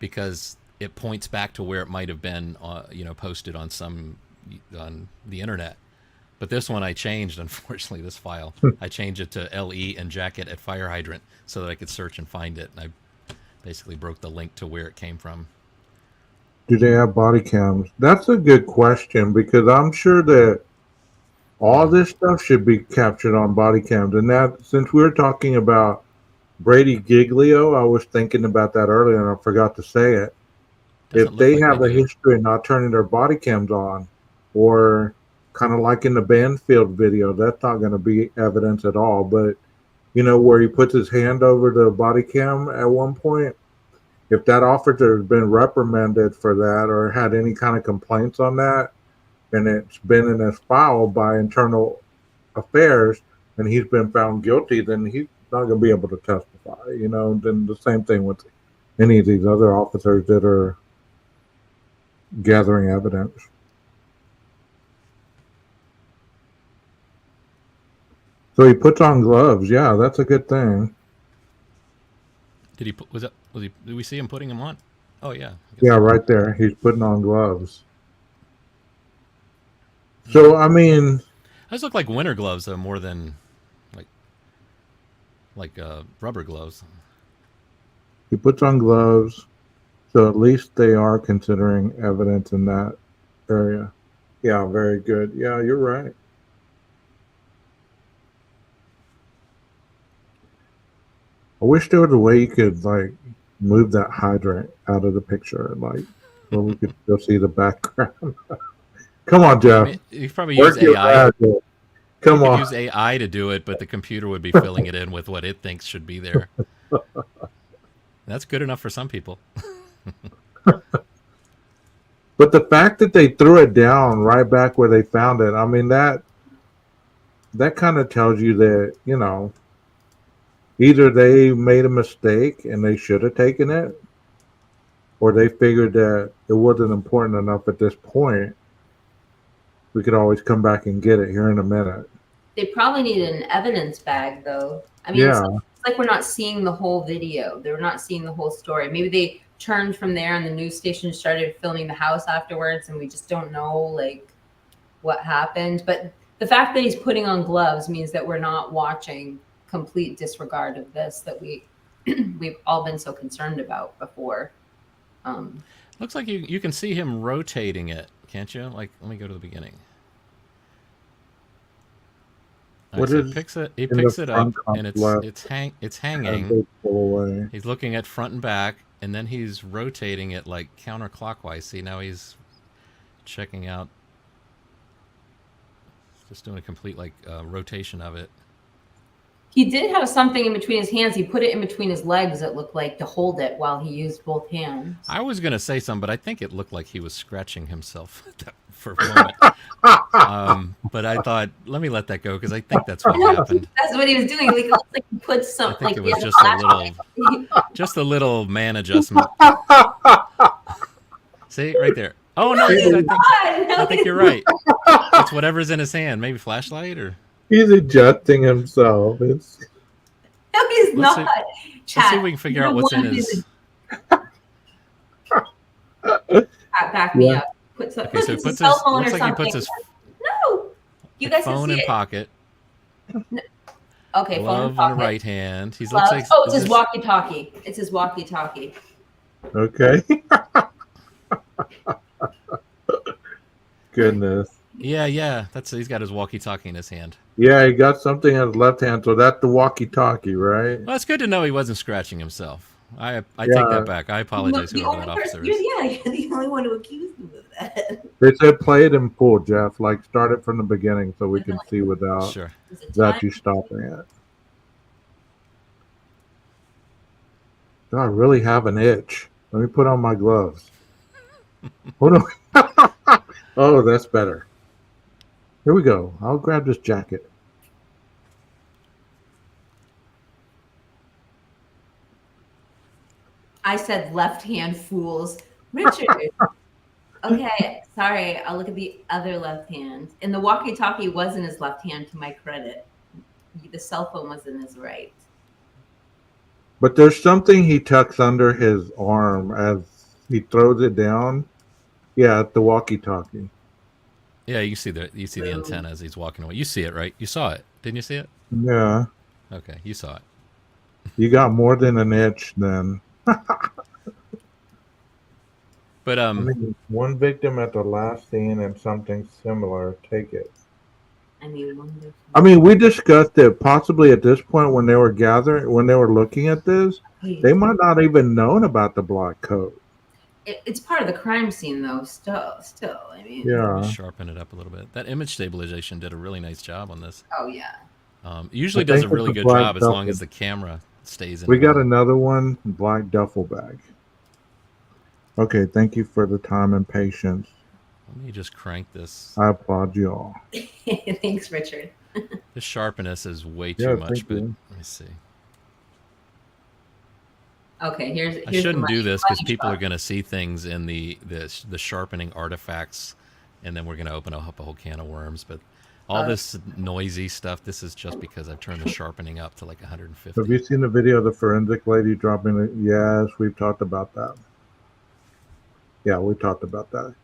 because it points back to where it might have been, posted on on the internet. But this one I changed, unfortunately, this file. I changed it to LE and jacket at fire hydrant so that I could search and find it. And I basically broke the link to where it came from. Do they have body cams? That's a good question because I'm sure that all this stuff should be captured on body cams. And that, since we're talking about Brady GIglio, I was thinking about that earlier and I forgot to say it. If they have a history of not turning their body cams on, or kind of like in the Banfield video, that's not going to be evidence at all. But, where he puts his hand over the body cam at one point, if that officer has been reprimanded for that or had any kind of complaints on that, and it's been in his file by internal affairs, and he's been found guilty, then he's not going to be able to testify. Then the same thing with any of these other officers that are gathering evidence. So he puts on gloves. Yeah, that's a good thing. Did he did we see him putting them on? Oh yeah. Yeah, right there. He's putting on gloves. So I mean, those look like winter gloves though, more than like rubber gloves. He puts on gloves, so at least they are considering evidence in that area. Yeah, very good. Yeah, you're right. I wish there was a way you could move that hydrant out of the picture, so we could still see the background. Come on, Jeff. I mean, you probably use AI. Come on. Use AI to do it, but the computer would be filling it in with what it thinks should be there. That's good enough for some people. But the fact that they threw it down right back where they found it, I mean, that kind of tells you that, either they made a mistake and they should have taken it, or they figured that it wasn't important enough at this point. We could always come back and get it here in a minute. They probably need an evidence bag, though. I mean, it's like we're not seeing the whole video. They're not seeing the whole story. Maybe they turned from there and the news station started filming the house afterwards, and we just don't know, what happened. But the fact that he's putting on gloves means that we're not watching complete disregard of this that we've all been so concerned about before. Looks like you can see him rotating it, can't you? Like, let me go to the beginning. What So is he picks it in the up, front and left it's as hanging. they pull away? He's looking at front and back, and then he's rotating it like counterclockwise. See, now he's checking out, just doing a complete like rotation of it. He did have something in between his hands. He put it in between his legs, it looked like, to hold it while he used both hands. I was going to say something, but I think it looked like he was scratching himself for a moment. But I thought, let me let that go, because I think that's what happened. That's what he was doing. Like, it looks like he put I something. think Like it was just a little man adjustment. See, right there. Oh, no, I think you're right. It's whatever's in his hand. Maybe flashlight or... He's adjusting himself. No, he's not. Let's see if we can figure out what's in his... Back me up. Okay, so he puts his... Looks like he puts his... No! You guys phone in pocket. No. Okay, phone in Glove pocket. in the right hand. He Glove. looks like... Oh, it's his walkie-talkie. It's his walkie-talkie. Okay. Goodness. Yeah. He's got his walkie-talkie in his hand. Yeah, he got something in his left hand, so that's the walkie-talkie, right? Well, it's good to know he wasn't scratching himself. I take that back. I apologize to whoever that officer is. You're the only one who accused him of that. They said play it in full, Jeff. Like start it from the beginning so we can see without that you stopping it. Do I really have an itch? Let me put on my gloves. Hold on. Oh, that's better. Here we go. I'll grab this jacket. I said left hand fools. Richard. Okay, sorry. I'll look at the other left hand. And the walkie-talkie was in his left hand, to my credit. The cell phone was in his right. But there's something he tucks under his arm as he throws it down. Yeah, the walkie-talkie. Yeah, you see the antenna as he's walking away. You see it, right? You saw it. Didn't you see it? Yeah. Okay, you saw it. You got more than an itch then. But I mean, one victim at the last scene and something similar. Take it. I mean, we discussed it possibly at this point when they were looking at this, they might not even known about the black coat. It's part of the crime scene, though. Still, I mean. Yeah. Sharpen it up a little bit. That image stabilization did a really nice job on this. Oh yeah. Usually does a really good job as long as the camera stays in. We got another one, black duffel bag. Okay, thank you for the time and patience. Let me just crank this. I applaud you all. Thanks, Richard. The sharpness is way too much, but let me see. Okay, here's I shouldn't do this because people are going to see things in the sharpening artifacts, and then we're going to open up a whole can of worms. But all this noisy stuff, this is just because I've turned the sharpening up to like 150. Have you seen the video of the forensic lady dropping it? Yes, we've talked about that. Yeah, we talked about that.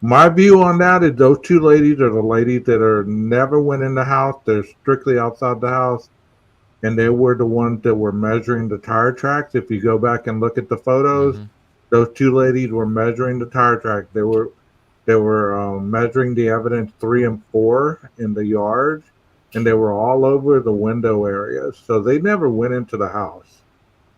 My view on that is those two ladies are the ladies that are never went in the house. They're strictly outside the house. And they were the ones that were measuring the tire tracks. If you go back and look at the photos, those two ladies were measuring the tire track. They were measuring the evidence 3 and 4 in the yard, and they were all over the window areas. So they never went into the house.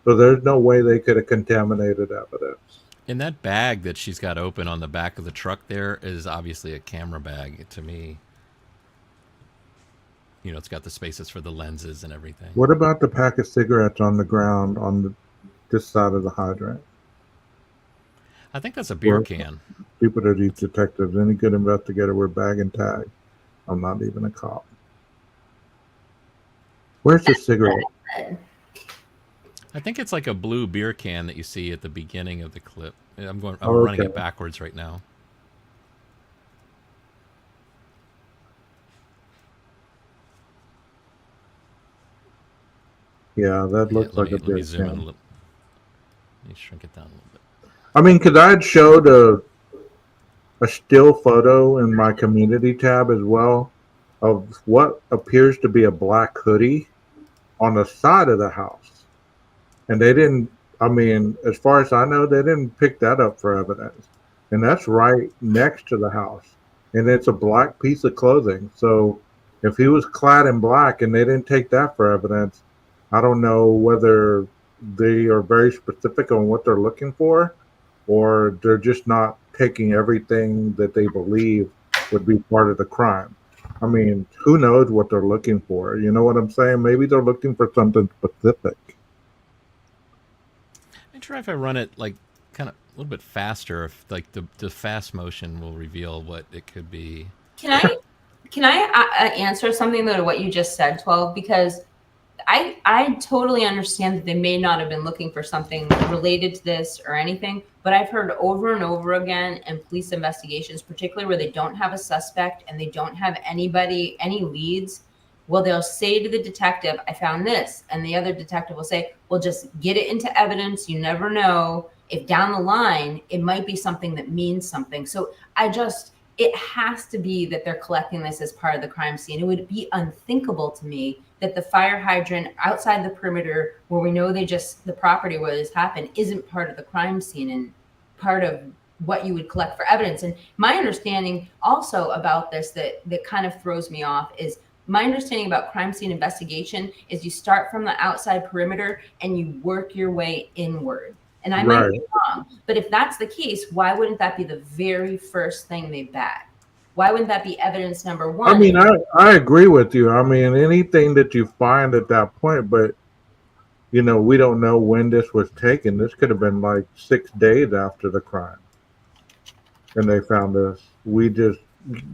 So there's no way they could have contaminated evidence. And that bag that she's got open on the back of the truck there is obviously a camera bag to me. You know, it's got the spaces for the lenses and everything. What about the pack of cigarettes on the ground on this side of the hydrant? I think that's a beer can. Stupid are these detectives. Any good investigator with bag and tag. I'm not even a cop. Where's the cigarette? I think it's like a blue beer can that you see at the beginning of the clip. I'm running it backwards right now. Yeah, that looks like a Let me big zoom in a can. little. Let me shrink it down a little bit. I mean, because I had showed a still photo in my community tab as well of what appears to be a black hoodie on the side of the house. And they didn't, I mean, as far as I know, they didn't pick that up for evidence. And that's right next to the house. And it's a black piece of clothing. So if he was clad in black and they didn't take that for evidence, I don't know whether they are very specific on what they're looking for, or they're just not taking everything that they believe would be part of the crime. I mean, who knows what they're looking for? You know what I'm saying? Maybe they're looking for something specific. I try if I run it like kind of a little bit faster, if like the fast motion will reveal what it could be. Can I answer something though to what you just said, 12? Because I totally understand that they may not have been looking for something related to this or anything, but I've heard over and over again in police investigations, particularly where they don't have a suspect and they don't have anybody, any leads. Well, they'll say to the detective, I found this. And the other detective will say, well, just get it into evidence. You never know if down the line, it might be something that means something. So it has to be that they're collecting this as part of the crime scene. It would be unthinkable to me that the fire hydrant outside the perimeter where we know the property where this happened isn't part of the crime scene and part of what you would collect for evidence. And my understanding also about this that kind of throws me off is my understanding about crime scene investigation is you start from the outside perimeter and you work your way inward. And I might be wrong, but if that's the case, why wouldn't that be the very first thing they bat? Why wouldn't that be evidence number one? I mean, I agree with you. I mean, anything that you find at that point, but you know, we don't know when this was taken. This could have been like 6 days after the crime, and they found this.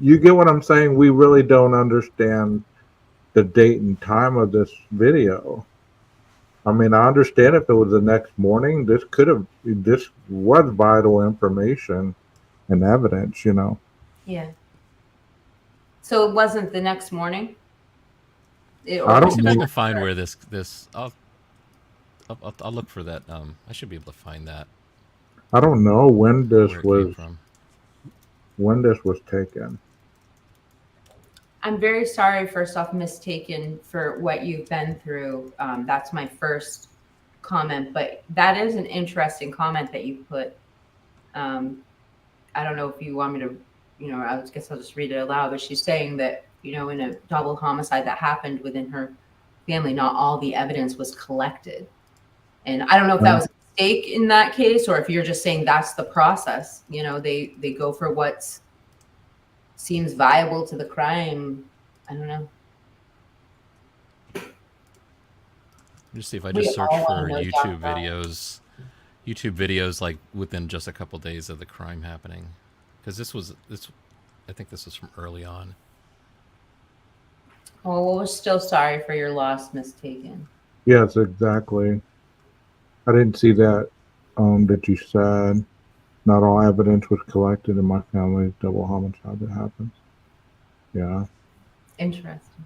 You get what I'm saying? We really don't understand the date and time of this video. I mean, I understand if it was the next morning, this was vital information and evidence, you know. Yeah. So it wasn't the next morning? I don't See if know. I can find where this I'll look for that. I should be able to find that. I don't know when this came from. When this was taken. I'm very sorry, first off, mistaken for what you've been through. That's my first comment, but that is an interesting comment that you put. I don't know if you want me to, I guess I'll just read it aloud, but she's saying that, in a double homicide that happened within her family, not all the evidence was collected. And I don't know if that was a mistake in that case, or if you're just saying that's the process. They go for what seems viable to the crime. I don't know. Just see if I just search for YouTube videos like within just a couple days of the crime happening, because I think this was from early on. Oh, well, we're still sorry for your loss, mistaken. Yes, exactly. I didn't see that that you said not all evidence was collected in my family's double homicide that happened. Yeah. Interesting.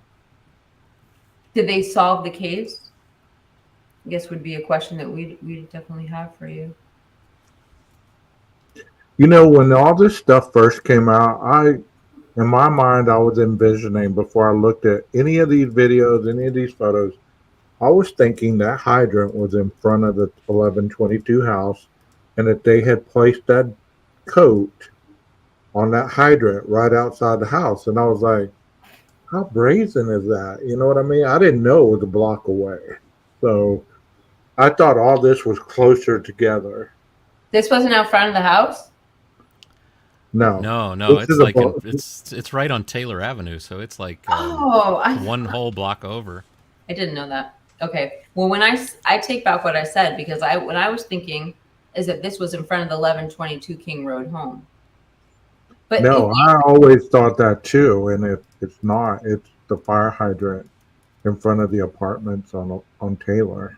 Did they solve the case? I guess would be a question that we definitely have for you. You know, when all this stuff first came out, in my mind, I was envisioning before I looked at any of these videos, any of these photos, I was thinking that hydrant was in front of the 1122 house and that they had placed that coat on that hydrant right outside the house. And I was like, how brazen is that? You know what I mean? I didn't know it was a block away. So I thought all this was closer together. This wasn't out front of the house? No. It's like it's right on Taylor Avenue, so it's like one whole block over. I didn't know that. Okay. Well, when I take back what I said, because when I was thinking is that this was in front of the 1122 King Road home. But no, I always thought that too, and it's not. It's the fire hydrant in front of the apartments on Taylor.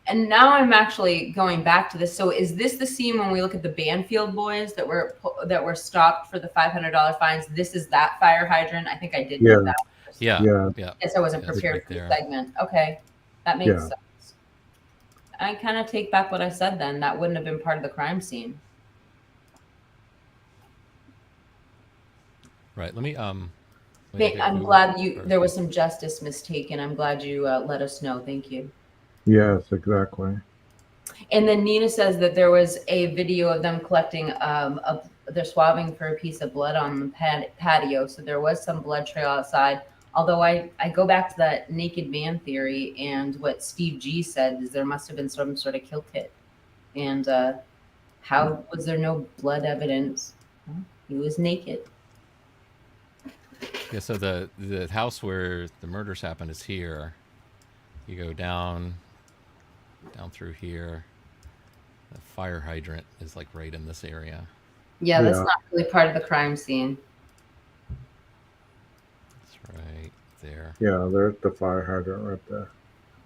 And now I'm actually going back to this. So is this the scene when we look at the Banfield boys that were stopped for the $500 fines? This is that fire hydrant. I think I did know that. Yeah. Guess I wasn't prepared for the segment. Okay, that makes sense. I kind of take back what I said then. That wouldn't have been part of the crime scene. Right. Let me I'm glad there was some justice mistaken. I'm glad you let us know. Thank you. Yes, exactly. And then Nina says that there was a video of them collecting they're swabbing for a piece of blood on the patio. So there was some blood trail outside. Although I go back to that naked man theory, and what Steve G said is there must have been some sort of kill kit. And how was there no blood evidence? Well, he was naked. Yeah, so the house where the murders happened is here. You go down through here. The fire hydrant is like right in this area. Yeah, that's not really part of the crime scene. It's right there. Yeah, there's the fire hydrant right there.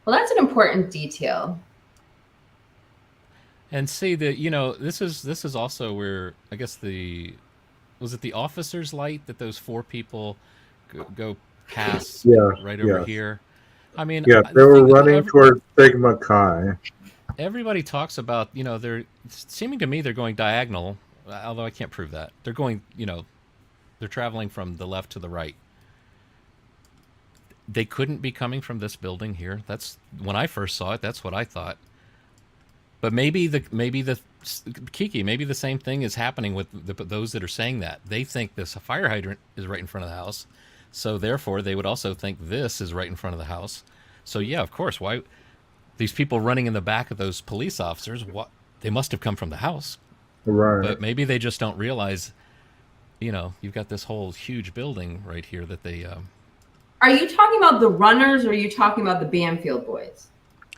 Well, that's an important detail. And see that, you know, this is also where I guess was it the officer's light that those 4 people go past right over here? I mean, yeah, they were running towards Sigma Chi. Everybody talks about, you know, they're seeming to me they're going diagonal, although I can't prove that. They're going, you know, they're traveling from the left to the right. They couldn't be coming from this building here. That's when I first saw it. That's what I thought. But maybe Kiki, maybe the same thing is happening with those that are saying that. They think this fire hydrant is right in front of the house, so therefore they would also think this is right in front of the house. So yeah, of course, why these people running in the back of those police officers? What they must have come from the house, right? But maybe they just don't realize. You know, you've got this whole huge building right here that they. Are you talking about the runners, or are you talking about the Banfield boys?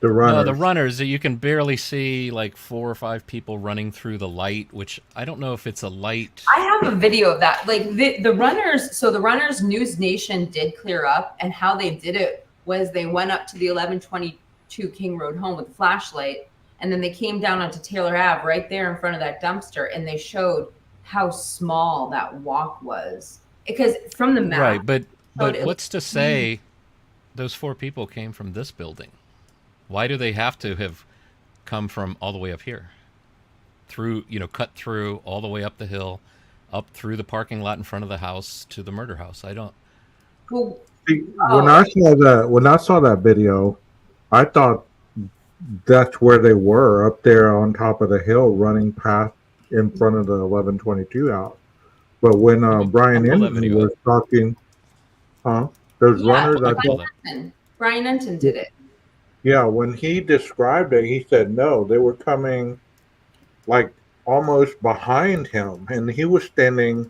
The runners. No, the runners. You can barely see like 4 or 5 people running through the light, which I don't know if it's a light. I have a video of that. Like the runners. So the runners, News Nation did clear up, and how they did it was they went up to the 1122 King Road home with a flashlight, and then they came down onto Taylor Ave right there in front of that dumpster, and they showed how small that walk was, because from the map. Right, but what's to say those 4 people came from this building? Why do they have to have come from all the way up here? Through, you know, cut through all the way up the hill, up through the parking lot in front of the house to the murder house. I don't. Well, when I saw that video, I thought that's where they were, up there on top of the hill, running past in front of the 1122 house. But when Brian Enton was talking, those runners, I thought Brian Enton did it. Yeah, when he described it, he said no, they were coming like almost behind him, and he was standing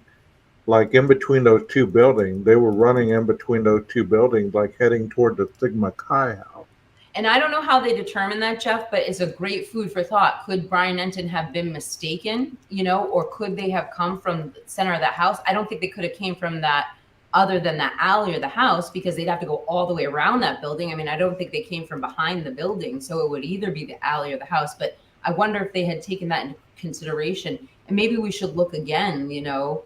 like in between those 2 buildings. They were running in between those 2 buildings, like heading toward the Sigma Chi house. And I don't know how they determined that, Jeff, but it's a great food for thought. Could Brian Enton have been mistaken, you know, or could they have come from the center of that house? I don't think they could have came from that other than that alley or the house, because they'd have to go all the way around that building. I mean, I don't think they came from behind the building, so it would either be the alley or the house. But I wonder if they had taken that into consideration. And maybe we should look again, you know,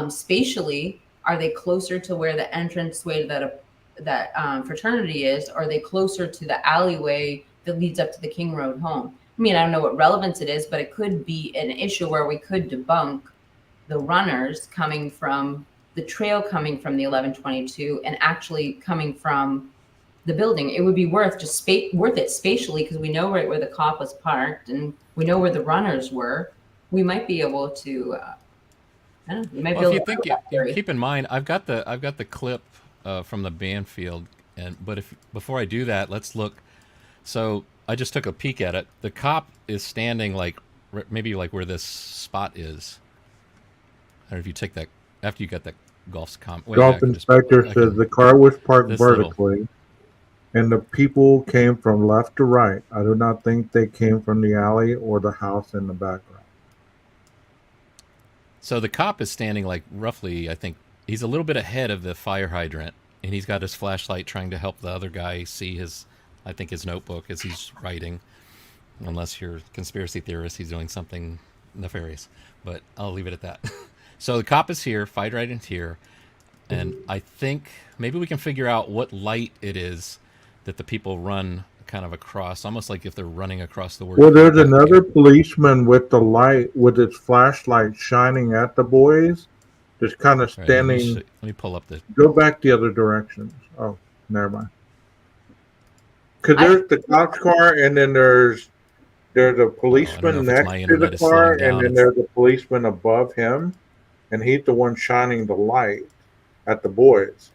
spatially, are they closer to where the entranceway to that fraternity is? Or are they closer to the alleyway that leads up to the King Road home? I mean, I don't know what relevance it is, but it could be an issue where we could debunk the runners coming from the trail, coming from the 1122, and actually coming from the building. It would be worth it spatially, because we know right where the cop was parked, and we know where the runners were. We might be able to. I don't know. You might be able to keep in mind, I've got the clip from the Banfield, but before I do that, let's look. So I just took a peek at it. The cop is standing like maybe like where this spot is. I don't know if you take that after you got that golf inspector says the car was parked vertically, and the people came from left to right. I do not think they came from the alley or the house in the background. So the cop is standing like roughly, I think he's a little bit ahead of the fire hydrant, and he's got his flashlight trying to help the other guy see his notebook as he's writing. Unless you're a conspiracy theorist, he's doing something nefarious, but I'll leave it at that. So the cop is here, fire hydrant here, and I think maybe we can figure out what light it is that the people run kind of across, almost like if they're running across the word. Well, there's another policeman with the light, with his flashlight shining at the boys, just kind of All right, let standing. let me pull up the. Go back the other direction. Oh, never mind. Because there's the cop's car, and then there's a I don't know policeman if it's next my to the internet is car, slowing and down. then there's a policeman above him, and he's the one shining the light at the boys.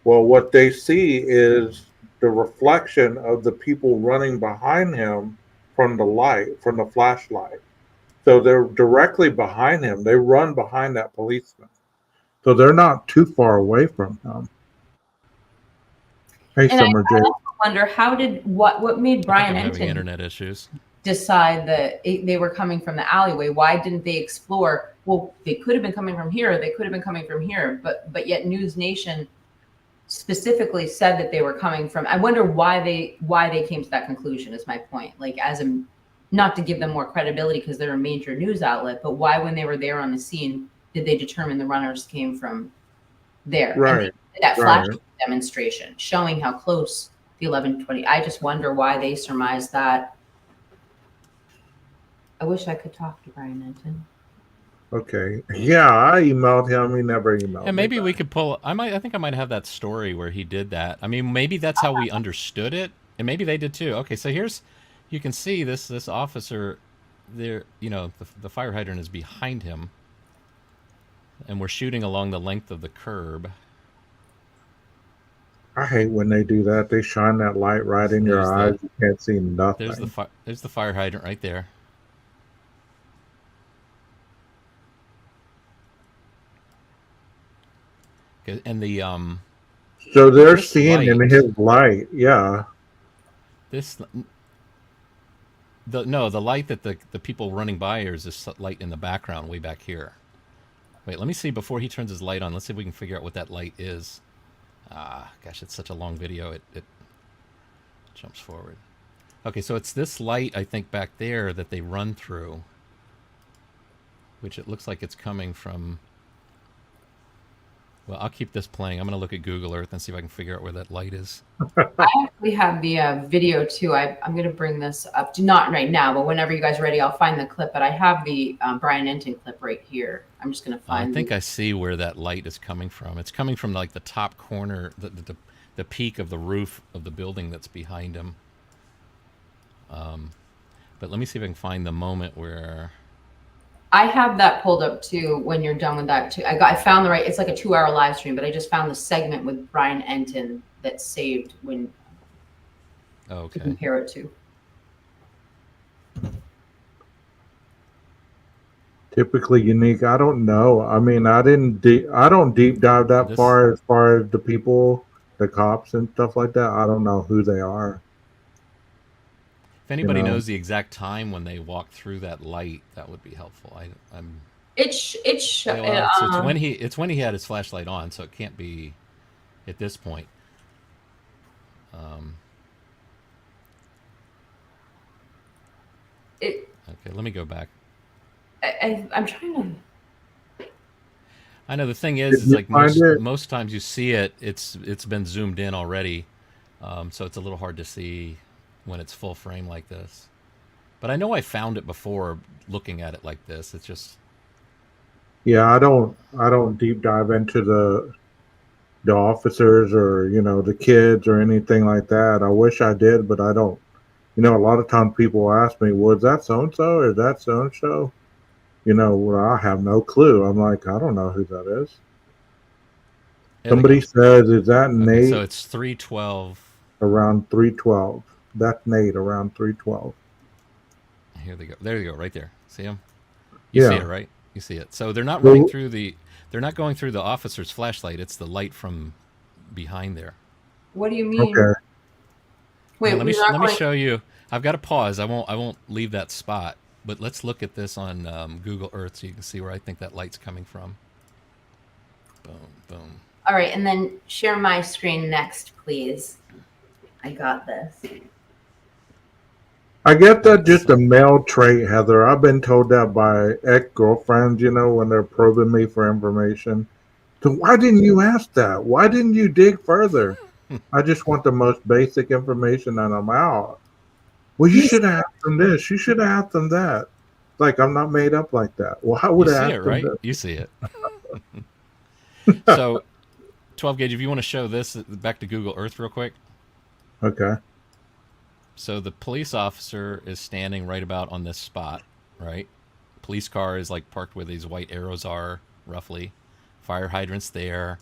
Well, what they see is the reflection of the people running behind him from the light, from the flashlight. So they're directly behind him. They run behind that policeman. So they're not too far away from him. Hey, And I Summer J. also wonder what made I think Brian I'm having Enton internet issues. decide that they were coming from the alleyway. Why didn't they explore? Well, they could have been coming from here. They could have been coming from here. But yet News Nation specifically said that they were coming from. I wonder why they came to that conclusion. Is my point. Like, as a, not to give them more credibility because they're a major news outlet, but why, when they were there on the scene, did they determine the runners came from there? Right. And that Right. flash demonstration showing how close the 1120. I just wonder why they surmised that. I wish I could talk to Brian Enton. Okay. Yeah, I emailed him. He never emailed And maybe me we back. could pull. I think I might have that story where he did that. I mean, maybe that's how we understood it, and maybe they did too. Okay, so here's, you can see this officer there. You know, the fire hydrant is behind him, and we're shooting along the length of the curb. I hate when they do that. They shine that light right in your eyes. You can't see nothing. There's the fire hydrant right there. Okay, and the So they're this seeing in light- his light. Yeah. the light that the people running by is this light in the background way back here. Wait, let me see before he turns his light on. Let's see if we can figure out what that light is. Gosh, it's such a long video. It jumps forward. Okay, so it's this light, I think, back there that they run through, which it looks like it's coming from. Well, I'll keep this playing. I'm going to look at Google Earth and see if I can figure out where that light is. I actually have the video too. I'm going to bring this up. Not right now, but whenever you guys are ready, I'll find the clip. But I have the Brian Enton clip right here. I'm just going to find. I think I see where that light is coming from. It's coming from like the top corner, the peak of the roof of the building that's behind him. But let me see if I can find the moment where. I have that pulled up too. When you're done with that too, I found the right. It's like a 2-hour live stream, but I just found the segment with Brian Enton that's saved when. Okay. To compare it to. Typically unique. I don't know. I mean, I don't deep dive that far as the people, the cops and stuff like that. I don't know who they are. If anybody knows the exact time when they walk through that light, that would be helpful. It's when he had his flashlight on, so it can't be at this point. Okay, let me go back. I'm trying to. I know the thing is like most times you see it, it's been zoomed in already, so it's a little hard to see when it's full frame like this. But I know I found it before looking at it like this. It's just. Yeah, I don't deep dive into the officers or the kids or anything like that. I wish I did, but I don't. A lot of times people ask me, "Was that so and so or is that so and so?" Well, I have no clue. I'm like, I don't know who that is. Somebody says, "Is that Nate?" So it's 3:12. Around 3:12. That's Nate around 3:12. Here they go. There you go, right there. See him? You see it, right? You see it. So they're not running through they're not going through the officer's flashlight. It's the light from behind there. What do you mean? Okay. Wait, let me show you. I've got to pause. I won't leave that spot. But let's look at this on Google Earth so you can see where I think that light's coming from. Boom, boom. All right, and then share my screen next, please. I got this. I get that just a male trait, Heather. I've been told that by ex-girlfriends, when they're probing me for information. So why didn't you ask that? Why didn't you dig further? I just want the most basic information and I'm out. Well, you should have asked them this. You should have asked them that. Like, I'm not made up like that. Well, how would I ask them right? this? You see it. So, 12 gauge, if you want to show this back to Google Earth real quick. Okay. So the police officer is standing right about on this spot, right? Police car is like parked where these white arrows are, roughly. Fire hydrant's there.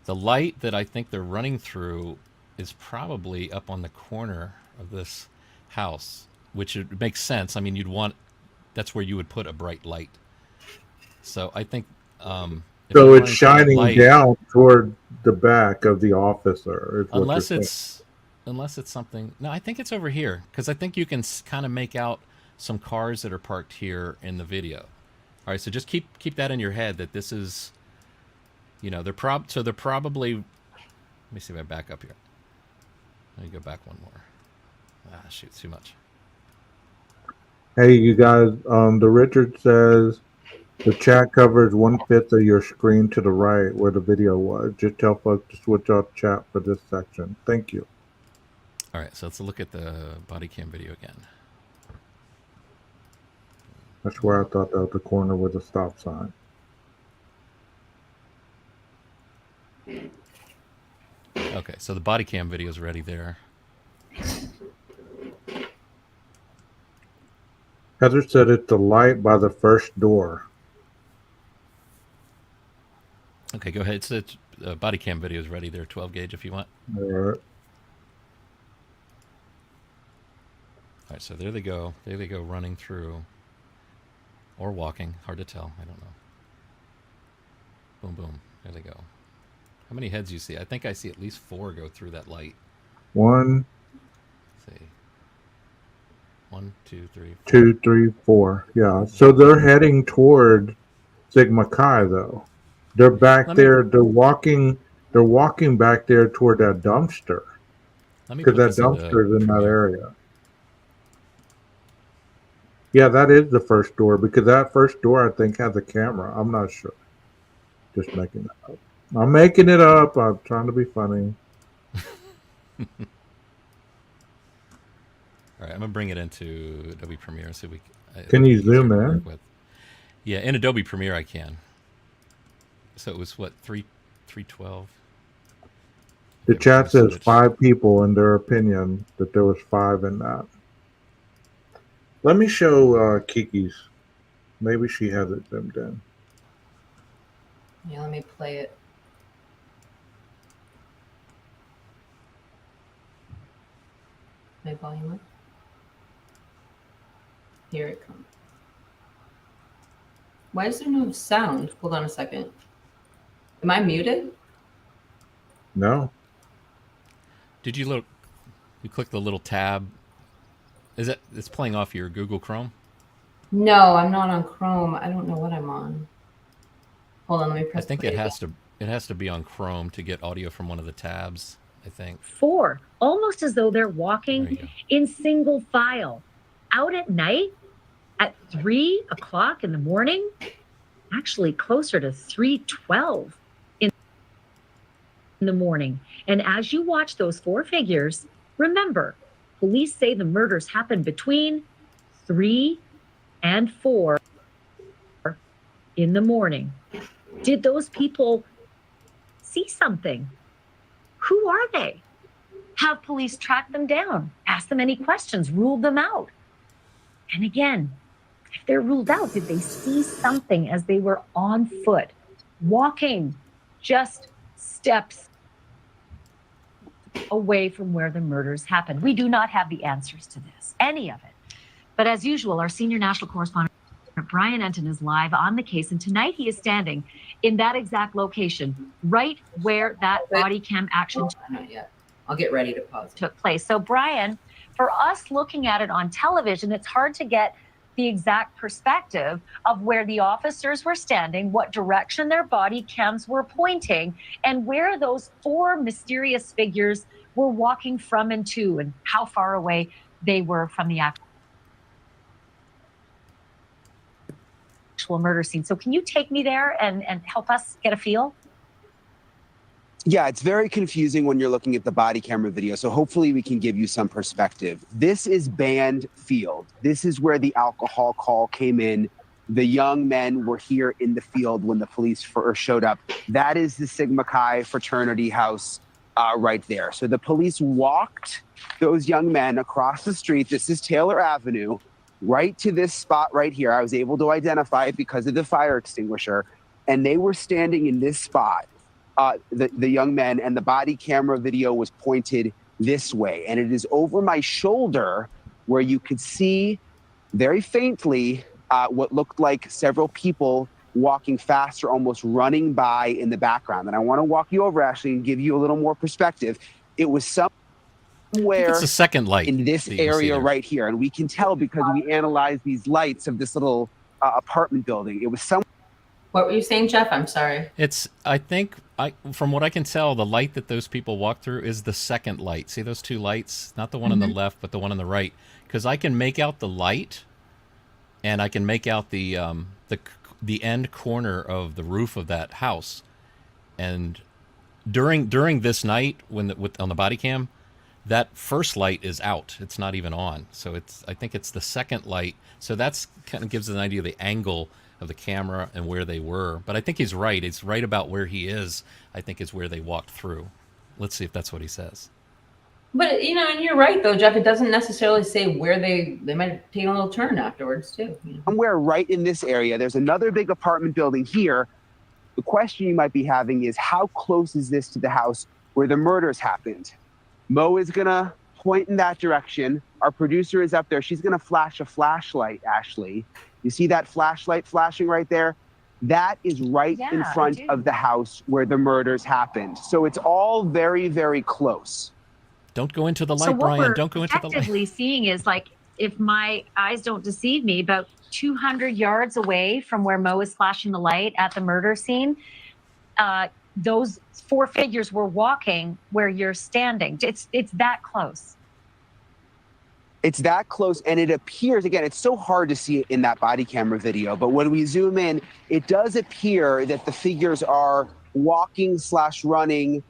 The light that I think they're running through is probably up on the corner of this house, which it makes sense. I mean, that's where you would put a bright light. So I think if So you're it's running through that shining light, down toward the back of the officer. Is what unless you're it's something. No, I think it's over here because I think you can kind of make out some cars that are parked here in the video. All right, so just keep that in your head that this is, they're probably. Let me see if I back up here. Let me go back one more. Ah, shoot, too much. Hey, you guys. The Richard says the chat covers 1/5 of your screen to the right where the video was. Just tell folks to switch off chat for this section. Thank you. All right, so let's look at the body cam video again. That's where I thought that was the corner with the stop sign. Okay, so the body cam video is ready there. Heather said it's the light by the first door. Okay, go ahead. So body cam video is ready there, 12 gauge if you want. All right. All right, so there they go. There they go running through. Or walking. Hard to tell. I don't know. Boom, boom. There they go. How many heads do you see? I think I see at least 4 go through that light. 1, Let's see. 1, 2, 3, 4. 2, 3, 4. Yeah. So they're heading toward Sigma Chi, though. They're back there. They're walking back there toward that dumpster. Because that dumpster is in that area. Yeah, that is the first door because that first door I think has a camera. I'm not sure. Just making it up. I'm making it up. I'm trying to be funny. All right, I'm gonna bring it into Adobe Premiere so we can you zoom in? Yeah, in Adobe Premiere I can. So it was what 312. The chat says 5 people in their opinion that there was 5 in that. Let me show Kiki's. Maybe she has it zoomed in. Yeah, let me play it. My volume up. Here it comes. Why is there no sound? Hold on a second. Am I muted? No. Did you look? You click the little tab. It's playing off your Google Chrome? No, I'm not on Chrome. I don't know what I'm on. Hold on, let me press. I think it has to be on Chrome to get audio from one of the tabs, I think. 4, almost as though they're walking in single file. Out at night at 3 o'clock in the morning, actually closer to 3:12 in the morning. And as you watch those 4 figures, remember, police say the murders happened between 3 and 4 in the morning. Did those people see something? Who are they? Have police tracked them down, asked them any questions, ruled them out? And again, if they're ruled out, did they see something as they were on foot, walking just steps away from where the murders happened? We do not have the answers to this, any of it. But as usual, our senior national correspondent, Brian Enton, is live on the case. And tonight he is standing in that exact location, right where that body cam action not yet. I'll get ready to pause. Took place. So Brian, for us looking at it on television, it's hard to get the exact perspective of where the officers were standing, what direction their body cams were pointing, and where those 4 mysterious figures were walking from and to, and how far away they were from the actual murder scene. So can you take me there and help us get a feel? Yeah, it's very confusing when you're looking at the body camera video. So hopefully we can give you some perspective. This is Band Field. This is where the alcohol call came in the young men were here in the field when the police first showed up. That is the Sigma Chi fraternity house right there. So the police walked those young men across the street. This is Taylor Avenue, right to this spot right here. I was able to identify it because of the fire extinguisher. And they were standing in this spot, the young men, and the body camera video was pointed this way. And it is over my shoulder where you could see very faintly what looked like several people walking fast or almost running by in the background. And I want to walk you over, Ashley, and give you a little more perspective. It was somewhere it's the second light in this area right here. And we can tell because we analyzed these lights of this little apartment building. It was somewhere. What were you saying, Jeff? I'm sorry. I think, from what I can tell, the light that those people walk through is the second light. See those two lights? Not the one on the left, but the one on the right. Because I can make out the light, and I can make out the end corner of the roof of that house. And during this night, on the body cam, that first light is out. It's not even on. So I think it's the second light. So that's kind of gives an idea of the angle of the camera and where they were. But I think he's right. It's right about where he is, I think, is where they walked through. Let's see if that's what he says. But, and you're right, though, Jeff. It doesn't necessarily say where they might have taken a little turn afterwards, too. Somewhere right in this area. There's another big apartment building here. The question you might be having is, how close is this to the house where the murders happened? Mo is going to point in that direction. Our producer is up there. She's going to flash a flashlight, Ashley. You see that flashlight flashing right there? That is right in front of the house where the murders happened. So it's all very, very close. Don't go into the light, Brian. Don't go into the light. What we're effectively seeing is, like, if my eyes don't deceive me, about 200 yards away from where Mo is flashing the light at the murder scene, those four figures were walking where you're standing. It's that close. It's that close, and it appears, again, it's so hard to see it in that body camera video, but when we zoom in, it does appear that the figures are walking/running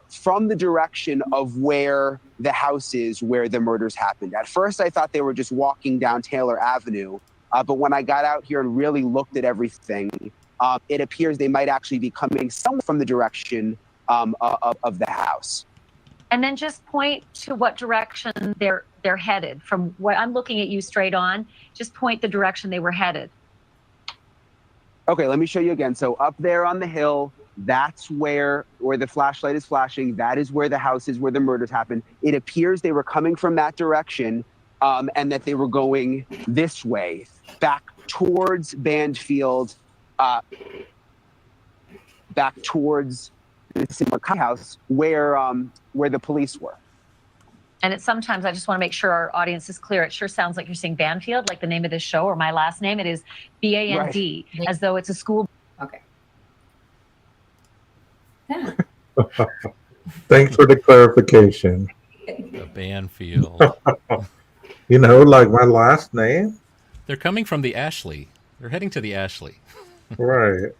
from the direction of where the house is where the murders happened. At first, I thought they were just walking down Taylor Avenue, but when I got out here and really looked at everything, it appears they might actually be coming somewhere from the direction of the house. And then just point to what direction they're headed. From what I'm looking at you straight on, just point the direction they were headed. Okay, let me show you again. So up there on the hill, that's where the flashlight is flashing. That is where the house is where the murders happened. It appears they were coming from that direction, and that they were going this way, back towards Bandfield, back towards the Sigma Chi house where the police were. And it's sometimes, I just want to make sure our audience is clear. It sure sounds like you're saying Banfield, like the name of this show, or my last name. It is B-A-N-D, Right. as though it's a school. Okay. Yeah. Thanks for the clarification. The Banfield. Like my last name. They're coming from the Ashley. They're heading to the Ashley. Right.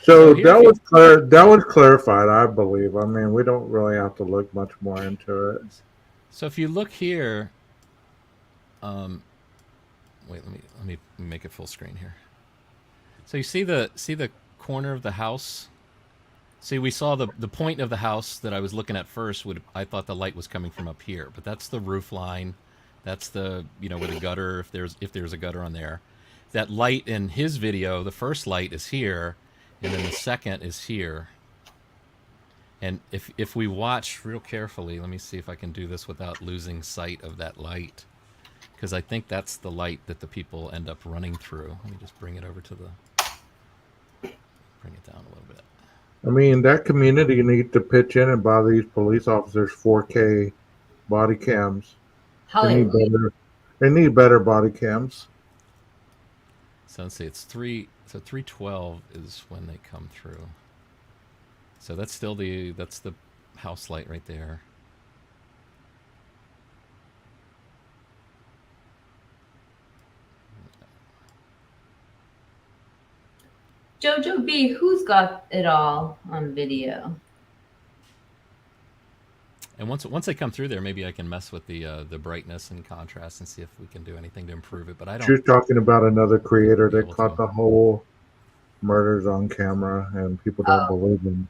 So that was clarified, I believe. I mean, we don't really have to look much more into it. So if you look here, wait, let me make it full screen here. So you see the corner of the house. See, we saw the point of the house that I was looking at first. I thought the light was coming from up here, but that's the roof line. That's the where the gutter, if there's a gutter on there. That light in his video, the first light is here. And then the second is here. And if we watch real carefully, let me see if I can do this without losing sight of that light. Because I think that's the light that the people end up running through. Let me just bring it over to bring it down a little bit. I mean, that community needs to pitch in and buy these police officers 4K body cams. They need better body cams. So let's see, it's 312 is when they come through. So that's still that's the house light right there. Jojo B, who's got it all on video? And once they come through there, maybe I can mess with the brightness and contrast and see if we can do anything to improve it. But I don't. She was talking about another creator be that able caught to. the whole murders on camera, and people don't believe him.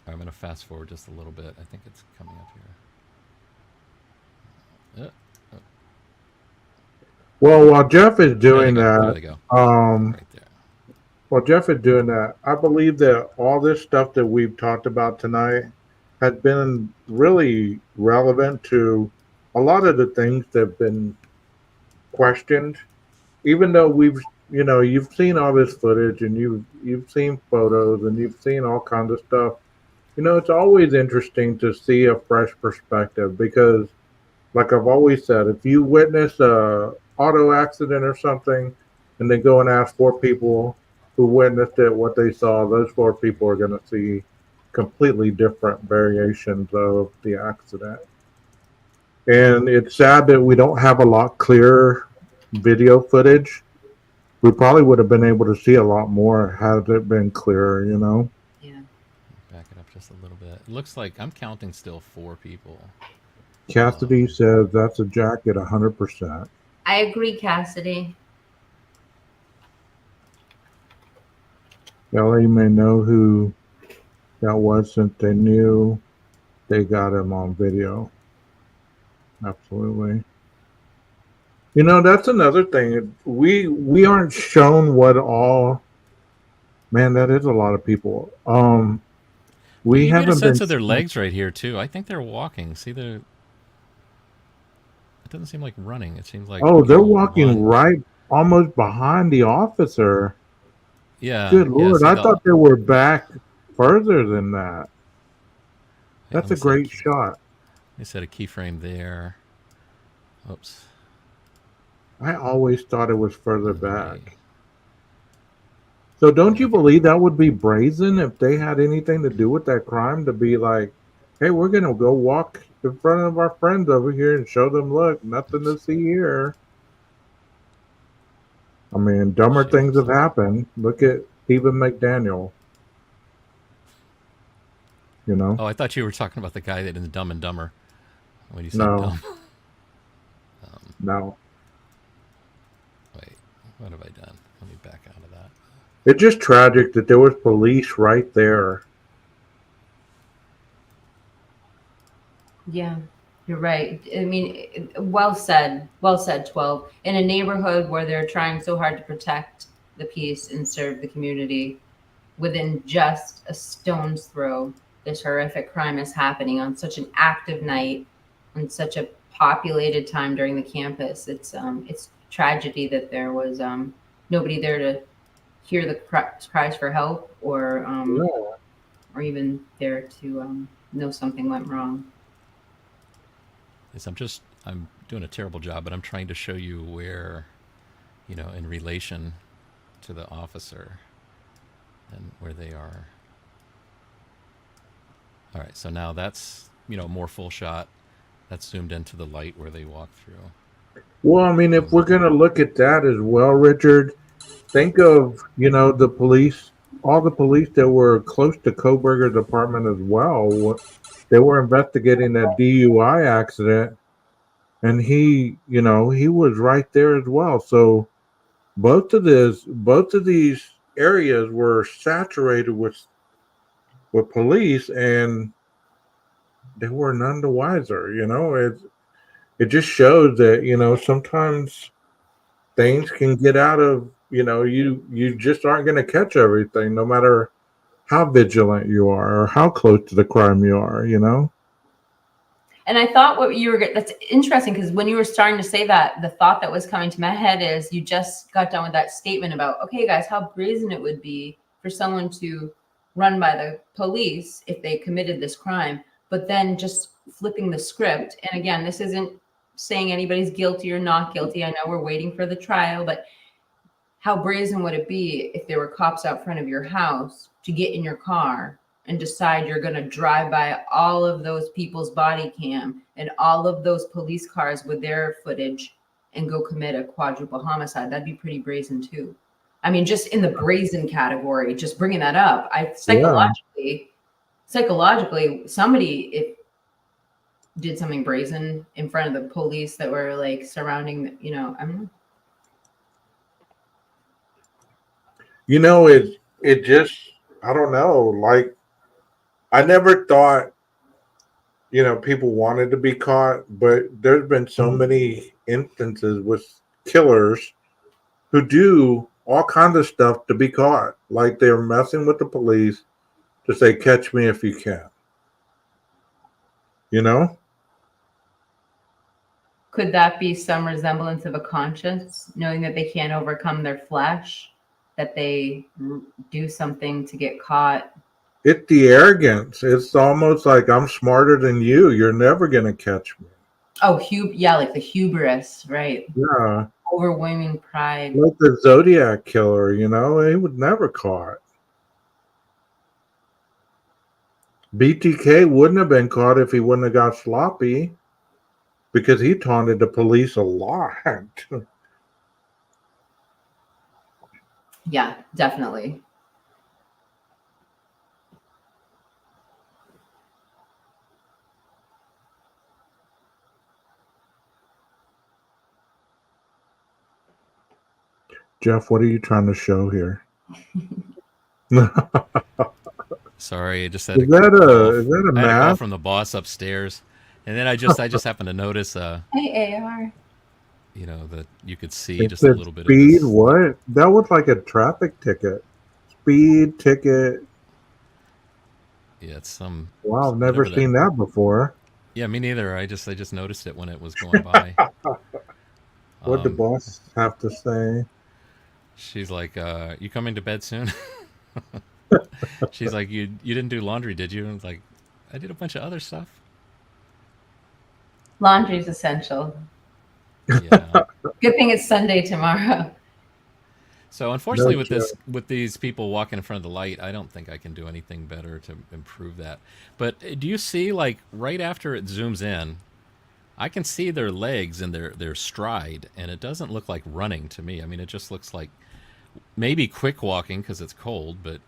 I'm going to fast forward just a little bit. I think it's coming up here. Well, while Jeff is doing There they that, go. while Right there. Jeff is doing that, I believe that all this stuff that we've talked about tonight has been really relevant to a lot of the things that have been questioned. Even though you've seen all this footage and you've seen photos and you've seen all kinds of stuff. It's always interesting to see a fresh perspective because, like I've always said, if you witness a auto accident or something, and then go and ask 4 people who witnessed it what they saw, those 4 people are going to see completely different variations of the accident. And it's sad that we don't have a lot clearer video footage. We probably would have been able to see a lot more had it been clearer, Yeah. Back it up just a little bit. It looks like I'm counting still 4 people. Cassidy says that's a jacket 100%. I agree, Cassidy. LA may know who that was since they knew they got him on video. Absolutely. That's another thing. We aren't shown what all. Man, that is a lot of people. We you get a haven't sense been. of their legs right here too. I think they're walking. See, it doesn't seem like running. It seems like They're walking right almost behind the officer. Yeah. Good Lord, See, I thought they were back further than that. That's a great shot. They set a keyframe there. Oops. I always thought it was further back. So don't you believe that would be brazen if they had anything to do with that crime to be like, hey, we're going to go walk in front of our friends over here and show them, look, nothing to see here. I mean, dumber things have happened. Look at Stephen McDaniel. Oh, I thought you were talking about the guy that in Dumb and Dumber when you said dumb. No. Wait, what have I done? Let me back out of that. It's just tragic that there was police right there. Yeah, you're right. I mean, well said. Well said, 12. In a neighborhood where they're trying so hard to protect the peace and serve the community, within just a stone's throw, this horrific crime is happening on such an active night, on such a populated time during the campus. It's tragedy that there was nobody there to hear the cries for help, or even there to know something went wrong. Yes, I'm doing a terrible job, but I'm trying to show you where, in relation to the officer and where they are. All right, so now that's, more full shot. That's zoomed into the light where they walk through. Well, I mean, if we're going to look at that as well, Richard, think of, the police, all the police that were close to Kohberger's apartment as well. They were investigating that DUI accident, and he was right there as well. So both of these areas were saturated with police, and they were none the wiser. It just shows that sometimes things can get out of you just aren't going to catch everything, no matter how vigilant you are or how close to the crime you are. And I thought that's interesting, because when you were starting to say that, the thought that was coming to my head is you just got done with that statement about, okay, guys, how brazen it would be for someone to run by the police if they committed this crime, but then just flipping the script. And again, this isn't saying anybody's guilty or not guilty. I know we're waiting for the trial, but how brazen would it be if there were cops out front of your house to get in your car and decide you're going to drive by all of those people's body cam and all of those police cars with their footage and go commit a quadruple homicide? That'd be pretty brazen too. I mean, just in the brazen category, just bringing that up, psychologically, somebody if did something brazen in front of the police that were like surrounding, I mean, it just, I don't know. Like, I never thought, people wanted to be caught, but there's been so many instances with killers who do all kinds of stuff to be caught. Like they're messing with the police to say, catch me if you can. Could that be some resemblance of a conscience, knowing that they can't overcome their flesh, that they do something to get caught? It's the arrogance. It's almost like I'm smarter than you. You're never going to catch me. Oh, yeah, like the hubris, right? Yeah. Overwhelming pride. Like the Zodiac killer, he would never caught. BTK wouldn't have been caught if he wouldn't have got sloppy because he taunted the police a lot. Yeah, definitely. Jeff, what are you trying to show here? Sorry, I just had is that a I had a call mask? from the boss upstairs, and then I just happened to notice. Hey, AR. That you could see It just a said little bit of speed. this. What? That was like a traffic ticket. Speed ticket. Yeah, it's some. Wow, I've never seen that before. Yeah, me neither. I just noticed it when it was going by. What'd the boss have to say? She's like, "You coming to bed soon?" She's like, "You didn't do laundry, did you?" And I was like, "I did a bunch of other stuff." Laundry's essential. Yeah. Good thing it's Sunday tomorrow. So unfortunately, with these people walking in front of the light, I don't think I can do anything better to improve that. But do you see, like, right after it zooms in, I can see their legs and their stride, and it doesn't look like running to me. I mean, it just looks like maybe quick walking because it's cold, but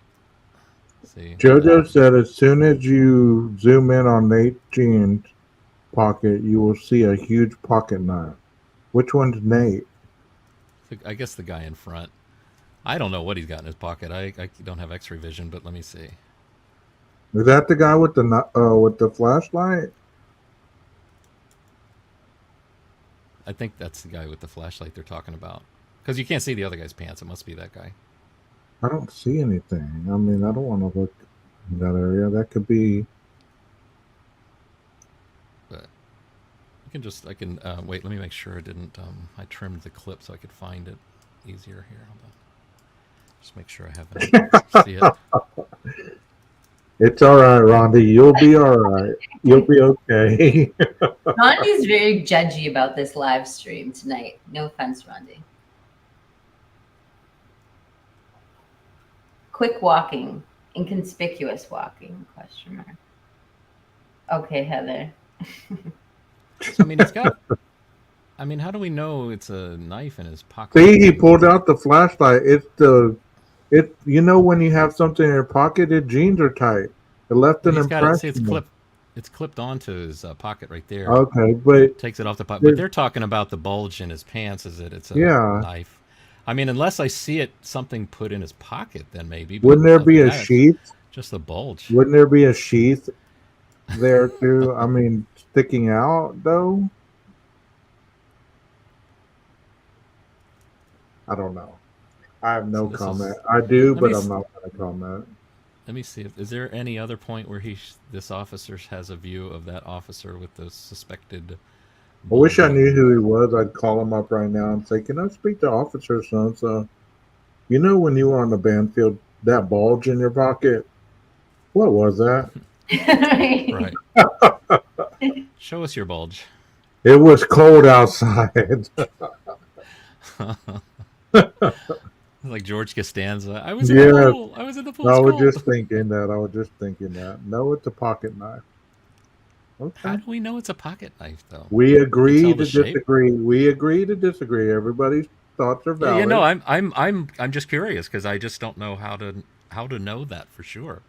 see. JoJo said as soon as you zoom in on Nate Jean's pocket, you will see a huge pocket knife. Which one's Nate? I guess the guy in front. I don't know what he's got in his pocket. I don't have X-ray vision, but let me see. Is that the guy with the flashlight? I think that's the guy with the flashlight they're talking about. Because you can't see the other guy's pants. It must be that guy. I don't see anything. I mean, I don't want to look in that area. That could be. But you can just, wait, let me make sure I didn't, I trimmed the clip so I could find it easier here. Hold on. Just make sure I haven't see it. It's all right, Rondi. You'll be all right. You'll be okay. Rondi's very judgy about this live stream tonight. No offense, Rondi. Quick walking, inconspicuous walking, question mark. Okay, Heather. So, I mean, it's got, I mean, how do we know it's a knife in his pocket? See, he pulled out the flashlight. When you have something in your pocket, his jeans are tight. It left an impression. It's clipped onto his pocket right there. Okay, but takes it off the pocket. But they're talking about the bulge in his pants. Is it? It's a knife. I mean, unless I see it something put in his pocket, then maybe. Wouldn't there be a sheath? Just the bulge. Wouldn't there be a sheath there too? I mean, sticking out though. I don't know. I have no comment. I do, but I'm not going to comment. Let me see. Is there any other point where this officer has a view of that officer with the suspected? I wish I knew who he was. I'd call him up right now and say, "Can I speak to Officer so-and-so? You know, when you were on the band field, that bulge in your pocket. What was that?" Right. Show us your bulge. It was cold outside. Like George Costanza. I was in the pool. I was in the pool. I was just thinking that. No, it's a pocket knife. Okay. How do we know it's a pocket knife, though? We agree to disagree. We agree to disagree. Everybody's thoughts are Yeah, valid. yeah, no, I'm just curious because I just don't know how to know that for sure.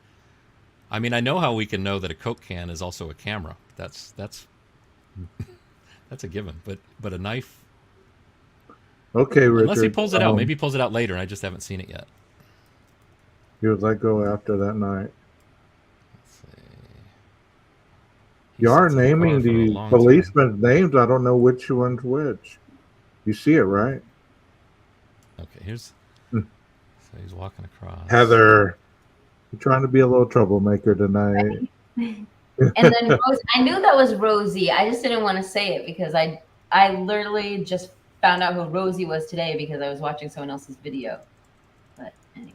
I mean, I know how we can know that a Coke can is also a camera. That's that's a given. But a knife, Okay, unless he Richard. pulls it out, maybe he pulls it out later, and I just haven't seen it yet. He was let go after that night. Let's see. He You are sits in the car naming for a the long time. policemen's names. I don't know which one's which. You see it, right? Okay, here's. Hmm. So he's walking across. Heather, you're trying to be a little troublemaker tonight. And then Rose, I knew that was Rosie. I just didn't want to say it because I literally just found out who Rosie was today because I was watching someone else's video. But anyway.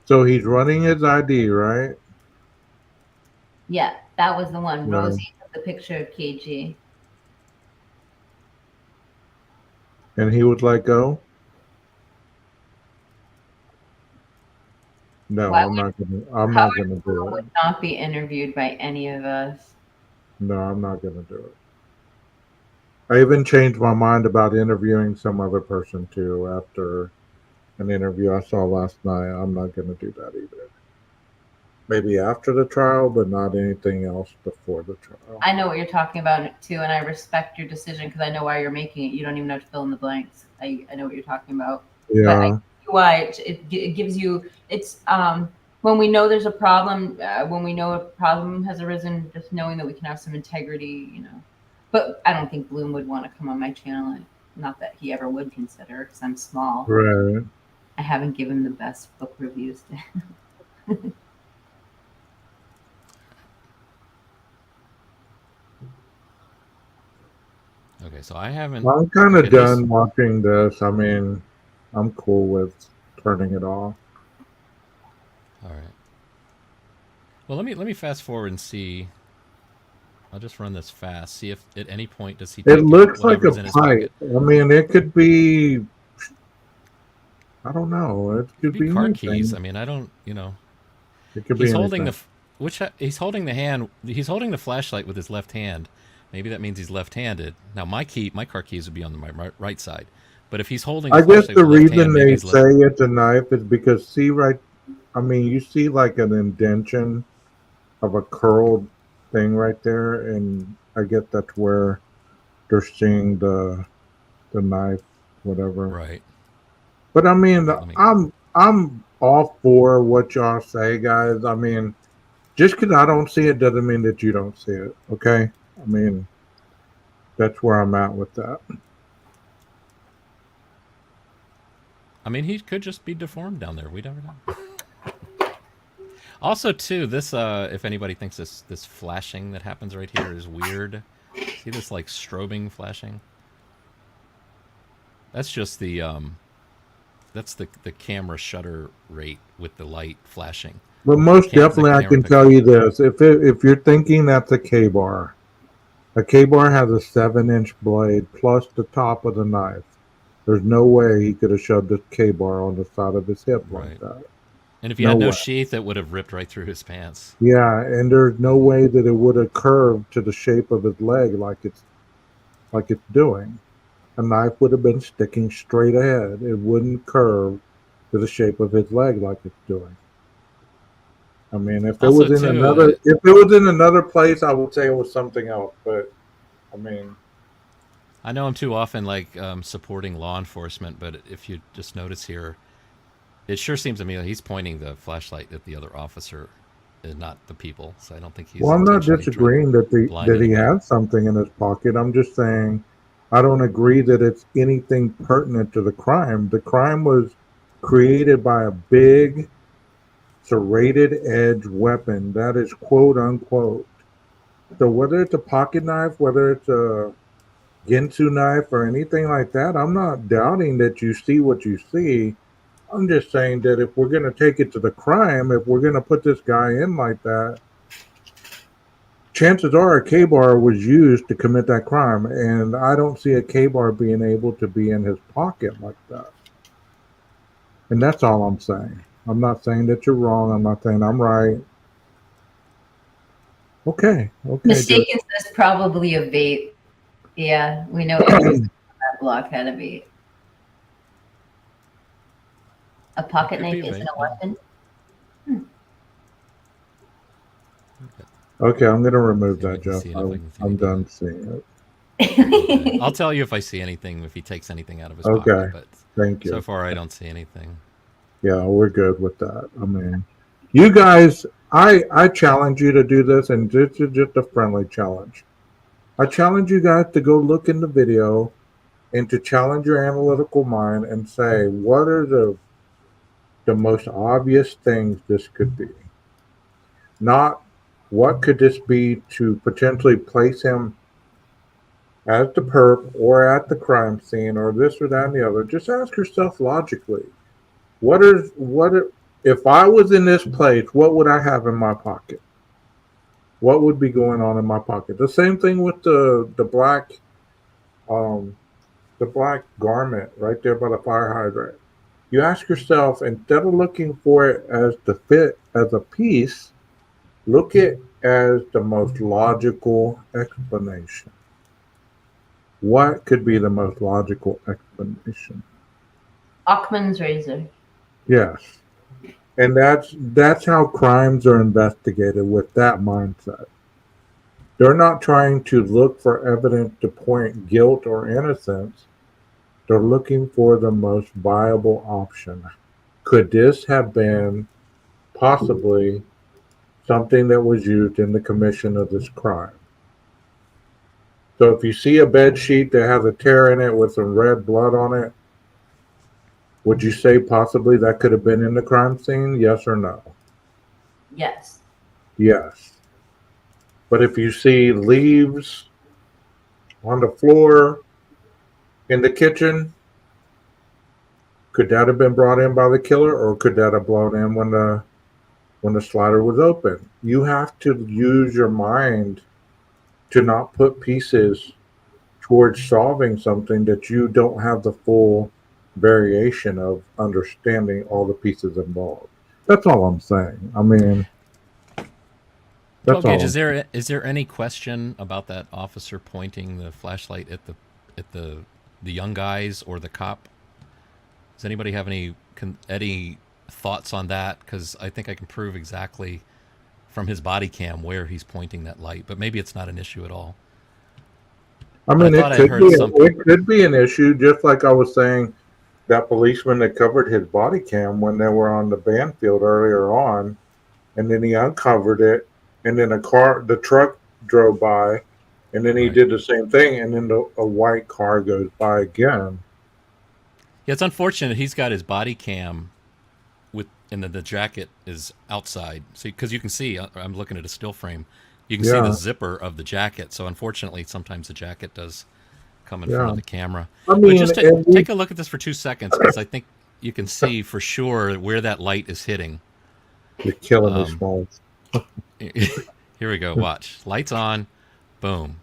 So he's running his ID, right? Yeah, that was the one. Yeah. Rosie took the picture of KG. And he would let go? No, Why I'm not gonna do it. would not be interviewed by any of us. No, I'm not gonna do it. I even changed my mind about interviewing some other person too after an interview I saw last night. I'm not gonna do that either. Maybe after the trial, but not anything else before the trial. I know what you're talking about too, and I respect your decision because I know why you're making it. You don't even have to fill in the blanks. I know what you're talking about. Yeah. But I see why it gives you. It's when we know there's a problem, when we know a problem has arisen, just knowing that we can have some integrity, you know. But I don't think Bloom would want to come on my channel. Not that he ever would consider, because I'm small. Right. I haven't given the best book reviews to him. Okay, so I haven't. I'm kind of done watching this. I mean, I'm cool with turning it off. All right. Well, let me fast forward and see. I'll just run this fast. See if at any point does he. It looks like a in his pocket. pipe. I mean, it could be. I don't know. It could be car anything. keys. I mean, I don't. You know. It could he's be holding anything. he's holding the hand. He's holding the flashlight with his left hand. Maybe that means he's left-handed. Now my car keys would be on my right side. But if he's holding, I guess the reason they say it's a knife is because I mean, you see like an indentation of a curled thing right there, and I guess that's where they're seeing the knife, whatever. Right. But I mean, I'm all for what y'all say, guys. I mean, just because I don't see it doesn't mean that you don't see it. Okay. I mean, that's where I'm at with that. I mean, he could just be deformed down there. We never know. Also, too, this if anybody thinks this flashing that happens right here is weird, see this like strobing flashing? That's just the that's the camera shutter rate with the light flashing. But most definitely, I can tell you this: if you're thinking that's a K-bar. A K-bar has a 7-inch blade plus the top of the knife. There's no way he could have shoved a K-bar on the side of his hip like that. And if he had no sheath, it would have ripped right through his pants. Yeah, and there's no way that it would have curved to the shape of his leg like it's doing. A knife would have been sticking straight ahead. It wouldn't curve to the shape of his leg like it's doing. I mean, if it was in another place, I would say it was something else. But I mean, I know I'm too often like supporting law enforcement, but if you just notice here, it sure seems to me like he's pointing the flashlight at the other officer, and not the people. So I don't think he's. Well, I'm not disagreeing that he has something in his pocket. I'm just saying, I don't agree that it's anything pertinent to the crime. The crime was created by a big serrated edge weapon that is quote unquote. So whether it's a pocket knife, whether it's a Ginsu knife or anything like that, I'm not doubting that you see what you see. I'm just saying that if we're going to take it to the crime, if we're going to put this guy in like that, chances are a K-bar was used to commit that crime, and I don't see a K-bar being able to be in his pocket like that. And that's all I'm saying. I'm not saying that you're wrong. I'm not saying I'm right. Okay. Mistaken says probably a vape. Yeah, we know that that blockhead of a pocket Could knife be isn't right, a weapon? Okay, I'm gonna remove See if I that, can Jeff. see it, if I can see I'm anything. done seeing it. Okay. I'll tell you if I see anything, if he takes anything out of his Okay, pocket, but thank you. so far I don't see anything. Yeah, we're good with that. I mean, you guys, I challenge you to do this, and this is just a friendly challenge. I challenge you guys to go look in the video and to challenge your analytical mind and say, what are the most obvious things this could be? Not what could this be to potentially place him as the perp or at the crime scene or this or that and the other. Just ask yourself logically, if I was in this place, what would I have in my pocket? What would be going on in my pocket? The same thing with the black garment right there by the fire hydrant. You ask yourself, instead of looking for it as the fit as a piece, look at as the most logical explanation. What could be the most logical explanation? Occam's razor. Yes. And that's how crimes are investigated, with that mindset. They're not trying to look for evidence to point guilt or innocence. They're looking for the most viable option. Could this have been possibly something that was used in the commission of this crime? So if you see a bed sheet that has a tear in it with some red blood on it, would you say possibly that could have been in the crime scene? Yes or no? Yes. Yes. But if you see leaves on the floor in the kitchen, could that have been brought in by the killer, or could that have blown in when the slider was open? You have to use your mind to not put pieces towards solving something that you don't have the full variation of understanding all the pieces involved. That's all I'm saying. I mean, that's 12 gauge, all. is there any question about that officer pointing the flashlight at the young guys or the cop? Does anybody have any thoughts on that? Because I think I can prove exactly from his body cam where he's pointing that light, but maybe it's not an issue at all. I mean, I thought I heard something. it could be an issue, just like I was saying that policeman that covered his body cam when they were on the band field earlier on, and then he uncovered it, and then the truck drove by, and then he did the same thing, and then a white car goes by again. Yeah, it's unfortunate he's got his body cam and the jacket is outside. See, because you can see, I'm looking at a still frame. You can see the zipper of the jacket. So unfortunately, sometimes the jacket does come in front of the camera. I mean, but just take a look at this for 2 seconds, because I think you can see for sure where that light is hitting. You're killing me, Smalls. Here we go. Watch. Lights on. Boom.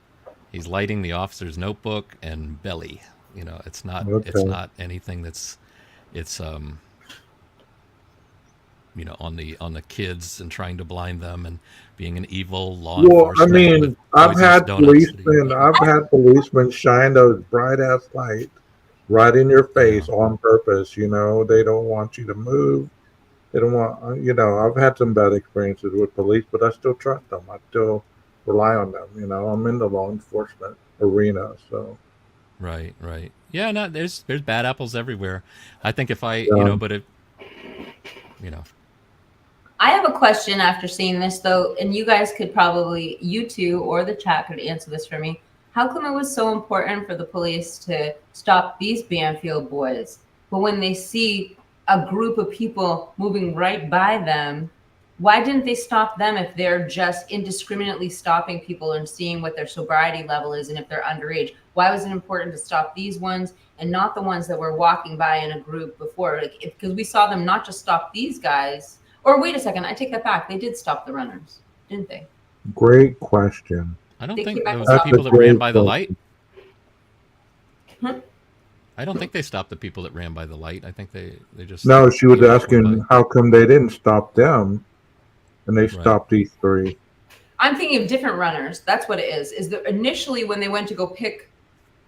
He's lighting the officer's notebook and belly. You know, it's not anything that's you know, on the kids and trying to blind them and being an evil law enforcement. I mean, I've had policemen shine those bright ass lights right in your face on purpose. You know, they don't want you to move. They don't want, you know, I've had some bad experiences with police, but I still trust them. I still rely on them. You know, I'm in the law enforcement arena, so. Right. Yeah, no, there's bad apples everywhere. I think if I, you know, but if, you know. I have a question after seeing this, though, and you guys could probably, you two or the chat could answer this for me. How come it was so important for the police to stop these Banfield boys, but when they see a group of people moving right by them, why didn't they stop them if they're just indiscriminately stopping people and seeing what their sobriety level is and if they're underage? Why was it important to stop these ones and not the ones that were walking by in a group before? Like, because we saw them not just stop these guys. Or wait a second, I take that back. They did stop the runners, didn't they? Great question. I don't think it was the people that ran by the light. I don't think they stopped the people that ran by the light. I think they just... No, she was asking how come they didn't stop them and they stopped these three. I'm thinking of different runners. That's what it is. Is that initially when they went to go pick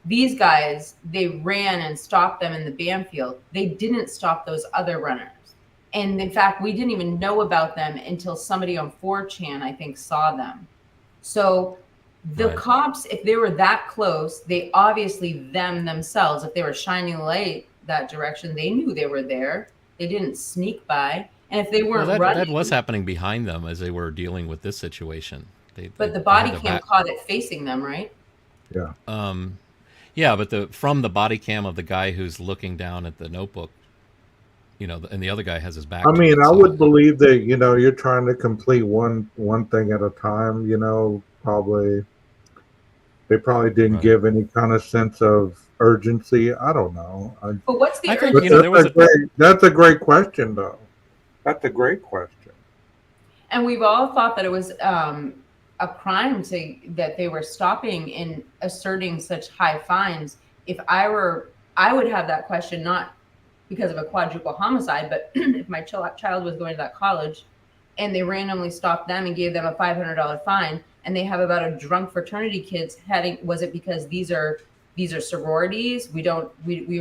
These guys, they ran and stopped them in the Banfield. They didn't stop those other runners. And in fact, we didn't even know about them until somebody on 4chan, I think, saw them. So the cops, if they were that close, they obviously themselves, if they were shining light that direction, they knew they were there. They didn't sneak by. And if they weren't running, that was happening behind them as they were dealing with this situation. But the body cam caught it facing them, right? Yeah. Yeah, but from the body cam of the guy who's looking down at the notebook, and the other guy has his back. I mean, I would believe that, you're trying to complete one thing at a time, they probably didn't give any kind of sense of urgency. I don't know. But what's the urgency? That's a great question, though. That's a great question. And we've all thought that it was a crime that they were stopping and asserting such high fines. If I would have that question, not because of a quadruple homicide, but if my child was going to that college and they randomly stopped them and gave them a $500 fine, and they have about a drunk fraternity kids heading, was it because these are sororities? We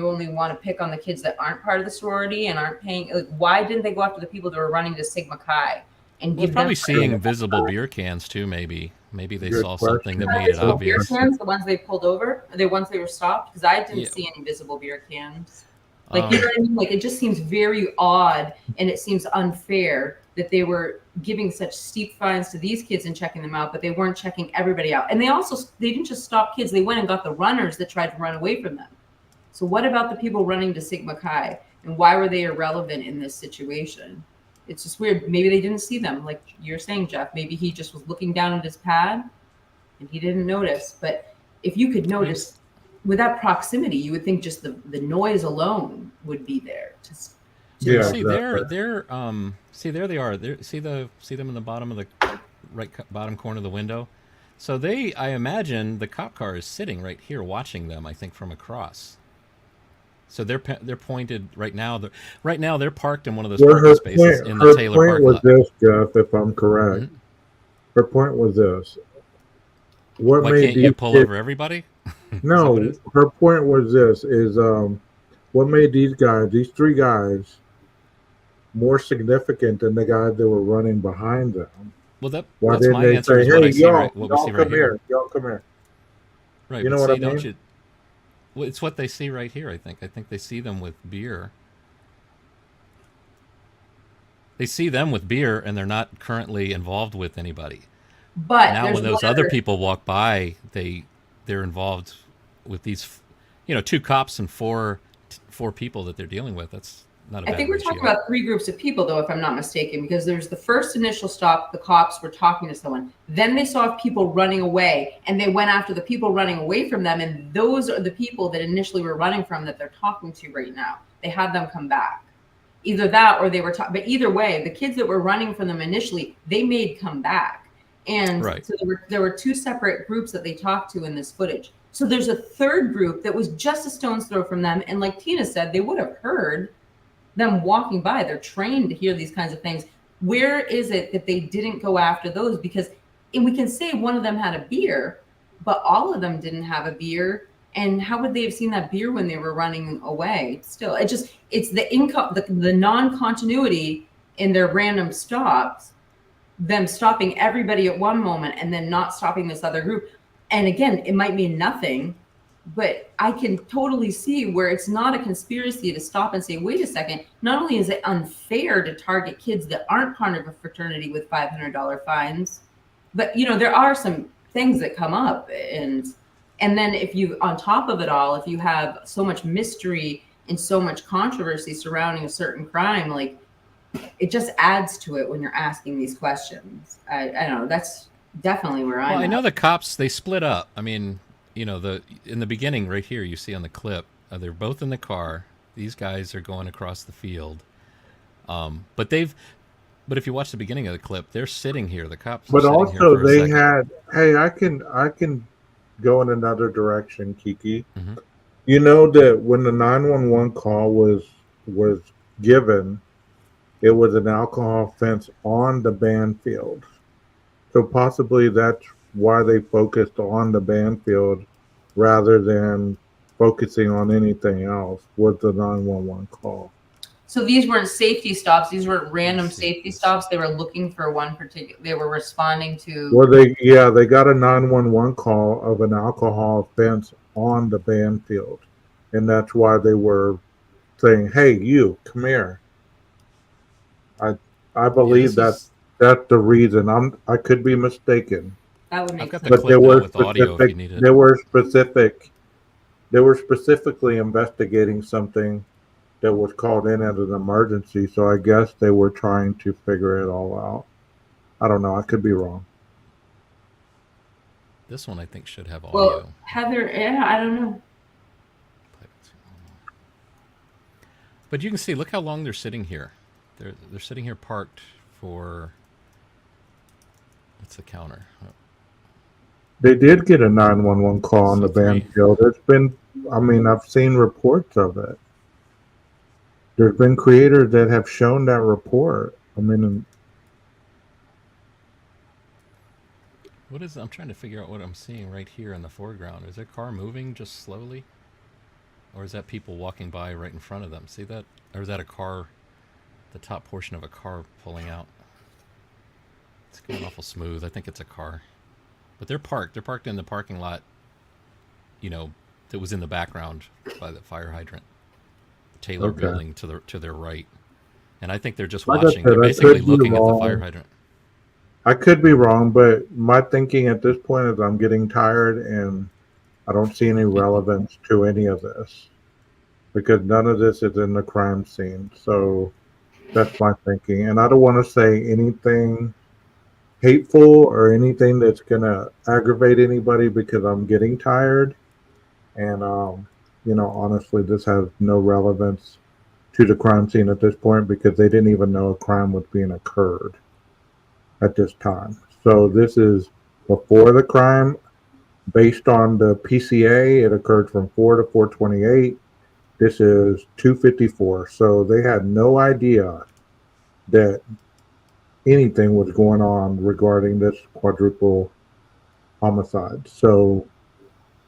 only want to pick on the kids that aren't part of the sorority and aren't paying. Like, why didn't they go after the people that were running to Sigma Chi? And we're probably seeing visible beer cans too. Maybe they saw something that made it obvious. Beer cans, the ones they pulled over, the ones they were stopped, because I didn't see any visible beer cans. Like, you know what I mean? Like, it just seems very odd, and it seems unfair that they were giving such steep fines to these kids and checking them out, but they weren't checking everybody out. And they didn't just stop kids; they went and got the runners that tried to run away from them. So what about the people running to Sigma Chi, and why were they irrelevant in this situation? It's just weird. Maybe they didn't see them, like you're saying, Jeff. Maybe he just was looking down at his pad and he didn't notice. But if you could notice with that proximity, you would think just the noise alone would be there. See, there they are. See them in the bottom of the bottom corner of the window. So I imagine the cop car is sitting right here watching them, I think, from across. So they're pointed right now. Right now they're parked in one of those parking spaces in the Taylor parking lot. Her point was this, Jeff, if I'm correct. Mm-hmm. Her point was this. Why can't you pull over everybody? No, her point was this: what made these three guys, more significant than the guys that were running behind them? Well, that's my answer. Is what I see right here. Y'all come here. Right. You know what I mean? Well, it's what they see right here, I think. I think they see them with beer. They see them with beer, and they're not currently involved with anybody. But now when those other people walk by, they're involved with these, 2 cops and four people that they're dealing with. That's not a bad I think we're ratio. talking about 3 groups of people, though, if I'm not mistaken, because there's the first initial stop, the cops were talking to someone. Then they saw people running away, and they went after the people running away from them, and those are the people that initially were running from that they're talking to right now. They had them come back. Either that or they were but either way, the kids that were running from them initially, they made come back. And so there were 2 separate groups that they talked to in this footage. So there's a third group that was just a stone's throw from them. And like Tina said, they would have heard them walking by. They're trained to hear these kinds of things. Where is it that they didn't go after those? Because we can say one of them had a beer, but all of them didn't have a beer. And how would they have seen that beer when they were running away? Still, it's the non-continuity in their random stops, them stopping everybody at one moment and then not stopping this other group. And again, it might mean nothing, but I can totally see where it's not a conspiracy to stop and say, wait a second, not only is it unfair to target kids that aren't part of a fraternity with $500 fines, but there are some things that come up. And then if you, on top of it all, if you have so much mystery and so much controversy surrounding a certain crime, like, it just adds to it when you're asking these questions. I don't know. That's definitely where I'm at. I know the cops, they split up. I mean, in the beginning right here, you see on the clip, they're both in the car. These guys are going across the field. But if you watch the beginning of the clip, they're sitting here. The cops. But also they had. Hey, I can go in another direction, Kiki. Mm-hmm. You know that when the 911 call was given, it was an alcohol fence on the Banfield. So possibly that's why they focused on the Banfield rather than focusing on anything else was the 911 call. So these weren't safety stops. These weren't random safety stops. They were looking for one particular. They were responding to. Well, they got a 911 call of an alcohol offense on the band field, and that's why they were saying, "Hey, you, come here." I believe that's the reason. I could be mistaken. That would make I've got sense. the But clip now with audio if you need it. They were specifically investigating something that was called in as an emergency. So I guess they were trying to figure it all out. I don't know. I could be wrong. This one I think should have audio. Well, Heather, yeah, I don't know. But you can see, look how long they're sitting here. They're sitting here parked for. What's the counter? Oh. They did get a 911 call on the band field. It's been, I mean, I've seen reports of it. There's been creators that have shown that report. I mean, What is? I'm trying to figure out what I'm seeing right here in the foreground. Is there a car moving just slowly? Or is that people walking by right in front of them? See that? Or is that a car, the top portion of a car pulling out? It's going awful smooth. I think it's a car. But they're parked. They're parked in the parking lot, you know, that was in the background by the fire hydrant. Taylor building to their right. And I think they're just watching. They're basically looking at the fire hydrant. I could be wrong, but my thinking at this point is I'm getting tired and I don't see any relevance to any of this because none of this is in the crime scene. So that's my thinking. And I don't want to say anything hateful or anything that's going to aggravate anybody because I'm getting tired. And, you know, honestly, this has no relevance to the crime scene at this point because they didn't even know a crime was being occurred at this time. So this is before the crime. Based on the PCA, it occurred from 4 to 428. This is 254. So they had no idea that anything was going on regarding this quadruple homicide. So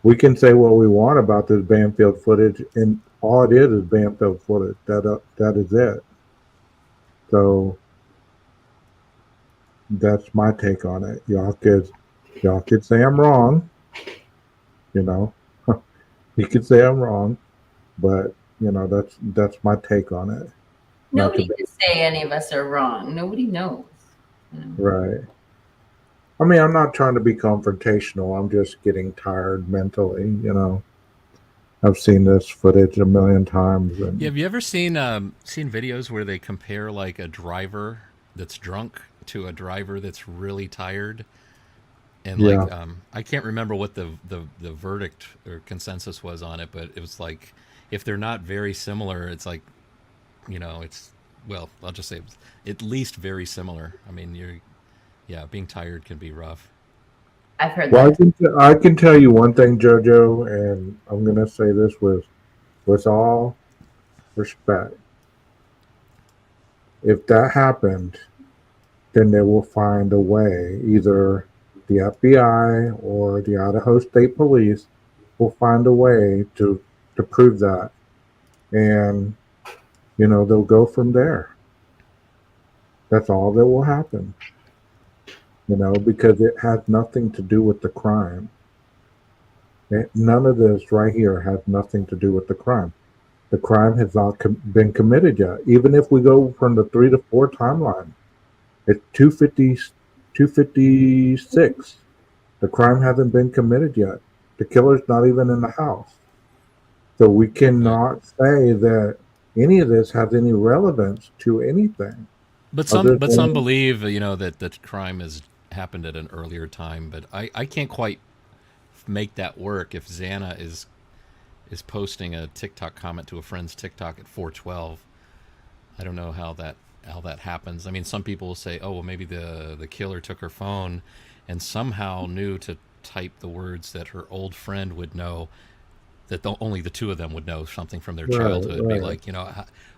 we can say what we want about this Banfield footage, and all it is Banfield footage. That is it. So that's my take on it. Y'all could say I'm wrong. You know, you could say I'm wrong, but you know that's my take on it. Nobody can say any of us are wrong. Nobody knows. You know? Right. I mean, I'm not trying to be confrontational. I'm just getting tired mentally. You know, I've seen this footage a million times. And yeah, have you ever seen videos where they compare like a driver that's drunk to a driver that's really tired? And like, I can't remember what the verdict or consensus was on it, but it was like, if they're not very similar, it's like, you know, it's, well, I'll just say it's at least very similar. I mean, being tired can be rough. I've heard that. I can tell you one thing, JoJo, and I'm going to say this with all respect. If that happened, then they will find a way, either the FBI or the Idaho State Police will find a way to prove that. And, you know, they'll go from there. That's all that will happen. You know, because it has nothing to do with the crime. None of this right here has nothing to do with the crime. The crime has not been committed yet. Even if we go from the 3 to 4 timeline, it's 256. The crime hasn't been committed yet. The killer's not even in the house. So we cannot say that any of this has any relevance to anything. But some believe, you know, that the crime has happened at an earlier time. But I can't quite make that work if Xana is posting a TikTok comment to a friend's TikTok at 4:12. I don't know how that happens. I mean, some people will say, oh, well, maybe the killer took her phone and somehow knew to type the words that her old friend would know, that only the two of them would know something from their childhood. Right. Be like, you know,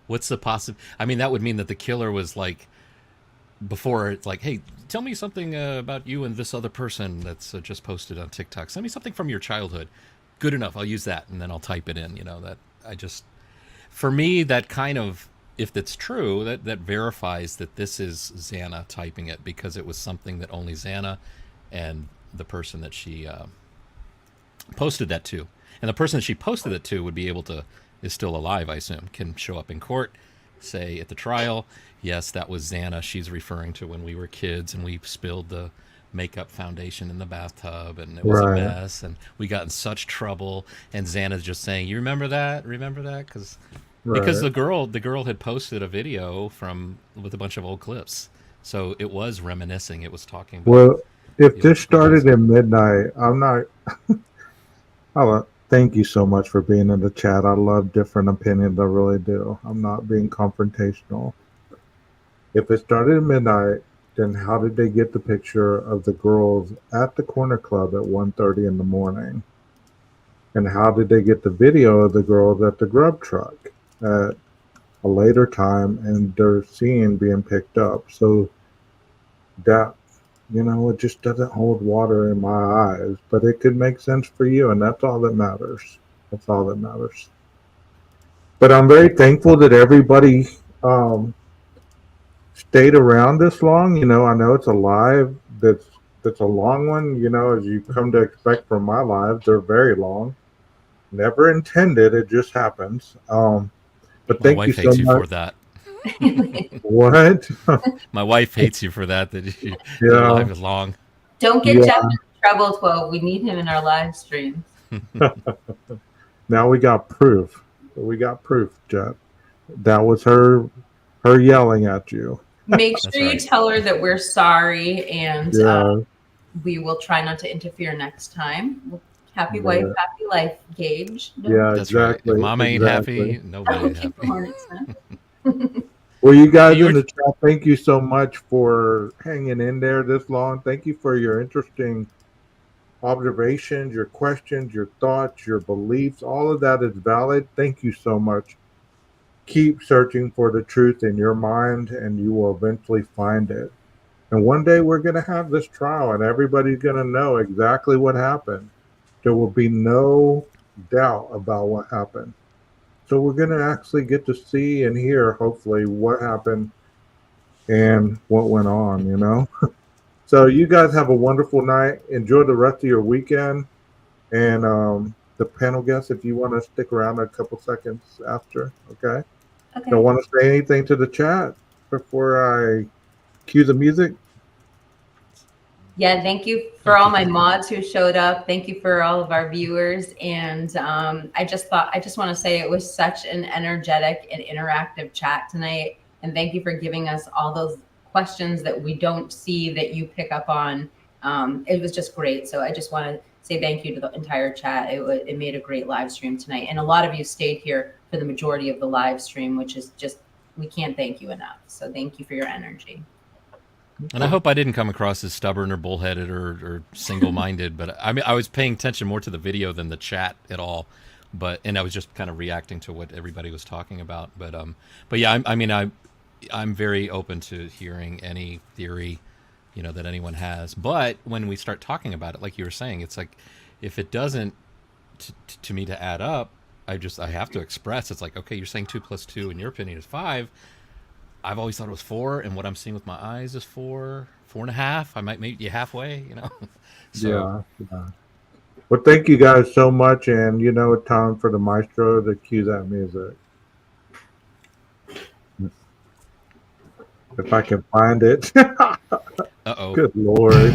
what's the I mean, that would mean that the killer was like, before it's like, hey, tell me something about you and this other person that's just posted on TikTok. Send me something from your childhood. good enough. I'll use that, and then I'll type it in. That I just, for me, that kind of, if that's true, that verifies that this is Xana typing it, because it was something that only Xana and the person that she posted that to, and the person that she posted it to would be able to, is still alive, I assume, can show up in court, say at the trial, yes, that was Xana. She's referring to when we were kids and we spilled the makeup foundation in the bathtub and it was a mess and we got in such trouble, and Xana's just saying, you remember that, because the girl had posted a video with a bunch of old clips, so it was reminiscing, it was talking about, well, if this started at midnight, I'm not thank you so much for being in the chat. I love different opinions, I really do. I'm not being confrontational. If it started at midnight, then how did they get the picture of the girls at the corner club at 1:30 in the morning? And how did they get the video of the girls at the grub truck at a later time and they're seen being picked up? So that, it just doesn't hold water in my eyes, but it could make sense for you, and that's all that matters. That's all that matters. But I'm very thankful that everybody stayed around this long. I know it's a live that's a long one, as you come to expect from my lives. They're very long. Never intended, it just happens. But thank you so much. My wife hates you for that. What? My wife hates you for that your live is long. Don't get Jeff in trouble, 12. We need him in our live streams. Now we got proof. Jeff. That was her yelling at you. Make sure you tell her that we're sorry, and we will try not to interfere next time. Happy wife, happy life, Gage. That's exactly. Right. If Mama ain't happy, nobody's happy. Well, you guys in the chat, thank you so much for hanging in there this long. Thank you for your interesting observations, your questions, your thoughts, your beliefs. All of that is valid. Thank you so much. Keep searching for the truth in your mind, and you will eventually find it. And one day we're going to have this trial, and everybody's going to know exactly what happened. There will be no doubt about what happened. So we're going to actually get to see and hear, hopefully, what happened and what went on, So you guys have a wonderful night. Enjoy the rest of your weekend. And the panel guests, if you want to stick around a couple seconds after, okay? Don't want to say anything to the chat before I cue the music? Yeah, thank you for all my mods who showed up. Thank you for all of our viewers. And I just want to say it was such an energetic and interactive chat tonight. And thank you for giving us all those questions that we don't see that you pick up on. It was just great. So I just want to say thank you to the entire chat. It made a great live stream tonight. And a lot of you stayed here for the majority of the live stream, which is just, we can't thank you enough. So thank you for your energy. And I hope I didn't come across as stubborn or bullheaded or single-minded, but I mean, I was paying attention more to the video than the chat at all. And I was just kind of reacting to what everybody was talking about. But yeah, I'm very open to hearing any theory, that anyone has. But when we start talking about it, like you were saying, it's like, if it doesn't, to me, to add up, I have to express. It's like, okay, you're saying 2 + 2, in your opinion, is 5. I've always thought it was 4, and what I'm seeing with my eyes is 4, 4.5. I might meet you halfway, So. Yeah. Well, thank you guys so much, and it's time for the maestro to cue that music. If I can find it. Uh-oh. Good Lord.